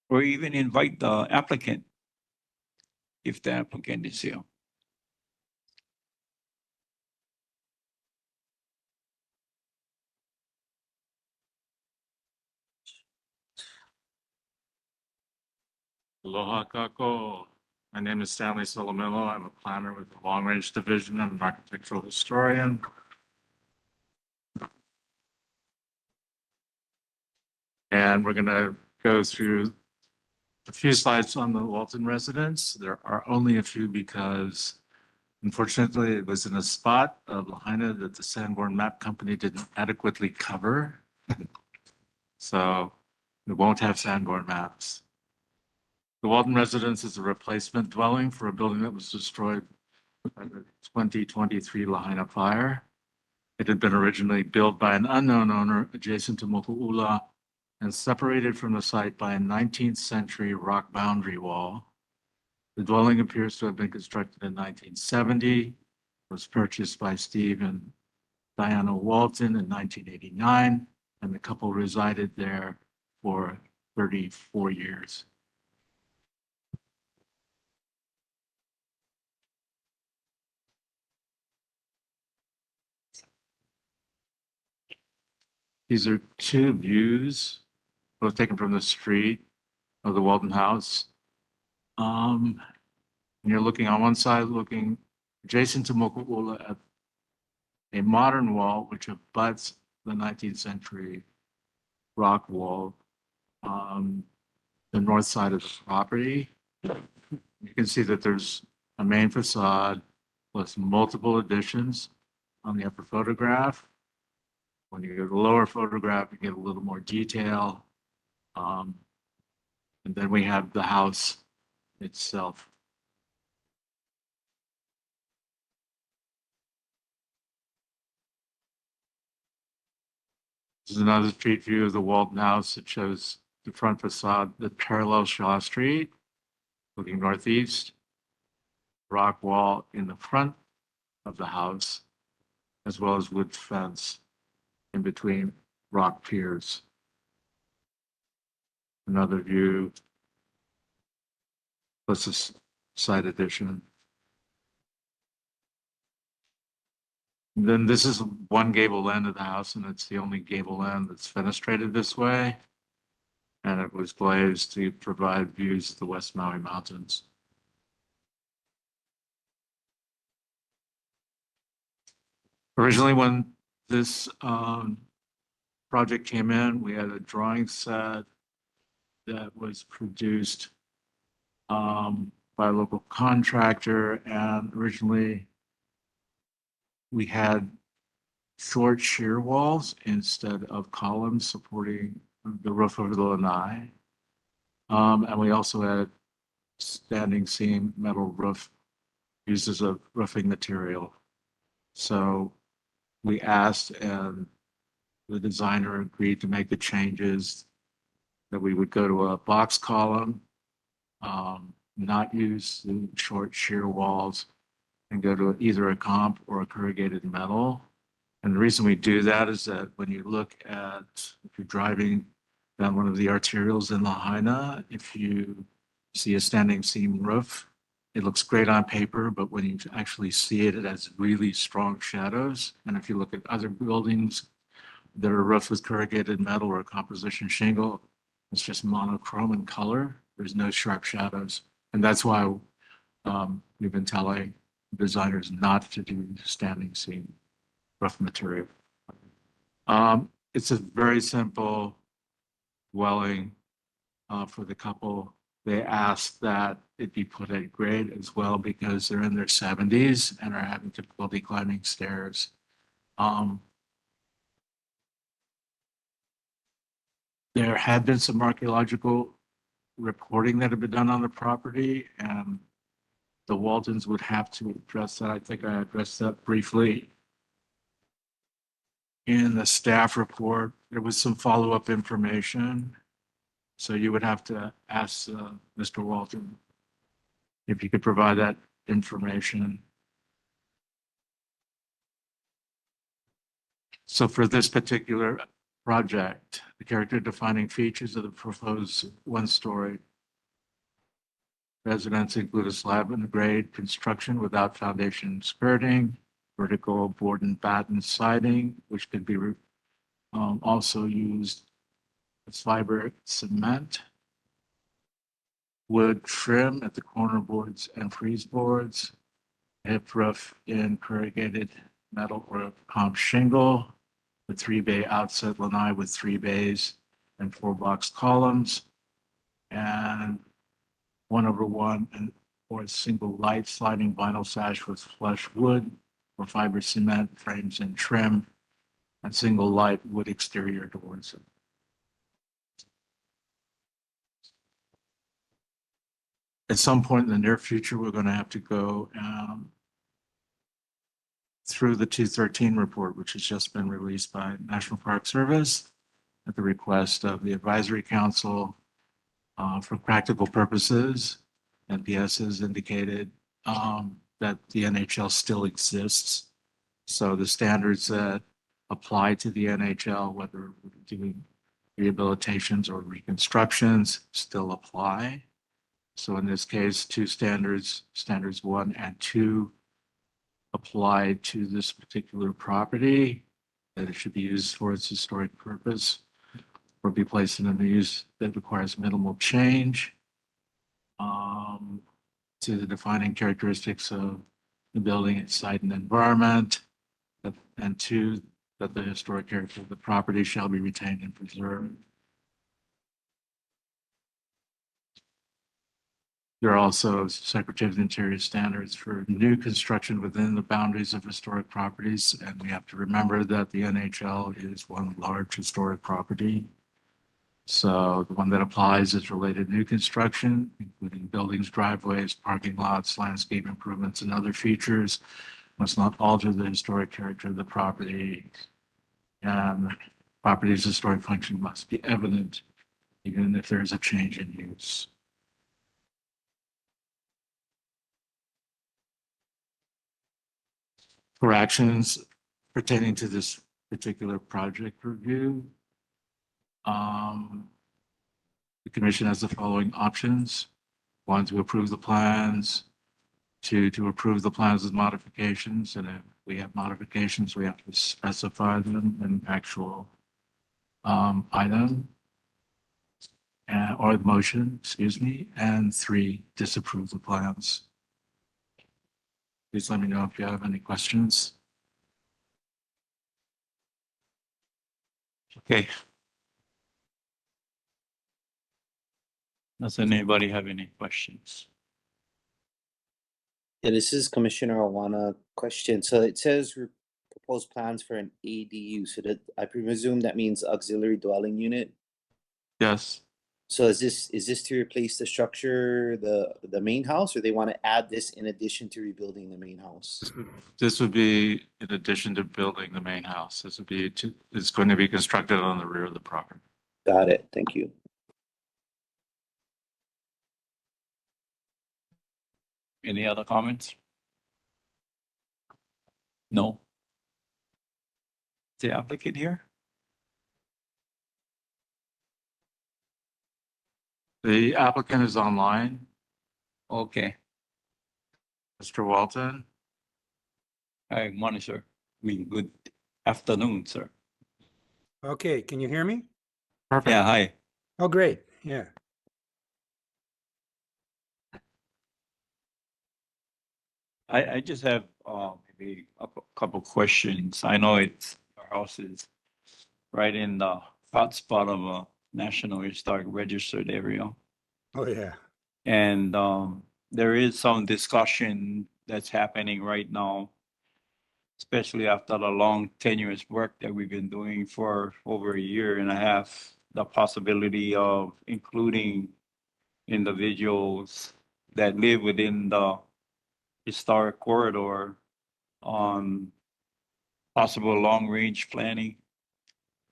Or even invite the applicant if the applicant is here. Aloha kako. My name is Stanley Solomillo. I'm a planner with the Long Range Division. I'm an architectural historian. And we're going to go through a few slides on the Walton residence. There are only a few because unfortunately it was in a spot of Lahaina that the Sanborn Map Company didn't adequately cover. So we won't have Sanborn maps. The Walton residence is a replacement dwelling for a building that was destroyed by the 2023 Lahaina fire. It had been originally built by an unknown owner adjacent to Moku'ula and separated from the site by a 19th century rock boundary wall. The dwelling appears to have been constructed in 1970, was purchased by Steve and Diana Walton in 1989, and the couple resided there for 34 years. These are two views, both taken from the street of the Walton House. And you're looking on one side, looking adjacent to Moku'ula at a modern wall, which abuts the 19th century rock wall on the north side of the property. You can see that there's a main facade plus multiple additions on the upper photograph. When you go to the lower photograph, you get a little more detail. And then we have the house itself. This is another street view of the Walton House. It shows the front facade that parallels Shaw Street, looking northeast, rock wall in the front of the house, as well as wood fence in between rock piers. Another view, plus a side addition. And then this is one gable end of the house, and it's the only gable end that's fenestrated this way. And it was glazed to provide views of the West Maui Mountains. Originally, when this project came in, we had a drawing set that was produced by a local contractor, and originally we had short shear walls instead of columns supporting the roof over the lanai. And we also had standing seam metal roof used as a roofing material. So we asked, and the designer agreed to make the changes that we would go to a box column, not use the short shear walls, and go to either a comp or a corrugated metal. And the reason we do that is that when you look at, if you're driving down one of the arterials in Lahaina, if you see a standing seam roof, it looks great on paper, but when you actually see it, it has really strong shadows. And if you look at other buildings that are roofed with corrugated metal or composition shingle, it's just monochrome in color. There's no sharp shadows. And that's why we've been telling designers not to do standing seam roof material. It's a very simple dwelling for the couple. They asked that it be put at grade as well because they're in their 70s and are having difficulty climbing stairs. There had been some archaeological reporting that had been done on the property, and the Waltons would have to address that. I think I addressed that briefly in the staff report. There was some follow-up information. So you would have to ask Mr. Walton if you could provide that information. So for this particular project, the character defining features of the proposed one-story residence include a slab and grade construction without foundation skirting, vertical board and batten siding, which could be also used as fiber cement, wood trim at the corner boards and freeze boards, hip roof in corrugated metal or comp shingle, the 3-bay outside lanai with 3 bays and 4 box columns, and 1/1 and or single light sliding vinyl sash with flush wood or fiber cement frames and trim, and single light wood exterior doors. At some point in the near future, we're going to have to go through the 213 report, which has just been released by National Park Service at the request of the Advisory Council for practical purposes. NPS has indicated that the NHL still exists. So the standards that apply to the NHL, whether we're doing rehabilitations or reconstructions, still apply. So in this case, two standards, standards 1 and 2, apply to this particular property, that it should be used for its historic purpose or be placed in a use that requires minimal change to the defining characteristics of the building, its site and environment, and 2, that the historic character of the property shall be retained and preserved. There are also Secretary of the Interior standards for new construction within the boundaries of historic properties. And we have to remember that the NHL is one large historic property. So the one that applies is related new construction, including buildings, driveways, parking lots, landscape improvements, and other features. Must not alter the historic character of the property. And property's historic function must be evident, even if there is a change in use. For actions pertaining to this particular project review, the commission has the following options. 1, to approve the plans. 2, to approve the plans with modifications. And if we have modifications, we have to specify them in actual item or motion, excuse me. And 3, disapprove the plans. Please let me know if you have any questions. Okay. Does anybody have any questions? Yeah, this is Commissioner Awana question. So it says proposed plans for an ADU. So that I presume that means auxiliary dwelling unit. Yes. So is this to replace the structure, the main house, or they want to add this in addition to rebuilding the main house? This would be in addition to building the main house. This would be it's going to be constructed on the rear of the property. Got it. Thank you. Any other comments? No. The applicant here? The applicant is online. Okay. Mr. Walton. Hi, morning, sir. Good afternoon, sir. Okay, can you hear me? Perfect. Yeah, hi. Oh, great. Yeah. I just have maybe a couple questions. I know our house is right in the hot spot of a National Historic Registered area. Oh, yeah. And there is some discussion that's happening right now, especially after the long tenuous work that we've been doing for over 1.5 years, the possibility of including individuals that live within the historic corridor on possible long-range planning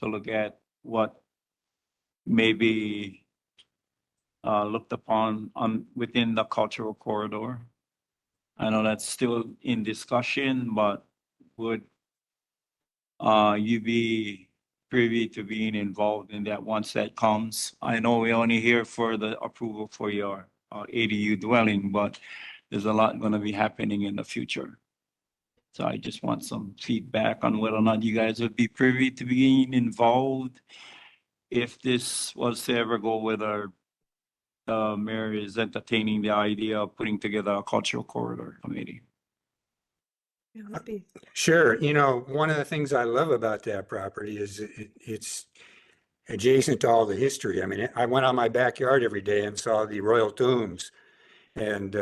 to look at what may be looked upon within the cultural corridor. I know that's still in discussion, but would you be privy to being involved in that once that comes? I know we're only here for the approval for your ADU dwelling, but there's a lot going to be happening in the future. So I just want some feedback on whether or not you guys would be privy to being involved if this was to ever go with the the mayor is entertaining the idea of putting together a cultural corridor committee. Sure. You know, one of the things I love about that property is it's adjacent to all the history. I mean, I went on my backyard every day and saw the royal tombs. And,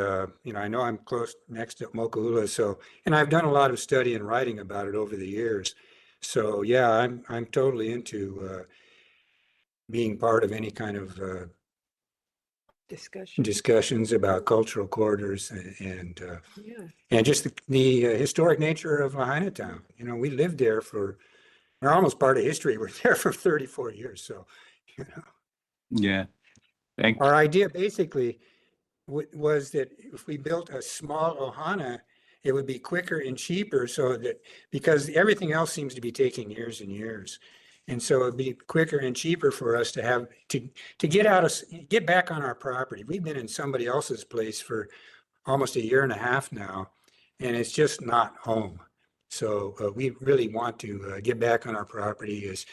you know, I know I'm close next to Mokuhula, so, and I've done a lot of study and writing about it over the years. So, yeah, I'm totally into being part of any kind of discussions about cultural corridors and just the historic nature of Lahaina Town. You know, we lived there we're almost part of history. We're there for 34 years. So, you know. Yeah. Our idea basically was that if we built a small ohana, it would be quicker and cheaper so that, because everything else seems to be taking years and years. And so it'd be quicker and cheaper for us to have to get back on our property. We've been in somebody else's place for almost a year and a half now, and it's just not home. So we really want to get back on our property as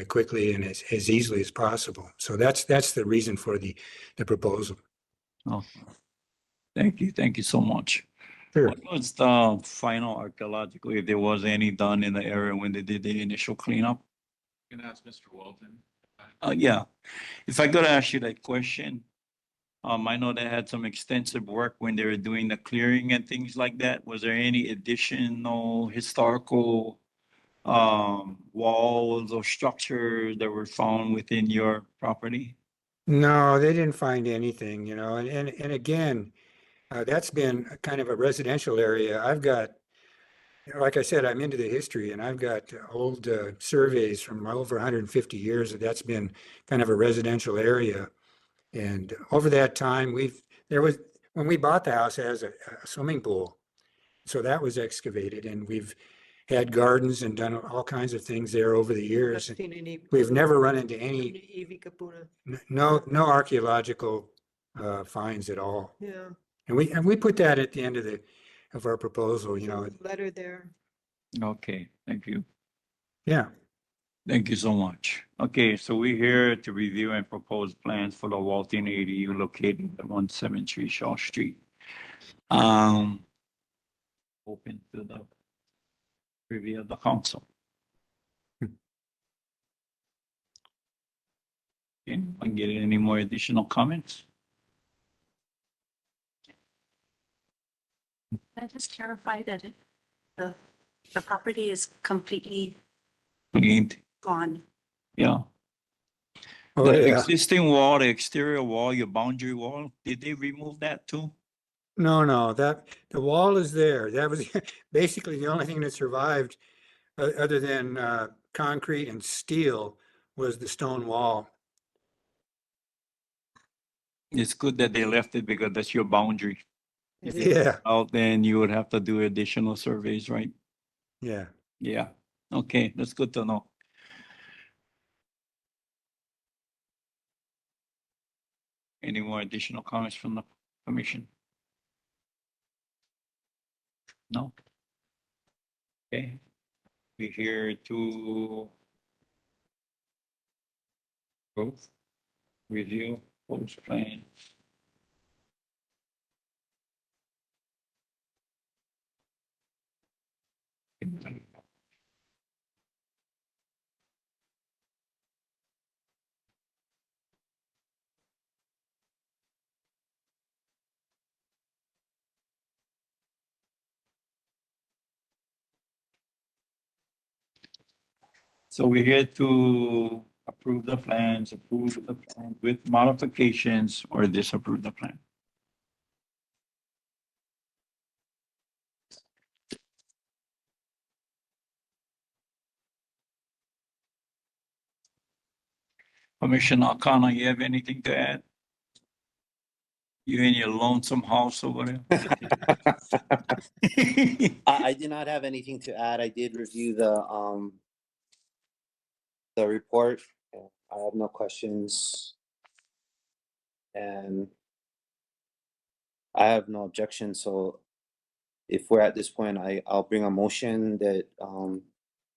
quickly and as easily as possible. So that's the reason for the proposal. Oh, thank you. Thank you so much. Sure. What was the final archaeological, if there was any done in the area when they did the initial cleanup? You can ask Mr. Walton. Yeah, if I could ask you that question. I know they had some extensive work when they were doing the clearing and things like that. Was there any additional historical walls or structures that were found within your property? No, they didn't find anything, you know, and again, that's been kind of a residential area. I've got, like I said, I'm into the history, and I've got old surveys from over 150 years that's been kind of a residential area. And over that time, when we bought the house, it has a swimming pool. So that was excavated, and we've had gardens and done all kinds of things there over the years. We've never run into no archaeological finds at all. Yeah. And we put that at the end of our proposal, you know. Letter there. Okay, thank you. Yeah. Thank you so much. Okay, so we're here to review and propose plans for the Walton ADU located at 173 Shaw Street. Open to the review of the council. Anyone get any more additional comments? I just clarify that the property is completely Cleaned. gone. Yeah. Oh, The yeah. existing wall, the exterior wall, your boundary wall, did they remove that too? No, the wall is there. That was basically the only thing that survived other than concrete and steel was the stone wall. It's good that they left it because that's your boundary. If it Yeah. was out, then you would have to do additional surveys, right? Yeah. Yeah. Okay, that's good to know. Any more additional comments from the commission? No? Okay. We're here to both review, post plan. So we're here to approve the plans, approve the plan with modifications, or disapprove the plan. Commissioner O'Connor, you have anything to add? You in your lonesome house over there? I did not have anything to add. I did review the report. I have no questions. And I have no objection. So if we're at this point, I'll bring a motion that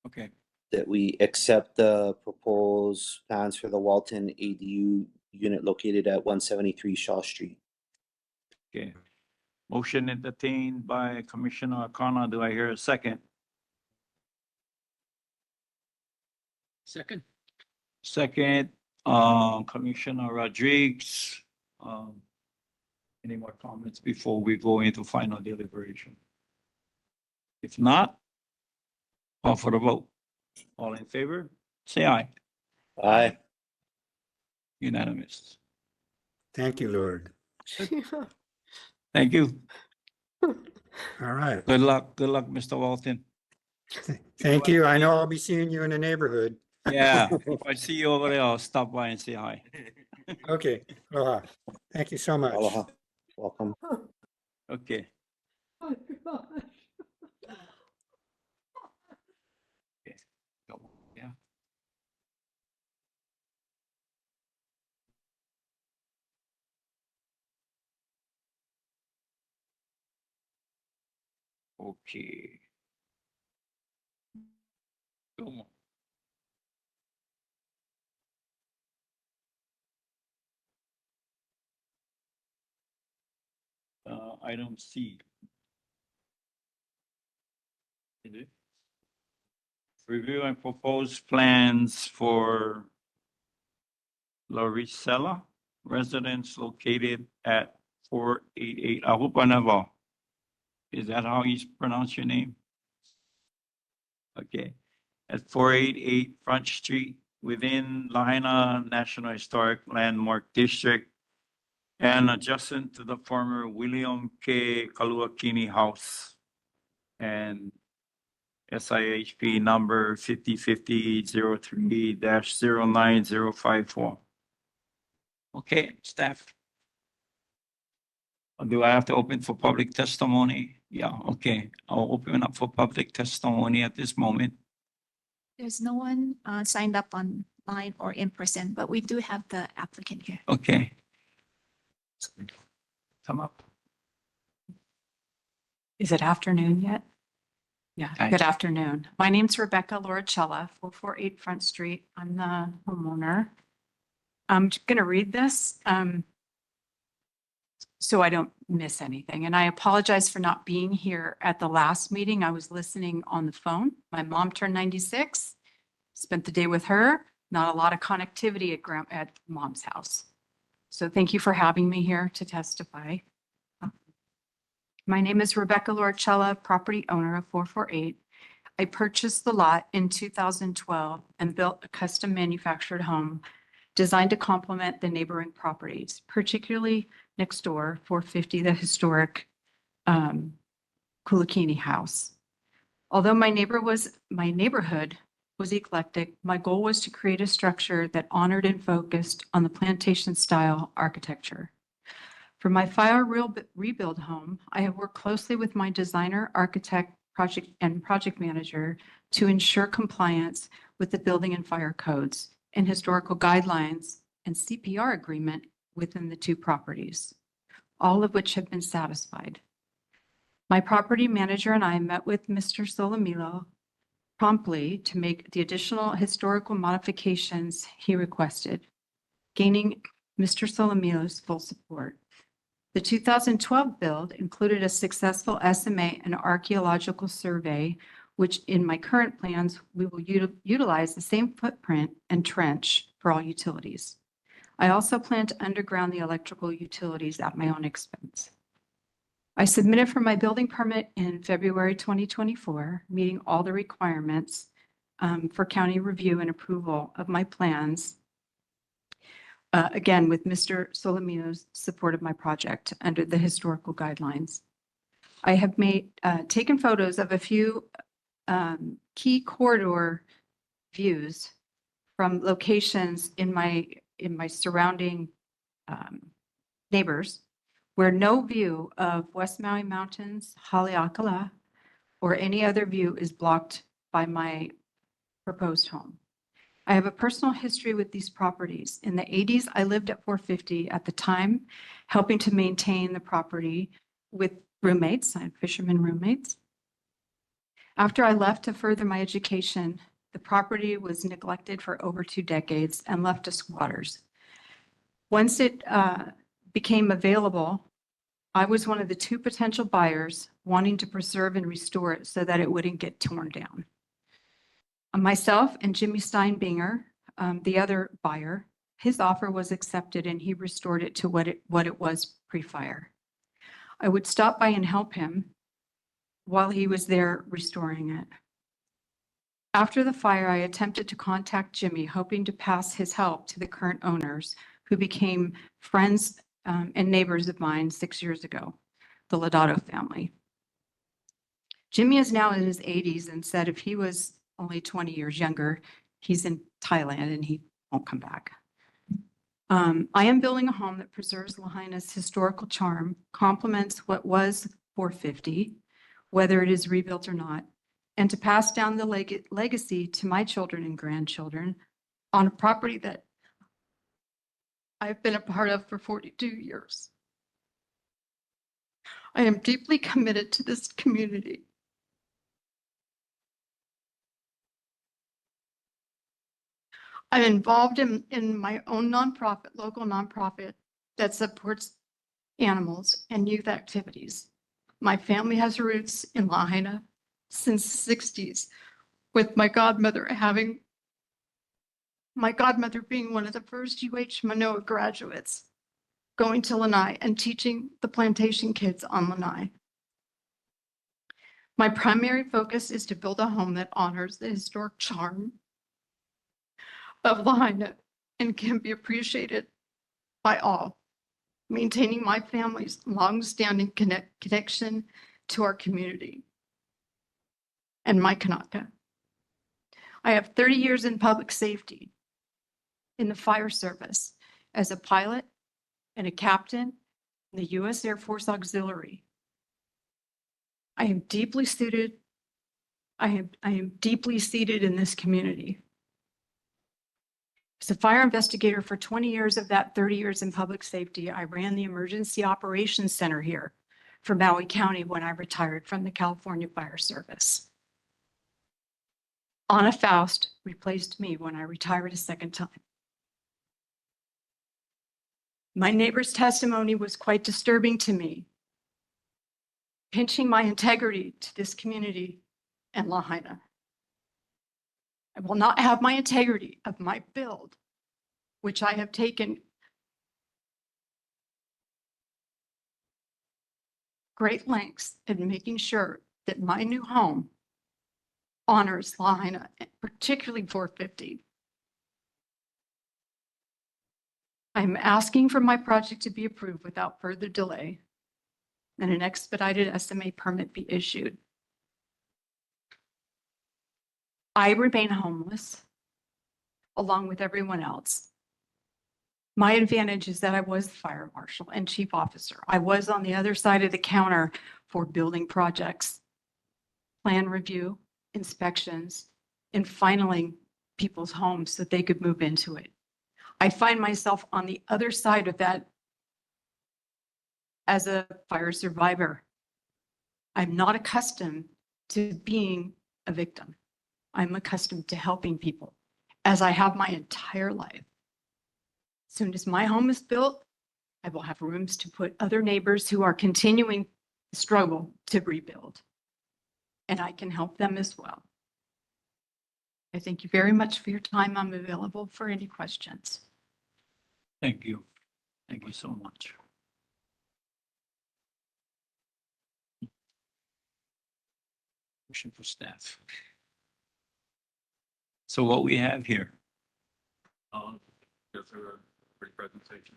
Okay. that we accept the proposed plans for the Walton ADU unit located at 173 Shaw Street. Okay. Motion entertained by Commissioner O'Connor. Do I hear a second? Second. Second, Commissioner Rodriguez. Any more comments before we go into final deliberation? If not, call for the vote. All in favor, say aye. Aye. Unanimous. Thank you, Lord. Thank you. All right. Good luck, Mr. Walton. Thank you. I know I'll be seeing you in the neighborhood. Yeah, if I see you over there, I'll stop by and say hi. Okay, aloha. Thank you so much. Aloha. Welcome. Okay. Oh, gosh. Okay. Go. Yeah. Okay. Go. Item C. Is it? Review and propose plans for Laricella residence located at 488 Ahupanava. Is that how you pronounce your name? Okay. At 488 Front Street within Lahaina National Historic Landmark District and adjacent to the former William K. Kaluakini House and SIHP number 5050-03-09054. Okay, staff. Do I have to open for public testimony? Yeah, okay. I'll open up for public testimony at this moment. There's no one signed up online or in person, but we do have the applicant here. Okay. Come up. Is it afternoon yet? Yeah, Hi. good afternoon. My name's Rebecca Loricella, 448 Front Street. I'm the homeowner. I'm just gonna read this so I don't miss anything. And I apologize for not being here at the last meeting. I was listening on the phone. My mom turned 96, spent the day with her. Not a lot of connectivity at mom's house. So thank you for having me here to testify. My name is Rebecca Loricella, property owner of 448. I purchased the lot in 2012 and built a custom manufactured home designed to complement the neighboring properties, particularly next door, 450, the historic Kulakini house. Although my neighborhood was eclectic, my goal was to create a structure that honored and focused on the plantation style architecture. For my fire rebuild home, I have worked closely with my designer, architect, project manager to ensure compliance with the building and fire codes and historical guidelines and CPR agreement within the two properties, all of which have been satisfied. My property manager and I met with Mr. Solomilo promptly to make the additional historical modifications he requested, gaining Mr. Solomilo's full support. The 2012 build included a successful SMA and archaeological survey, which in my current plans, we will utilize the same footprint and trench for all utilities. I also plan to underground the electrical utilities at my own expense. I submitted for my building permit in February 2024, meeting all the requirements for county review and approval of my plans. Again, with Mr. Solomino's support of my project under the historical guidelines. I have taken photos of a few key corridor views from locations in my surrounding neighbors where no view of West Maui Mountains, Haleakala, or any other view is blocked by my proposed home. I have a personal history with these properties. In the 80s, I lived at 450 at the time, helping to maintain the property with roommates. I had fishermen roommates. After I left to further my education, the property was neglected for over 2 decades and left to squatters. Once it became available, I was one of the 2 potential buyers wanting to preserve and restore it so that it wouldn't get torn down. Myself and Jimmy Steinbinger, the other buyer, his offer was accepted and he restored it to what it was pre-fire. I would stop by and help him while he was there restoring it. After the fire, I attempted to contact Jimmy, hoping to pass his help to the current owners, who became friends and neighbors of mine 6 years ago, the Lodato family. Jimmy is now in his 80s and said if he was only 20 years younger, he's in Thailand and he won't come back. I am building a home that preserves Lahaina's historical charm, complements what was 450, whether it is rebuilt or not, and to pass down the legacy to my children and grandchildren on a property that I've been a part of for 42 years. I am deeply committed to this community. I'm involved in my own nonprofit, local nonprofit that supports animals and youth activities. My family has roots in Lahaina since the 60s, with my godmother being one of the first UH Manoa graduates, going to Lanai and teaching the plantation kids on Lanai. My primary focus is to build a home that honors the historic charm of Lahaina and can be appreciated by all, maintaining my family's long-standing connection to our community and my Kanaka. I have 30 years in public safety in the fire service as a pilot and a captain in the U.S. Air Force Auxiliary. I am deeply seated in this community. As a fire investigator for 20 years of that 30 years in public safety, I ran the Emergency Operations Center here for Maui County when I retired from the California Fire Service. Anna Faust replaced me when I retired a second time. My neighbor's testimony was quite disturbing to me, pinching my integrity to this community and Lahaina. I will not have my integrity of my build, which I have taken great lengths in making sure that my new home honors Lahaina, particularly 450. I'm asking for my project to be approved without further delay and an expedited SMA permit be issued. I remain homeless along with everyone else. My advantage is that I was the fire marshal and chief officer. I was on the other side of the counter for building projects, plan review, inspections, and finaling people's homes so that they could move into it. I find myself on the other side of that as a fire survivor. I'm not accustomed to being a victim. I'm accustomed to helping people, as I have my entire life. As soon as my home is built, I will have rooms to put other neighbors who are continuing the struggle to rebuild. And I can help them as well. I thank you very much for your time. I'm available for any questions. Thank you. Thank you so much. Question for staff. So what we have here. Just a brief presentation.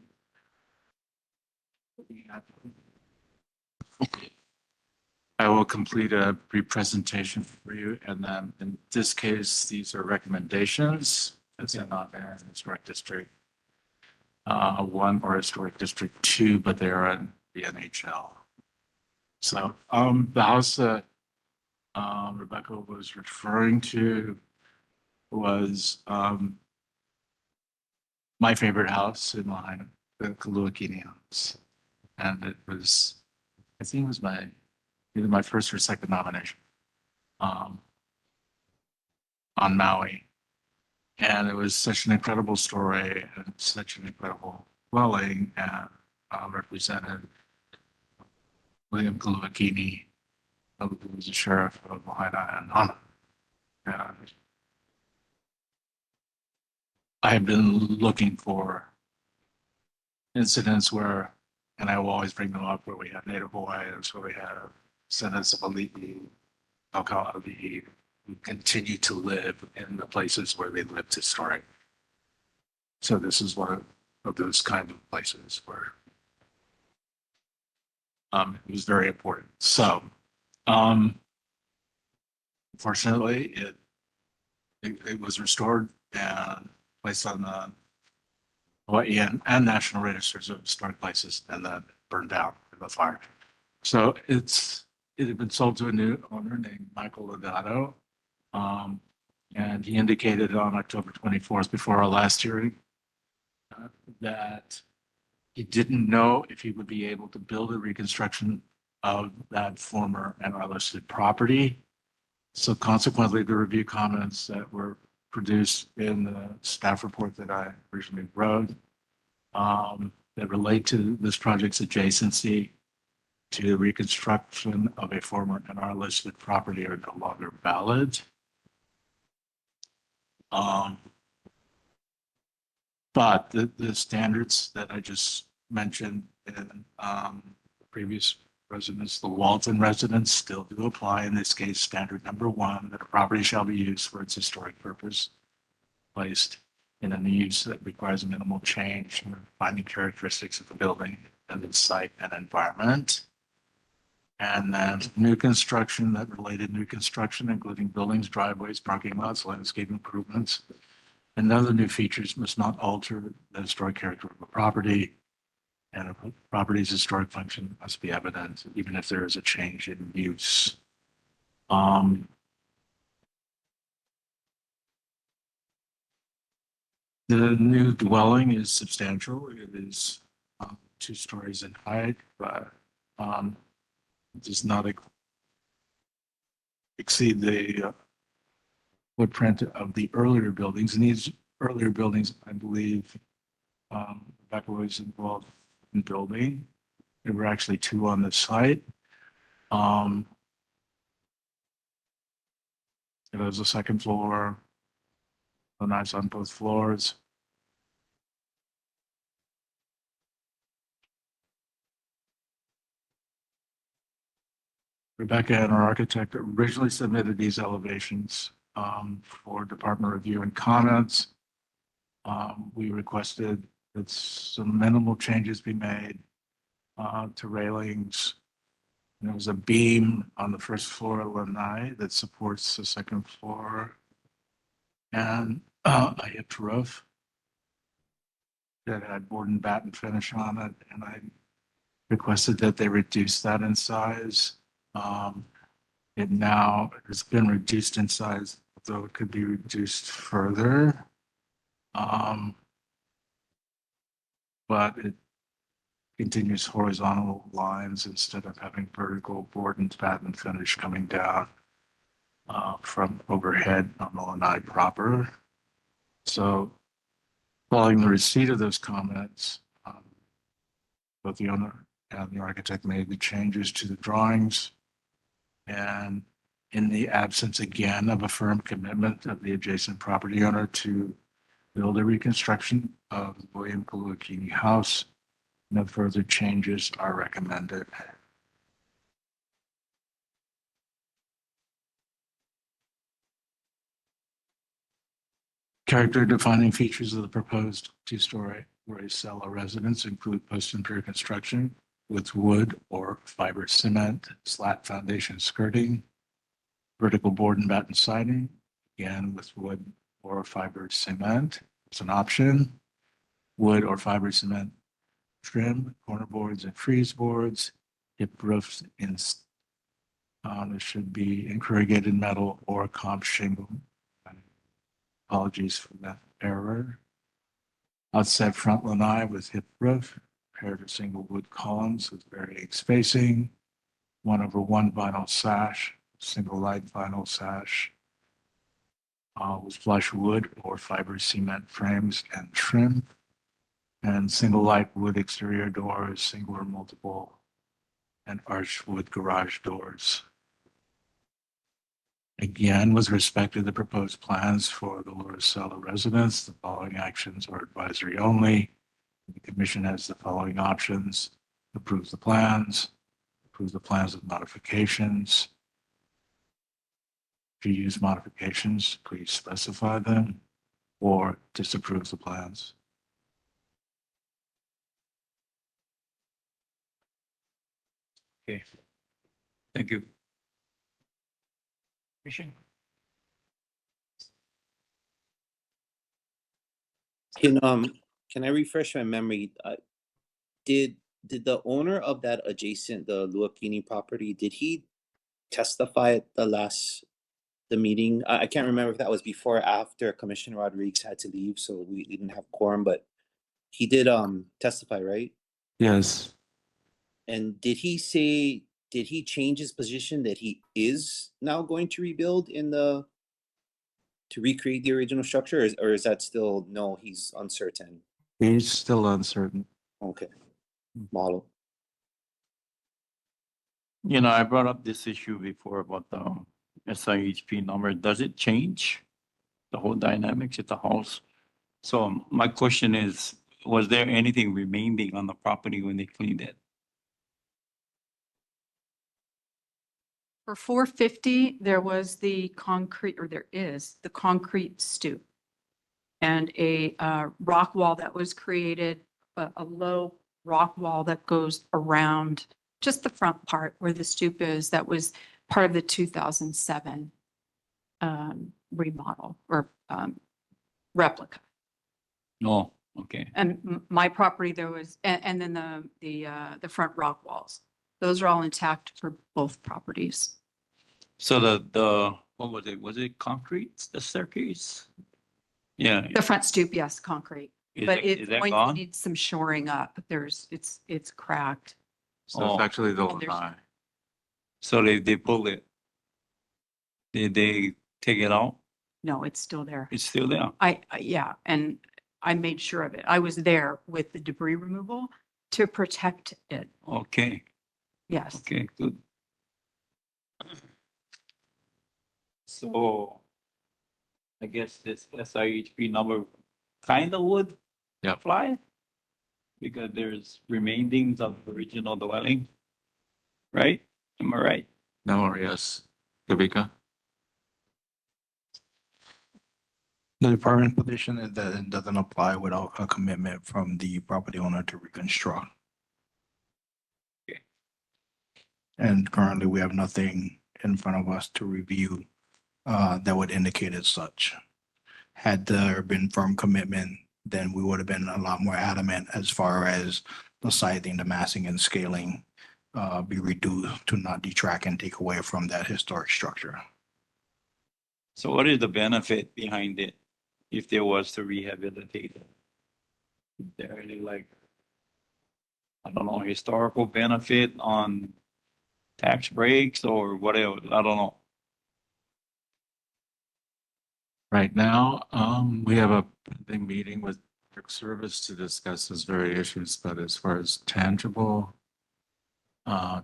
I will complete a brief presentation for you, and then in this case, these are recommendations. It's not an historic district 1 or historic district 2, but they are in the NHL. So the house that Rebecca was referring to was my favorite house in Lahaina, the Kaluakini house. And it was, I think it was either my first or second nomination on Maui. And it was such an incredible story and such an incredible dwelling and represented William Kulakini, who was the sheriff of Lahaina and Hana. And I have been looking for incidents where, and I will always bring them up, where we have Native Hawaiians, where we have descendants of Ali'i, Ali'i, who continue to live in the places where they lived historically. So this is one of those kind of places where it was very important. So fortunately, it was restored and placed on the Hawaii and National Registers of Historic Places, and then burned out in the fire. So it had been sold to a new owner named Michael Legato. And he indicated on October 24th, before our last hearing, that he didn't know if he would be able to build a reconstruction of that former NR listed property. So consequently, the review comments that were produced in the staff report that I originally wrote that relate to this project's adjacency to reconstruction of a former NR listed property are no longer valid. But the standards that I just mentioned in previous residents, the Walton residents, still do apply. In this case, standard number 1, that a property shall be used for its historic purpose, placed in a use that requires minimal change in the defining characteristics of the building and its site and environment. And then new construction, that related new construction, including buildings, driveways, parking lots, landscape improvements, and other new features must not alter the historic character of a property, and a property's historic function must be evident, even if there is a change in use. The new dwelling is substantial. It is 2 stories in height, but it does not exceed the footprint of the earlier buildings. And these earlier buildings, I believe, Rebecca was involved in building. There were actually 2 on the site. It has a 2nd floor, nice on both floors. Rebecca and our architect originally submitted these elevations for department review and comments. We requested that some minimal changes be made to railings. And there was a beam on the 1st floor lanai that supports the 2nd floor, and a hipped roof that had board and batten finish on it. And I requested that they reduce that in size. It now has been reduced in size, though it could be reduced further. But it continues horizontal lines instead of having vertical board and batten finish coming down from overhead on the lanai proper. So following the receipt of those comments, both the owner and the architect made the changes to the drawings. And in the absence again of a firm commitment of the adjacent property owner to build a reconstruction of the William Kulakini house, no further changes are recommended. Character defining features of the proposed 2-story cellar residence include post-and-period construction with wood or fiber cement, slat foundation skirting, vertical board and batten siding, again with wood or fiber cement. It's an option. Wood or fiber cement trim, corner boards and frieze boards, hip roofs in it should be in corrugated metal or comp shingle. Apologies for that error. Outside front lanai with hip roof, paired with single wood columns with varying spacing, 1/1 vinyl sash, single light vinyl sash, with flush wood or fiber cement frames and trim. and single light wood exterior doors, single or multiple, and arched wood garage doors. Again, with respect to the proposed plans for the Lower Sella residence, the following actions are advisory only. The commission has the following options: approve the plans with modifications. If you use modifications, please specify them, or disapprove the plans. Okay. Thank you. Commission? Can I refresh my memory? Did the owner of that adjacent, the Luakini property, did he testify at the meeting? I can't remember if that was before or after Commissioner Rodriguez had to leave, so we didn't have quorum, but he did testify, right? Yes. And did he change his position that he is now going to rebuild to recreate the original structure, or is that still, no, he's uncertain? He's still uncertain. Okay. Model. You know, I brought up this issue before about the SIHP number. Does it change the whole dynamics at the house? So my question is, was there anything remaining on the property when they cleaned it? For 450, there was the concrete, or there is the concrete stoop and a rock wall that was created, a low rock wall that goes around just the front part where the stoop is. That was part of the 2007 remodel or replica. No, okay. And my property, there was, and then the front rock walls. Those are all intact for both properties. So the what was it? Was it concrete, the staircase? Yeah. The front stoop, yes, concrete. Is But that- it's is that going to gone? need some shoring up. It's cracked. So it's actually the And there's- high. So they pulled it. Did they take it out? No, it's still there. It's still there. Yeah, and I made sure of it. I was there with the debris removal to protect it. Okay. Yes. Okay, good. So I guess this SIHP number kind of would apply because there's remainings of original dwelling, right? Am I right? No, or yes. Kabika? The department position is that it doesn't apply without a commitment from the property owner to reconstruct. Okay. And currently, we have nothing in front of us to review that would indicate as such. Had there been firm commitment, then we would have been a lot more adamant as far as the siding, the massing and scaling be reduced to not detract and take away from that historic structure. So what is the benefit behind it if there was to rehabilitate it? Is there any like, I don't know, historical benefit on tax breaks or whatever? I don't know. Right now, we have a pending meeting with Public Service to discuss those very issues, but as far as tangible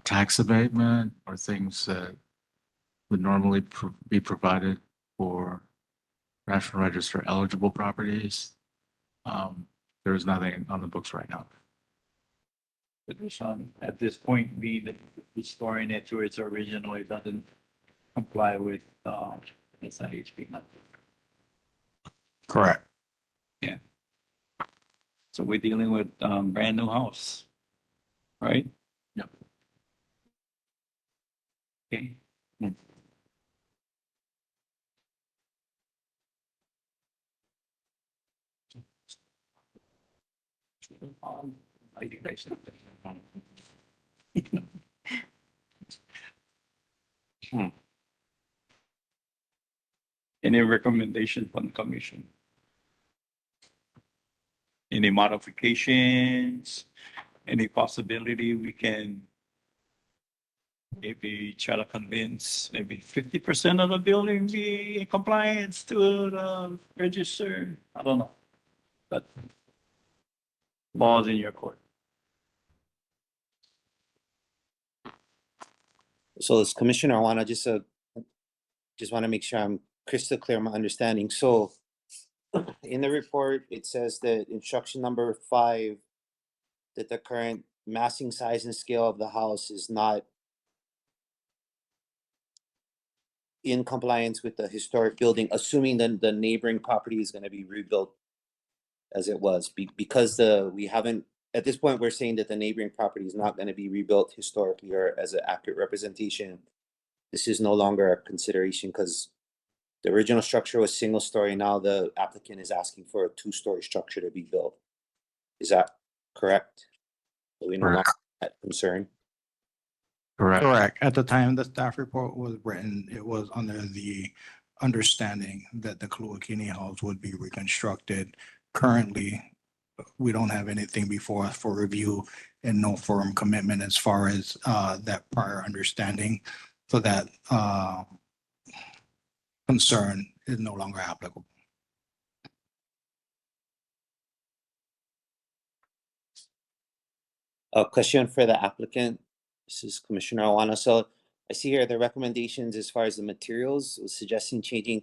tax abatement or things that would normally be provided for National Register eligible properties, there is nothing on the books right now. Position at this point be that restoring it to its original, it doesn't comply with SIHP. Correct. Yeah. So we're dealing with brand new house, right? Yep. Okay. I think I said that. Any recommendation from the commission? Any modifications? Any possibility we can maybe try to convince maybe 50% of the building be in compliance to the register? I don't know, but Ball's in your court. So as Commissioner, I want to just want to make sure I'm crystal clear on my understanding. So in the report, it says that instruction number 5, that the current massing size and scale of the house is not in compliance with the historic building, assuming that the neighboring property is going to be rebuilt as it was, because we haven't, at this point, we're saying that the neighboring property is not going to be rebuilt historically or as an accurate representation. This is no longer a consideration because the original structure was single story. Now the applicant is asking for a 2-story structure to be built. Is that correct? So we no longer have that concern. Correct. At the time the staff report was written, it was under the understanding that the Kaluakini House would be reconstructed. Currently, we don't have anything before us for review and no firm commitment as far as that prior understanding. So that concern is no longer applicable. A question for the applicant. This is Commissioner Awana. So I see here the recommendations as far as the materials was suggesting changing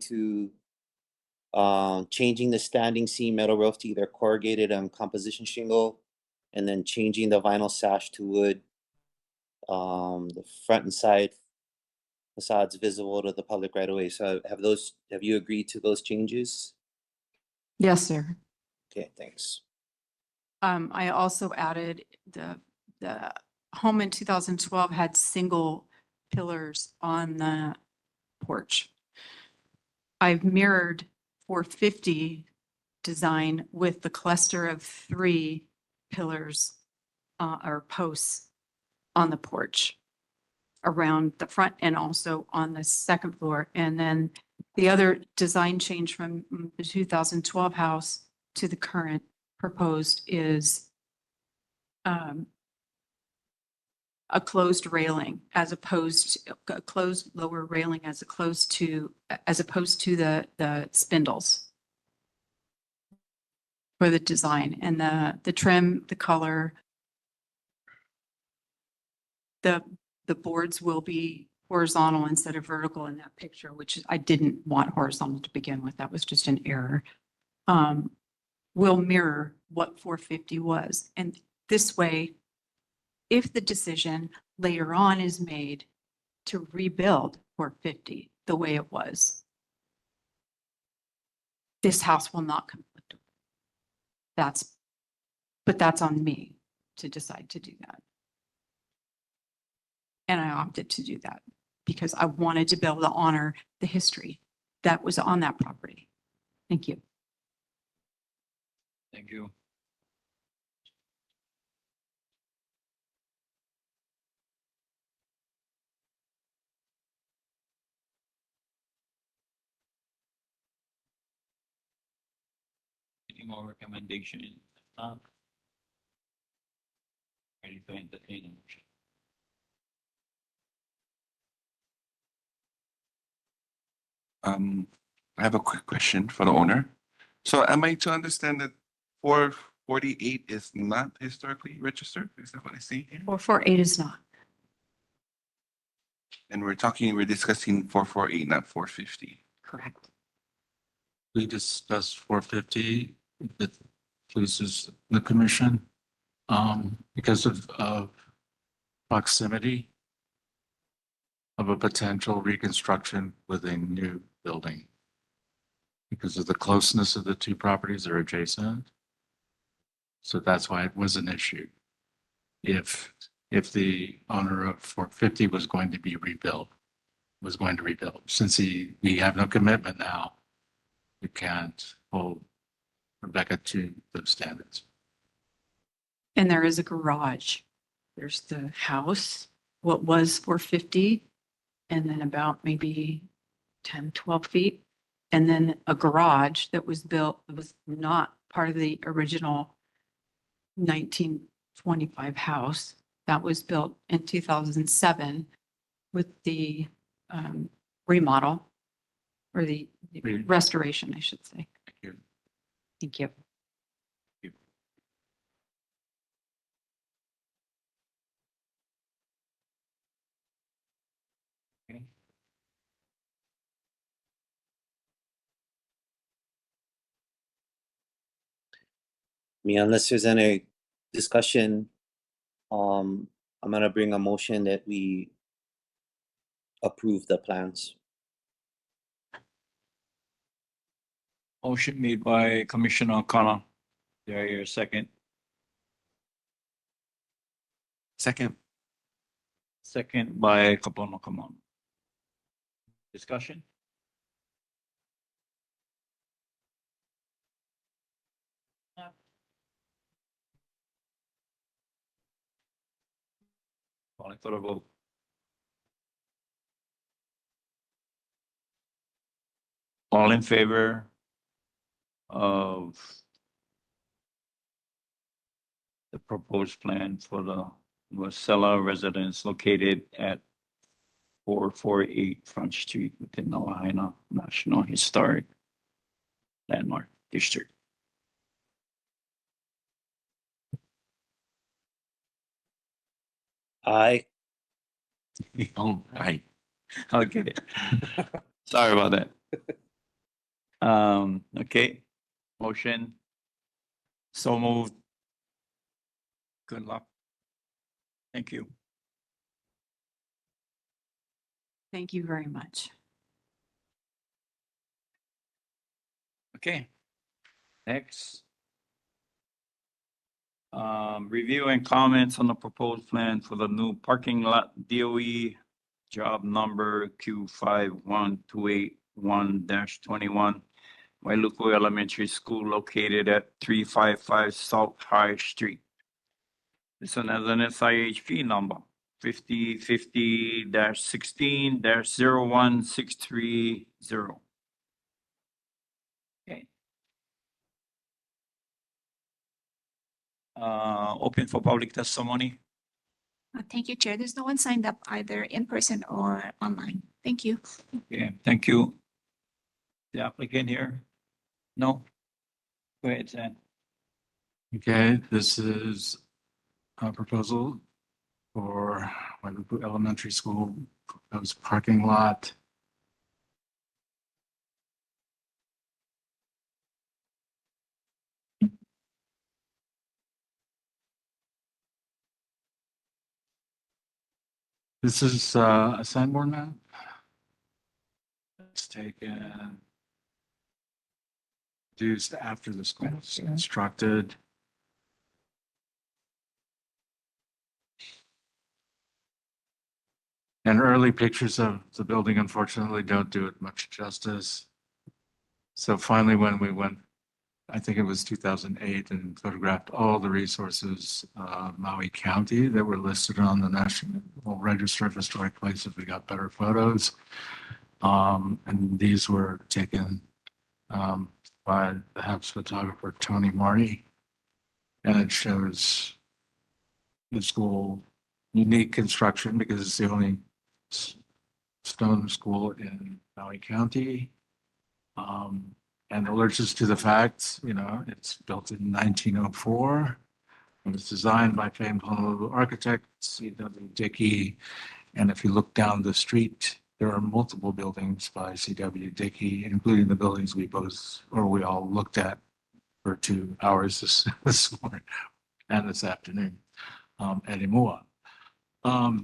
the standing seam metal roof to either corrugated and composition shingle, and then changing the vinyl sash to wood. The front and side facades visible to the public right away. So have you agreed to those changes? Yes, sir. Okay, thanks. I also added the home in 2012 had single pillars on the porch. I've mirrored 450 design with the cluster of 3 pillars or posts on the porch around the front and also on the second floor. And then the other design change from the 2012 house to the current proposed is a closed railing as opposed to a closed lower railing as opposed to the spindles for the design and the trim, the color. The boards will be horizontal instead of vertical in that picture, which I didn't want horizontal to begin with. That was just an error. Will mirror what 450 was. And this way, if the decision later on is made to rebuild 450 the way it was, this house will not conflict. But that's on me to decide to do that. And I opted to do that because I wanted to be able to honor the history that was on that property. Thank you. Thank you. Any more recommendation? Ready to entertain a motion? I have a quick question for the owner. So am I to understand that 448 is not historically registered? Is that what I see here? 448 is not. And we're discussing 448, not 450. Correct. We discussed 450, that pleases the commission, because of proximity of a potential reconstruction with a new building. Because of the closeness of the 2 properties are adjacent. So that's why it was an issue. If the owner of 450 was going to rebuild, since we have no commitment now, we can't hold Rebecca to those standards. And there is a garage. There's the house, what was 450, and then about maybe 10, 12 feet. And then a garage that was built, it was not part of the original 1925 house that was built in 2007 with the remodel or the restoration, I should say. Thank you. Thank you. Me, unless there's any discussion, I'm gonna bring a motion that we approve the plans. Motion made by Commissioner O'Connor. There, your second. Second. Second by Kapono Kamon. Discussion? Calling for a vote. All in favor of the proposed plan for the Wasilla residence located at 448 Front Street within the Lahaina National Historic Landmark District. Aye. Oh, aye. Okay. Sorry about that. Okay. Motion. So moved. Good luck. Thank you. Thank you very much. Okay. Next. Review and comments on the proposed plan for the new parking lot DOE job number Q51281-21, Wailuku Elementary School located at 355 South High Street. This one has an SIHP number 5050-16-01630. Okay. Open for public testimony. Thank you, Chair. There's no one signed up either in person or online. Thank you. Okay, thank you. The applicant here? No? Go ahead, Sam. Okay, this is a proposal for Wailuku Elementary School proposed parking lot. This is a Sanborn map. It's taken, produced after the school was constructed. And early pictures of the building unfortunately don't do it much justice. So finally, when we went, I think it was 2008, and photographed all the resources, Maui County that were listed on the National Register of Historic Places, we got better photos. And these were taken by the house photographer, Tony Marty. And it shows the school unique construction because it's the only stone school in Maui County. And alerts to the fact, you know, it's built in 1904. It was designed by famed Honolulu architect C.W. Dickey. And if you look down the street, there are multiple buildings by C.W. Dickey, including the buildings we all looked at for 2 hours this morning and this afternoon at Imua.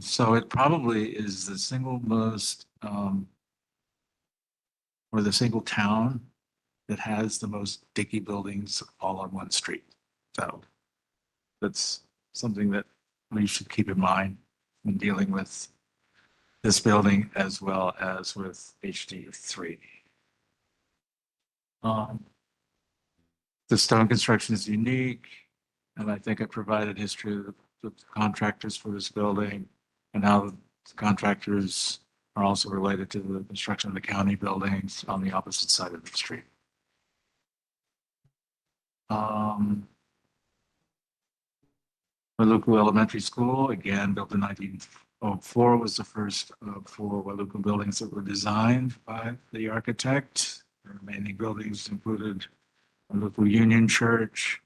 So it probably is the single most, or the single town that has the most Dickey buildings all on one street. So that's something that we should keep in mind when dealing with this building as well as with HD3. The stone construction is unique, and I think I provided history of the contractors for this building and how the contractors are also related to the construction of the county buildings on the opposite side of the street. Wailuku Elementary School, again, built in 1904, was the first of 4 Wailuku buildings that were designed by the architect. The remaining buildings included Wailuku Union Church,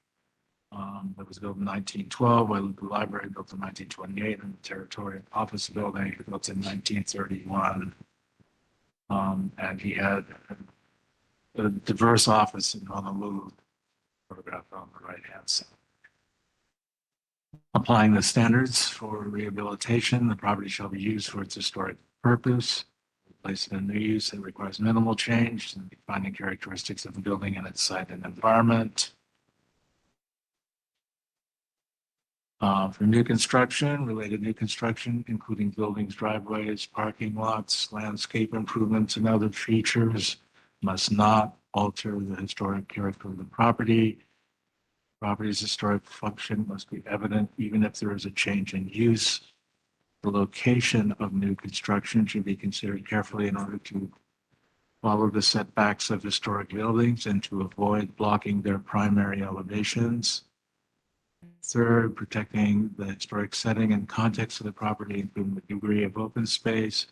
that was built in 1912, Wailuku Library built in 1928, and the Territorial Office Building built in 1931. And he had a diverse office in Honolulu, photographed on the right-hand side. Applying the standards for rehabilitation, the property shall be used for its historic purpose. Place in a new use that requires minimal change in defining characteristics of the building and its site and environment. For new construction, related new construction, including buildings, driveways, parking lots, landscape improvements, and other features, must not alter the historic character of the property. Property's historic function must be evident even if there is a change in use. The location of new construction should be considered carefully in order to follow the setbacks of historic buildings and to avoid blocking their primary elevations. Third, protecting the historic setting and context of the property, including the degree of open space.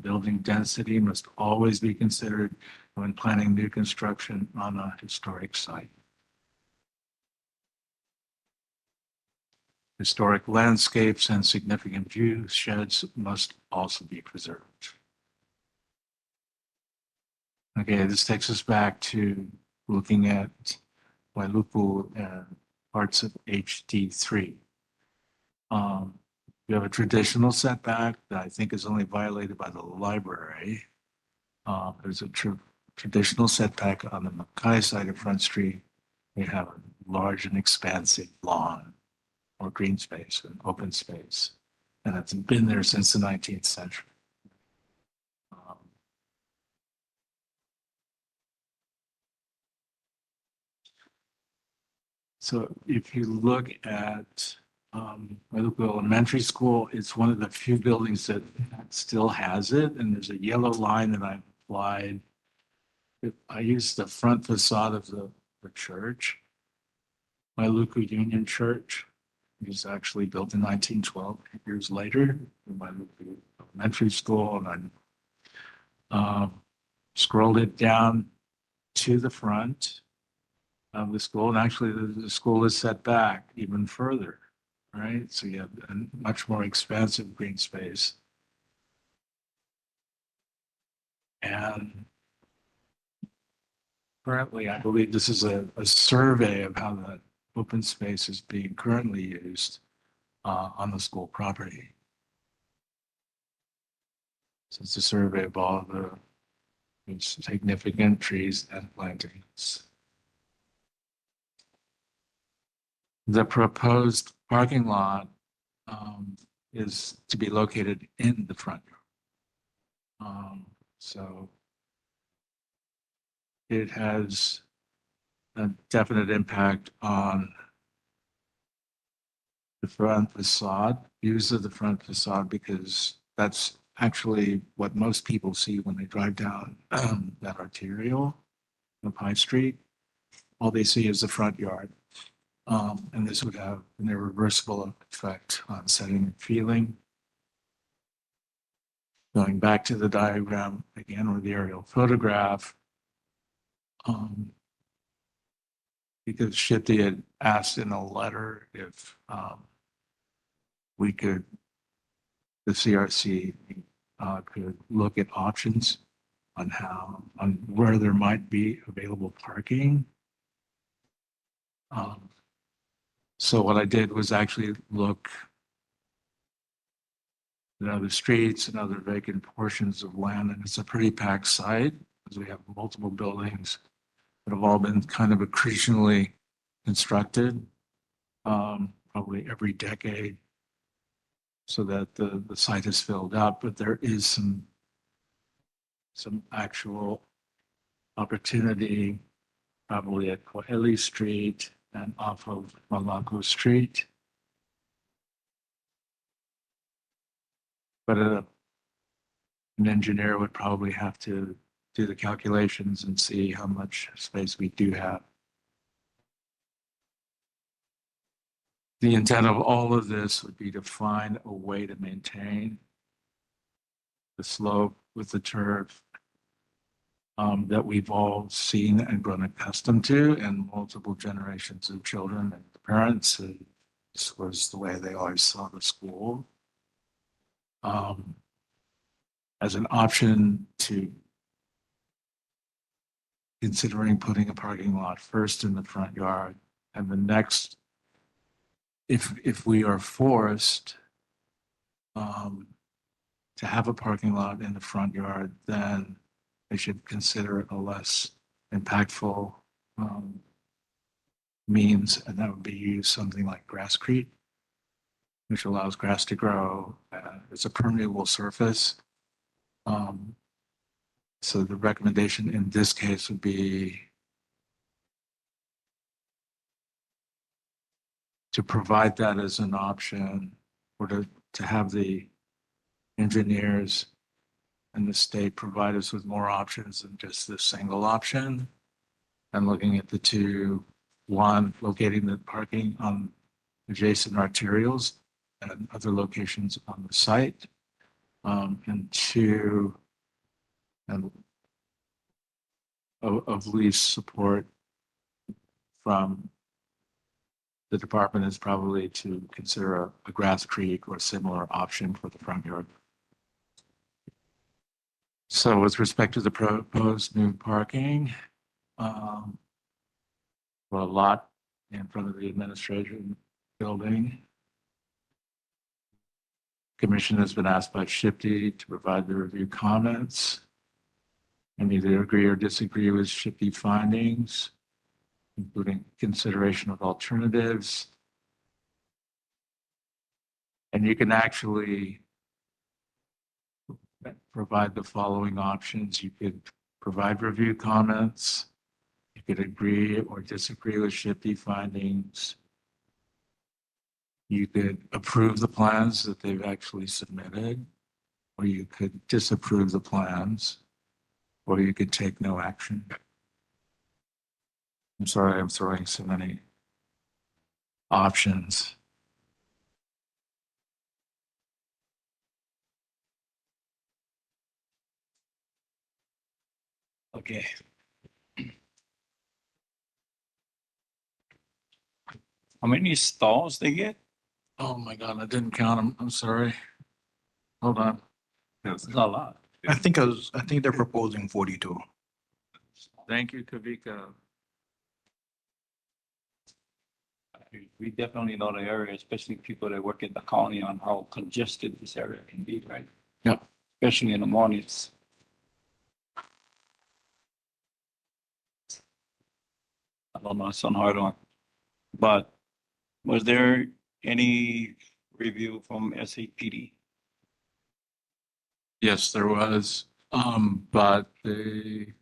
Building density must always be considered when planning new construction on a historic site. Historic landscapes and significant view sheds must also be preserved. Okay, this takes us back to looking at Wailuku and parts of HD3. We have a traditional setback that I think is only violated by the library. There's a traditional setback on the Makai side of Front Street. We have a large and expansive lawn or green space and open space. And it's been there since the 19th century. So if you look at Wailuku Elementary School, it's one of the few buildings that still has it. And there's a yellow line that I've applied. I used the front facade of the church. Wailuku Union Church was actually built in 1912, years later, in Wailuku Elementary School. And I scrolled it down to the front of the school. And actually, the school is set back even further, right? So you have a much more expansive green space. And currently, I believe this is a survey of how that open space is being currently used on the school property. So it's a survey of all the significant trees and plantings. The proposed parking lot is to be located in the front yard. So it has a definite impact on the front facade, views of the front facade, because that's actually what most people see when they drive down that arterial of High Street. All they see is the front yard. And this would have an irreversible effect on setting and feeling. Going back to the diagram again with the aerial photograph, because Shifty had asked in a letter if we could, the CRC could look at options on where there might be available parking. So what I did was actually look at other streets and other vacant portions of land, and it's a pretty packed site because we have multiple buildings that have all been kind of accretionally constructed, probably every decade, so that the site is filled up. But there is some actual opportunity, probably at Ko'eli Street and off of Malako Street. But an engineer would probably have to do the calculations and see how much space we do have. The intent of all of this would be to find a way to maintain the slope with the turf that we've all seen and grown accustomed to, and multiple generations of children and parents. And this was the way they always saw the school. As an option to considering putting a parking lot first in the front yard, and the next, if we are forced to have a parking lot in the front yard, then they should consider it a less impactful means, and that would be use something like grasscrete, which allows grass to grow. It's a permeable surface. So the recommendation in this case would be to provide that as an option, or to have the engineers and the state provide us with more options than just this single option. And looking at the two, one, locating the parking on adjacent arterials and other locations on the site. And two, and of least support from the department is probably to consider a grass creek or similar option for the front yard. So with respect to the proposed new parking, for a lot in front of the administration building, Commission has been asked by Shifty to provide the review comments and either agree or disagree with Shifty findings, including consideration of alternatives. And you can actually provide the following options. You could provide review comments. You could agree or disagree with Shifty findings. You could approve the plans that they've actually submitted, or you could disapprove the plans, or you could take no action. I'm sorry, I'm throwing so many options. Okay. How many stalls they get? Oh my God, I didn't count them. I'm sorry. Hold on. It's a lot. I think they're proposing 42. Thank you, Kavika. We definitely know the area, especially people that work in the county, on how congested this area can be, right? Yep. Especially in the mornings. I don't know, it's on hard on. But was there any review from SAPD? Yes, there was, but they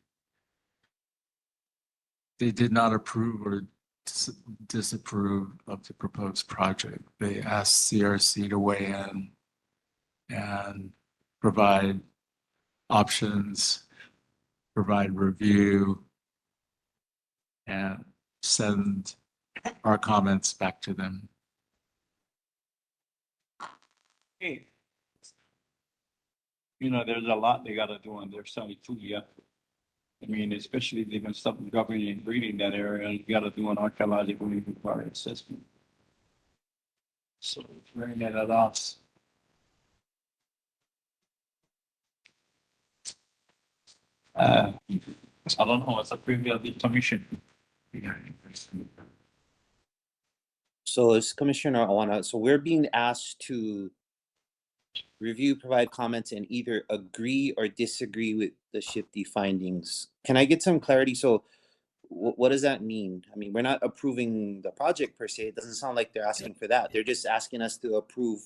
did not approve or disapprove of the proposed project. They asked CRC to weigh in and provide options, provide review, and send our comments back to them. Hey. You know, there's a lot they gotta do on their side too, yeah. I mean, especially if they're gonna stop governing and breeding that area, you gotta do an archaeological required assessment. So we're at a loss. I don't know, it's a preview of the commission. So as Commissioner Awana, so we're being asked to review, provide comments, and either agree or disagree with the Shifty findings. Can I get some clarity? So what does that mean? I mean, we're not approving the project per se. It doesn't sound like they're asking for that. They're just asking us to approve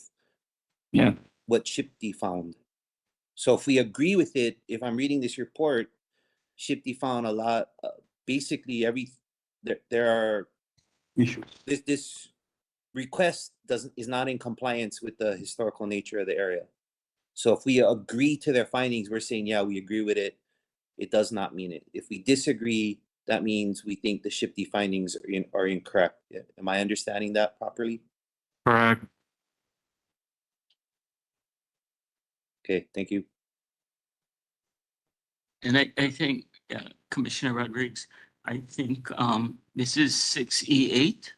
what Shifty found. So if we agree with it, if I'm reading this report, Shifty found a lot, basically there are issues. This request is not in compliance with the historical nature of the area. So if we agree to their findings, we're saying, yeah, we agree with it. It does not mean it. If we disagree, that means we think the Shifty findings are incorrect. Am I understanding that properly? Correct. Okay, thank you. And I think Yeah, Commissioner Rodriguez, I think this is 6E8.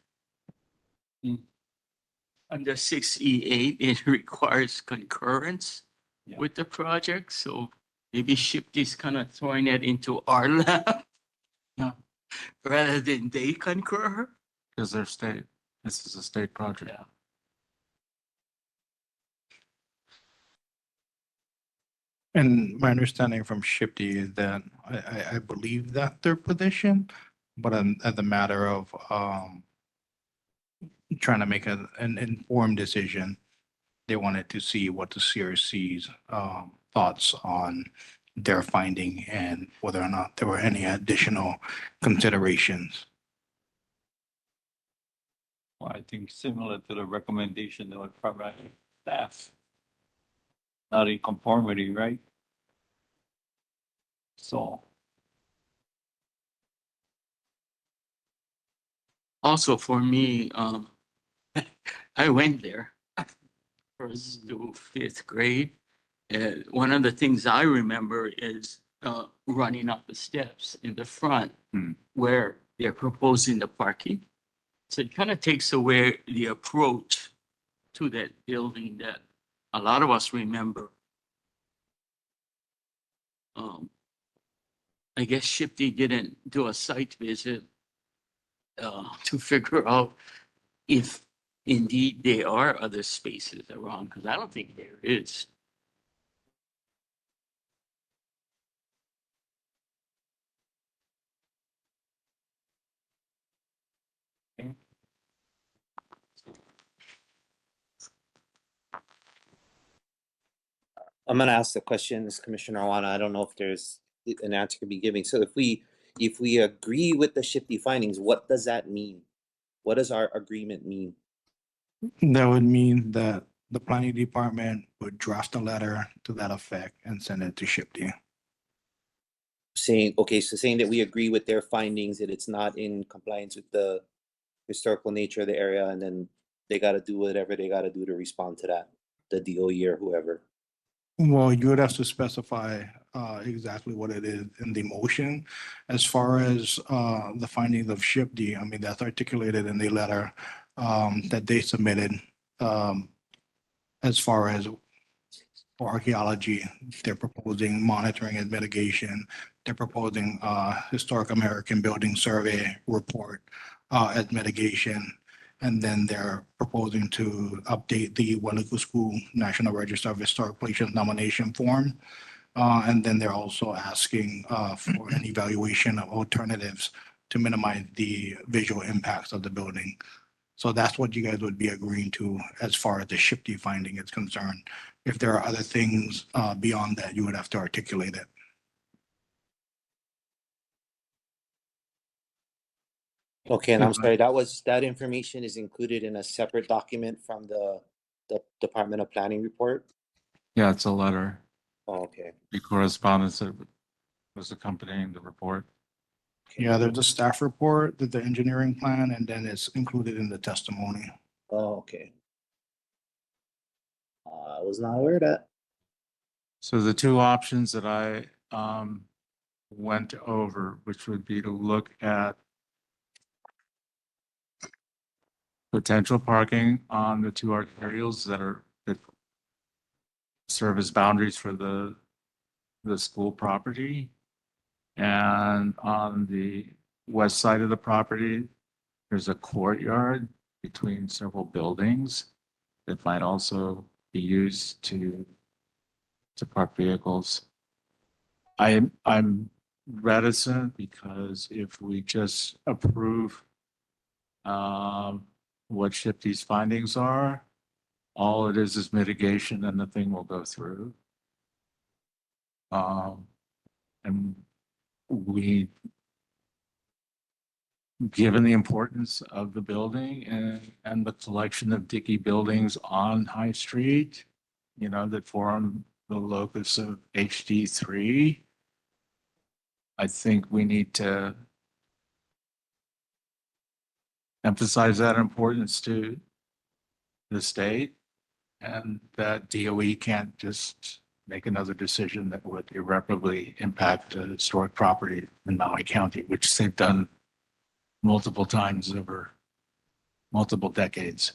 Under 6E8, it requires concurrence Yeah. with the project, so maybe Shifty's kind of throwing it into our lap. Yeah, rather than they concur. Because they're state, this is a state project. Yeah. And my understanding from Shifty is that I believe that their position, but as a matter of trying to make an informed decision, they wanted to see what the CRC's thoughts on their finding and whether or not there were any additional considerations. Well, I think similar to the recommendation that was provided staff. Not in conformity, right? So, Also for me, I went there first to fifth grade. One of the things I remember is running up the steps in the front where they're proposing the parking. So it kind of takes away the approach to that building that a lot of us remember. I guess Shifty didn't do a site visit to figure out if indeed there are other spaces around, because I don't think there is. I'm gonna ask the questions, Commissioner Awana. I don't know if there's an answer to be given. So if we agree with the Shifty findings, what does that mean? What does our agreement mean? That would mean that the planning department would draft a letter to that effect and send it to Shifty. Saying, okay, so saying that we agree with their findings, that it's not in compliance with the historical nature of the area, and then they gotta do whatever they gotta do to respond to that, the DOE or whoever. Well, you would have to specify exactly what it is in the motion. As far as the findings of Shifty, I mean, that's articulated in the letter that they submitted. As far as for archaeology, they're proposing monitoring and mitigation. They're proposing Historic American Building Survey report as mitigation. And then they're proposing to update the Wailuku School National Register of Historic Places nomination form. And then they're also asking for an evaluation of alternatives to minimize the visual impacts of the building. So that's what you guys would be agreeing to as far as the Shifty finding is concerned. If there are other things beyond that, you would have to articulate it. Okay, and I'm sorry, that information is included in a separate document from the Department of Planning report? Yeah, it's a letter. Oh, okay. The correspondence that was accompanying the report. Yeah, there's a staff report, the engineering plan, and then it's included in the testimony. Oh, okay. I was not aware of that. So the two options that I went over, which would be to look at potential parking on the two arterials that serve as boundaries for the school property. And on the west side of the property, there's a courtyard between several buildings that might also be used to park vehicles. I'm reticent because if we just approve what Shifty's findings are, all it is mitigation and the thing will go through. And we, given the importance of the building and the collection of Dickey buildings on High Street, you know, that form the locus of HD3, I think we need to emphasize that importance to the state and that DOE can't just make another decision that would irreparably impact a historic property in Maui County, which they've done multiple times over multiple decades.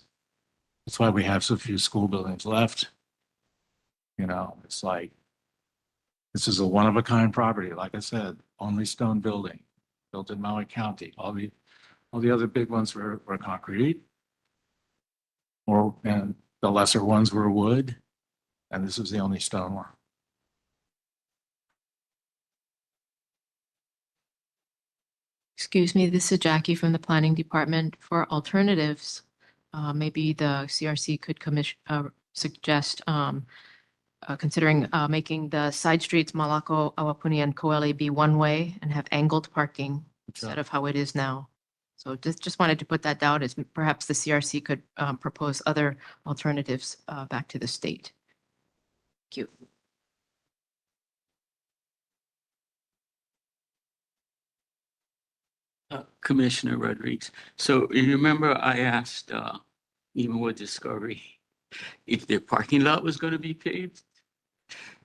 That's why we have so few school buildings left. You know, it's like, this is a one-of-a-kind property. Like I said, only stone building built in Maui County. All the other big ones were concrete, and the lesser ones were wood, and this was the only stone one. Excuse me, this is Jackie from the Planning Department. For alternatives, maybe the CRC could suggest considering making the side streets Malako, Awapuni, and Koele be one-way and have angled parking instead of how it is now. So just wanted to put that down as perhaps the CRC could propose other alternatives back to the state. Thank you. Commissioner Rodriguez. So you remember I asked, even with Discovery, if their parking lot was going to be paved?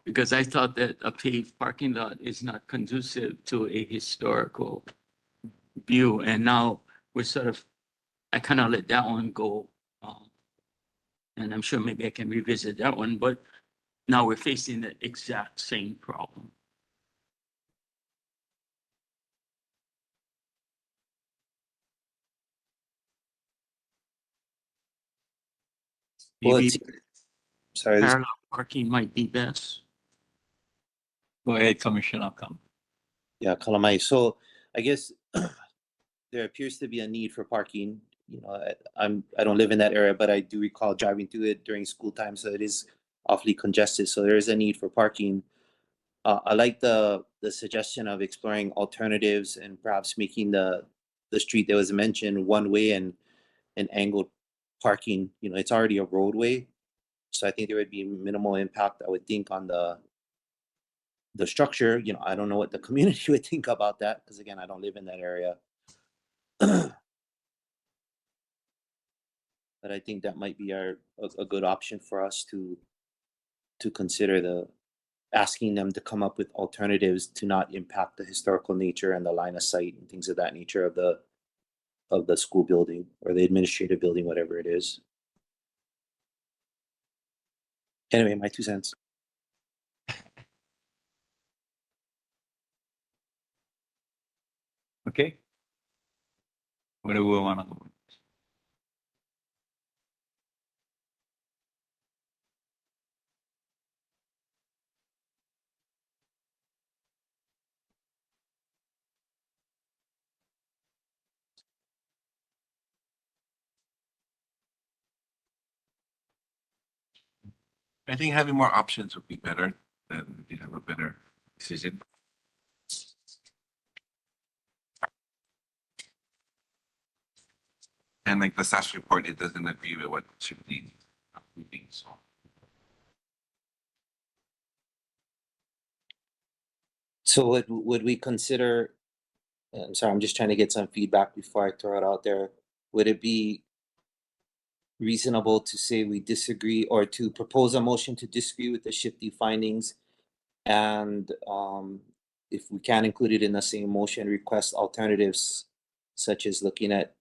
Because I thought that a paved parking lot is not conducive to a historical view. And now I kind of let that one go. And I'm sure maybe I can revisit that one, but now we're facing the exact same problem. Well, Maybe sorry, parallel parking might be best. Go ahead, Commissioner. yeah, Kalamai. So I guess there appears to be a need for parking. You know, I don't live in that area, but I do recall driving through it during school time, so it is awfully congested. So there is a need for parking. I like the suggestion of exploring alternatives and perhaps making the street that was mentioned one way and angled parking. You know, it's already a roadway, so I think there would be minimal impact, I would think, on the structure. You know, I don't know what the community would think about that, because again, I don't live in that area. But I think that might be a good option for us to consider, asking them to come up with alternatives to not impact the historical nature and the line of sight and things of that nature of the school building or the administrative building, whatever it is. Anyway, my 2 cents. Okay. Where do we want to go? I think having more options would be better, than you have a better decision. And like the staff report, it doesn't agree with what should be moving, so. So would we consider, I'm sorry, I'm just trying to get some feedback before I throw it out there. Would it be reasonable to say we disagree, or to propose a motion to disagree with the shifty findings? And if we can include it in the same motion, request alternatives, such as looking at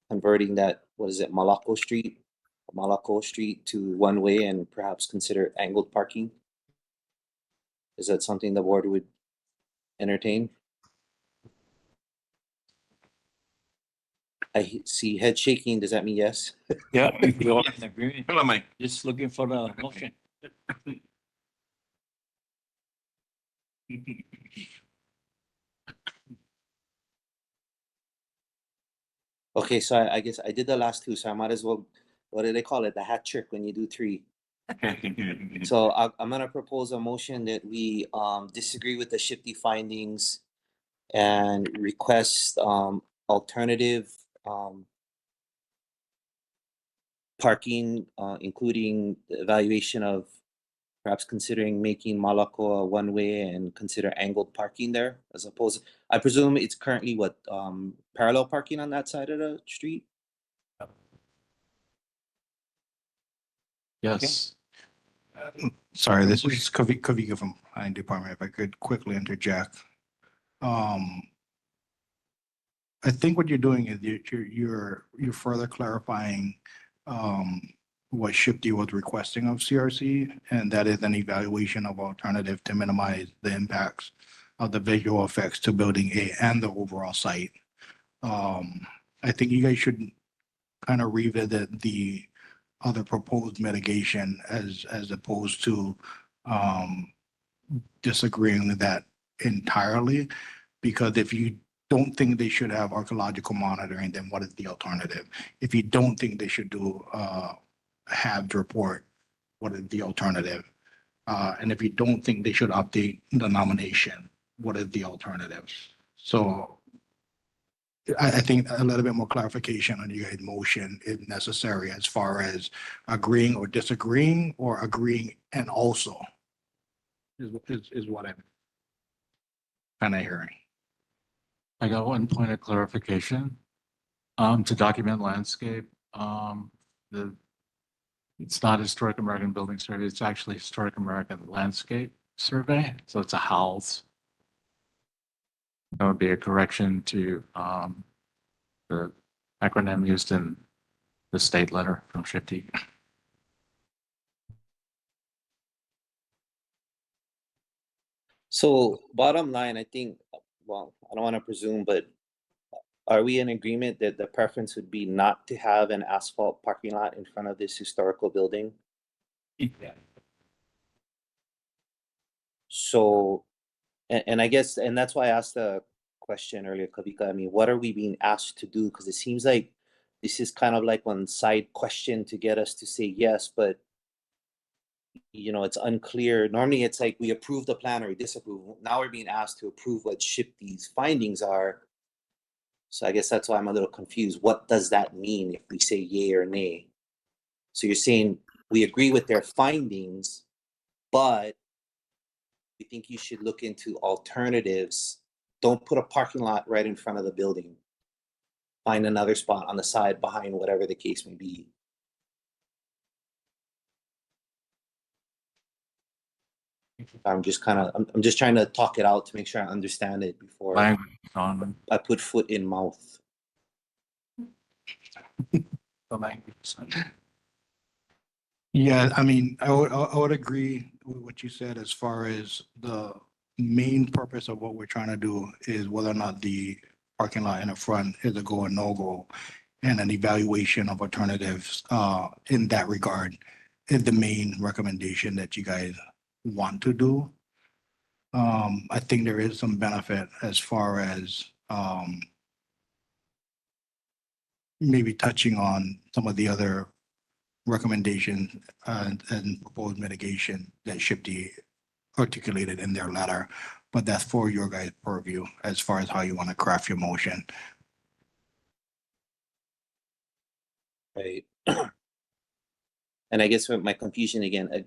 converting that, what is it, Malako Street to one way, and perhaps consider angled parking? Is that something the board would entertain? I see head shaking. Does that mean yes? Yeah, we all agree. Hello, Mike. Just looking for the motion. Okay, so I guess I did the last two, so I might as well, what do they call it? The hat trick when you do three. So I'm gonna propose a motion that we disagree with the shifty findings and request alternative parking, including the evaluation of perhaps considering making Malako a one-way and consider angled parking there, as opposed, I presume it's currently what, parallel parking on that side of the street? Yes. Sorry, this is Kavika from Planning Department. If I could quickly interject. I think what you're doing is you're further clarifying what Shifty was requesting of CRC, and that is an evaluation of alternative to minimize the impacts of the visual effects to building A and the overall site. I think you guys should kind of revisit the other proposed mitigation as opposed to disagreeing with that entirely, because if you don't think they should have archaeological monitoring, then what is the alternative? If you don't think they should do halved report, what is the alternative? And if you don't think they should update the nomination, what is the alternative? So I think a little bit more clarification on your motion is necessary as far as agreeing or disagreeing, or agreeing and also is what I'm kind of hearing. I got one point of clarification. To document landscape, it's not Historic American Building Survey, it's actually Historic American Landscape Survey, so it's a HALS. That would be a correction to the acronym used in the state letter from Shifty. So bottom line, I think, well, I don't want to presume, but are we in agreement that the preference would be not to have an asphalt parking lot in front of this historical building? Yeah. So, and I guess, and that's why I asked the question earlier, Kavika. I mean, what are we being asked to do? Because it seems like this is kind of like one side question to get us to say yes, but you know, it's unclear. Normally it's like we approve the plan or we disapprove. Now we're being asked to approve what Shifty's findings are. So I guess that's why I'm a little confused. What does that mean if we say yay or nay? So you're saying we agree with their findings, but we think you should look into alternatives. Don't put a parking lot right in front of the building. Find another spot on the side behind, whatever the case may be. I'm just trying to talk it out to make sure I understand it before I put foot in mouth. Yeah, I mean, I would agree with what you said as far as the main purpose of what we're trying to do is whether or not the parking lot in the front is a go or no go, and an evaluation of alternatives in that regard is the main recommendation that you guys want to do. I think there is some benefit as far as maybe touching on some of the other recommendations and proposed mitigation that Shifty articulated in their letter, but that's for your guys' purview as far as how you want to craft your motion. Right. And I guess with my confusion again,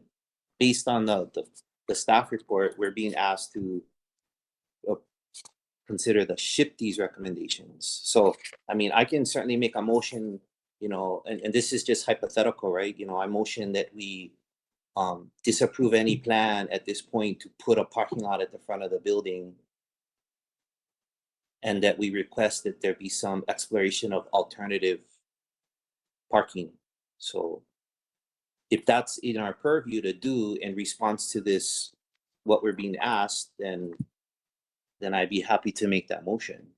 based on the staff report, we're being asked to consider the Shifty's recommendations. So, I mean, I can certainly make a motion, you know, and this is just hypothetical, right? You know, I motion that we disapprove any plan at this point to put a parking lot at the front of the building, and that we request that there be some exploration of alternative parking. So if that's in our purview to do in response to this, what we're being asked, then I'd be happy to make that motion.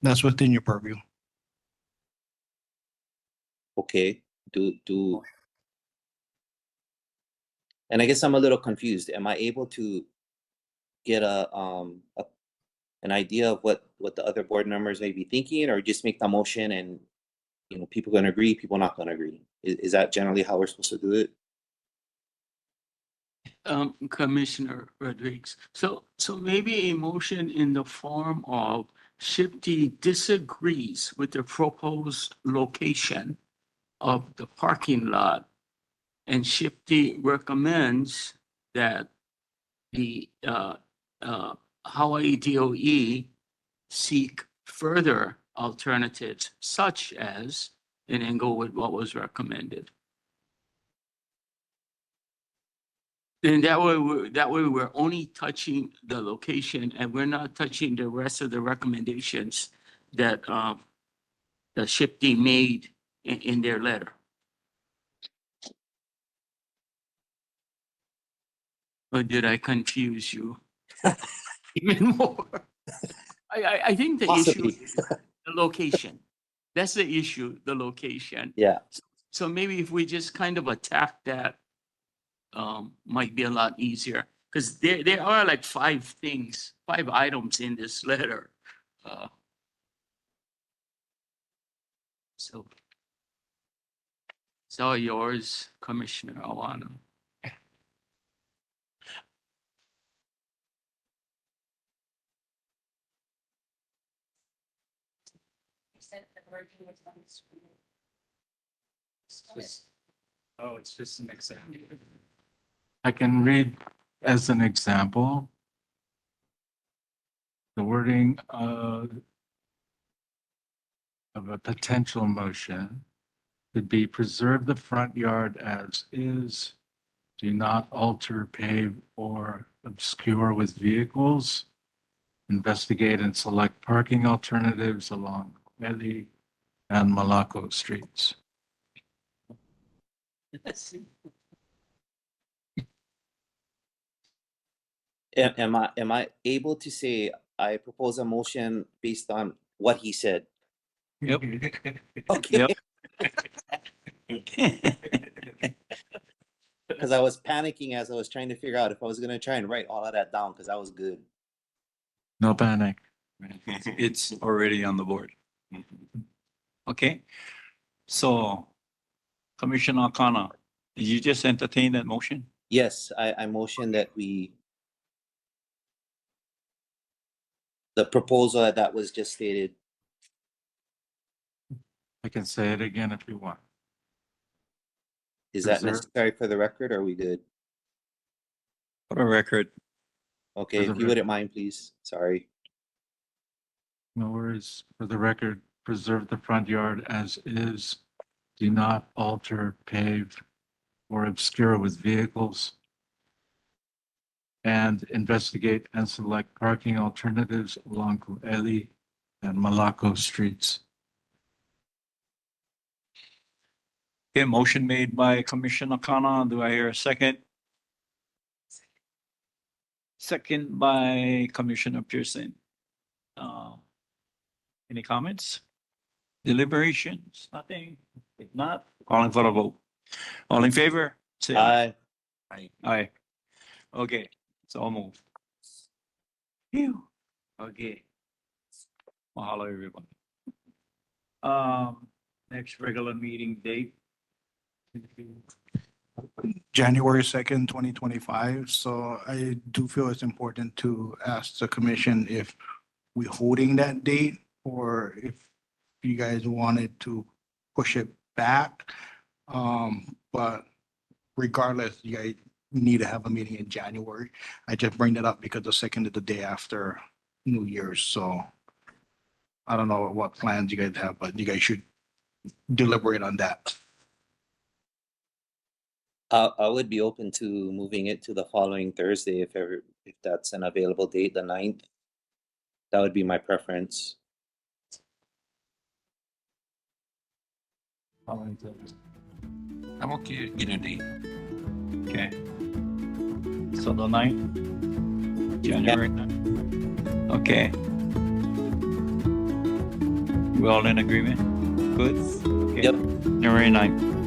That's within your purview. Okay, and I guess I'm a little confused. Am I able to get an idea of what the other board members may be thinking, or just make the motion and, you know, people going to agree, people not going to agree? Is that generally how we're supposed to do it? Commissioner Rodriguez. So maybe a motion in the form of Shifty disagrees with the proposed location of the parking lot, and Shifty recommends that the Hawaii DOE seek further alternatives, such as an angle with what was recommended. Then that way we're only touching the location and we're not touching the rest of the recommendations that, the SHIP team made in their letter. Or did I confuse you even more? I think the issue Possibly. is the location. That's the issue, the location. Yeah. So maybe if we just kind of attack that, might be a lot easier. Because there are like 5 items in this letter. So it's all yours, Commissioner Awano. Oh, it's just an example. I can read as an example. The wording of a potential motion could be preserve the front yard as is, do not alter, pave, or obscure with vehicles, investigate and select parking alternatives along Meli and Malaco streets. Am I able to say I propose a motion based on what he said? Yep. Okay. Yep. Because I was panicking as I was trying to figure out if I was going to try and write all of that down because I was good. No panic. It's already on the board. Okay. So Commissioner O'Connor, did you just entertain that motion? Yes, I motion that the proposal that was just stated. I can say it again if you want. Is that Preserve. necessary for the record or are we good? For the record. Okay, For if the you wouldn't mind, please. Sorry. No worries. For the record, preserve the front yard as is. Do not alter, pave, or obscure with vehicles. And investigate and select parking alternatives along Kueli and Malaco streets. Okay, motion made by Commissioner O'Connor. Do I hear a second? Second by Commissioner Pearson. Any comments? Deliberations? Nothing? If not, calling for a vote. All in favor? Say aye. Aye. Aye. Okay, so I'll move. Phew. Okay. Mahalo, everyone. Next regular meeting date. January 2nd, 2025. So I do feel it's important to ask the commission if we're holding that date or if you guys wanted to push it back. But regardless, you guys need to have a meeting in January. I just bring that up because the 2nd is the day after New Year's. So I don't know what plans you guys have, but you guys should deliberate on that. I would be open to moving it to the following Thursday if that's an available date, the 9th. That would be my preference. I'm okay, either day. Okay. So the 9th, January 9th. Okay. We all in agreement? Good? Okay. Yep. January 9th.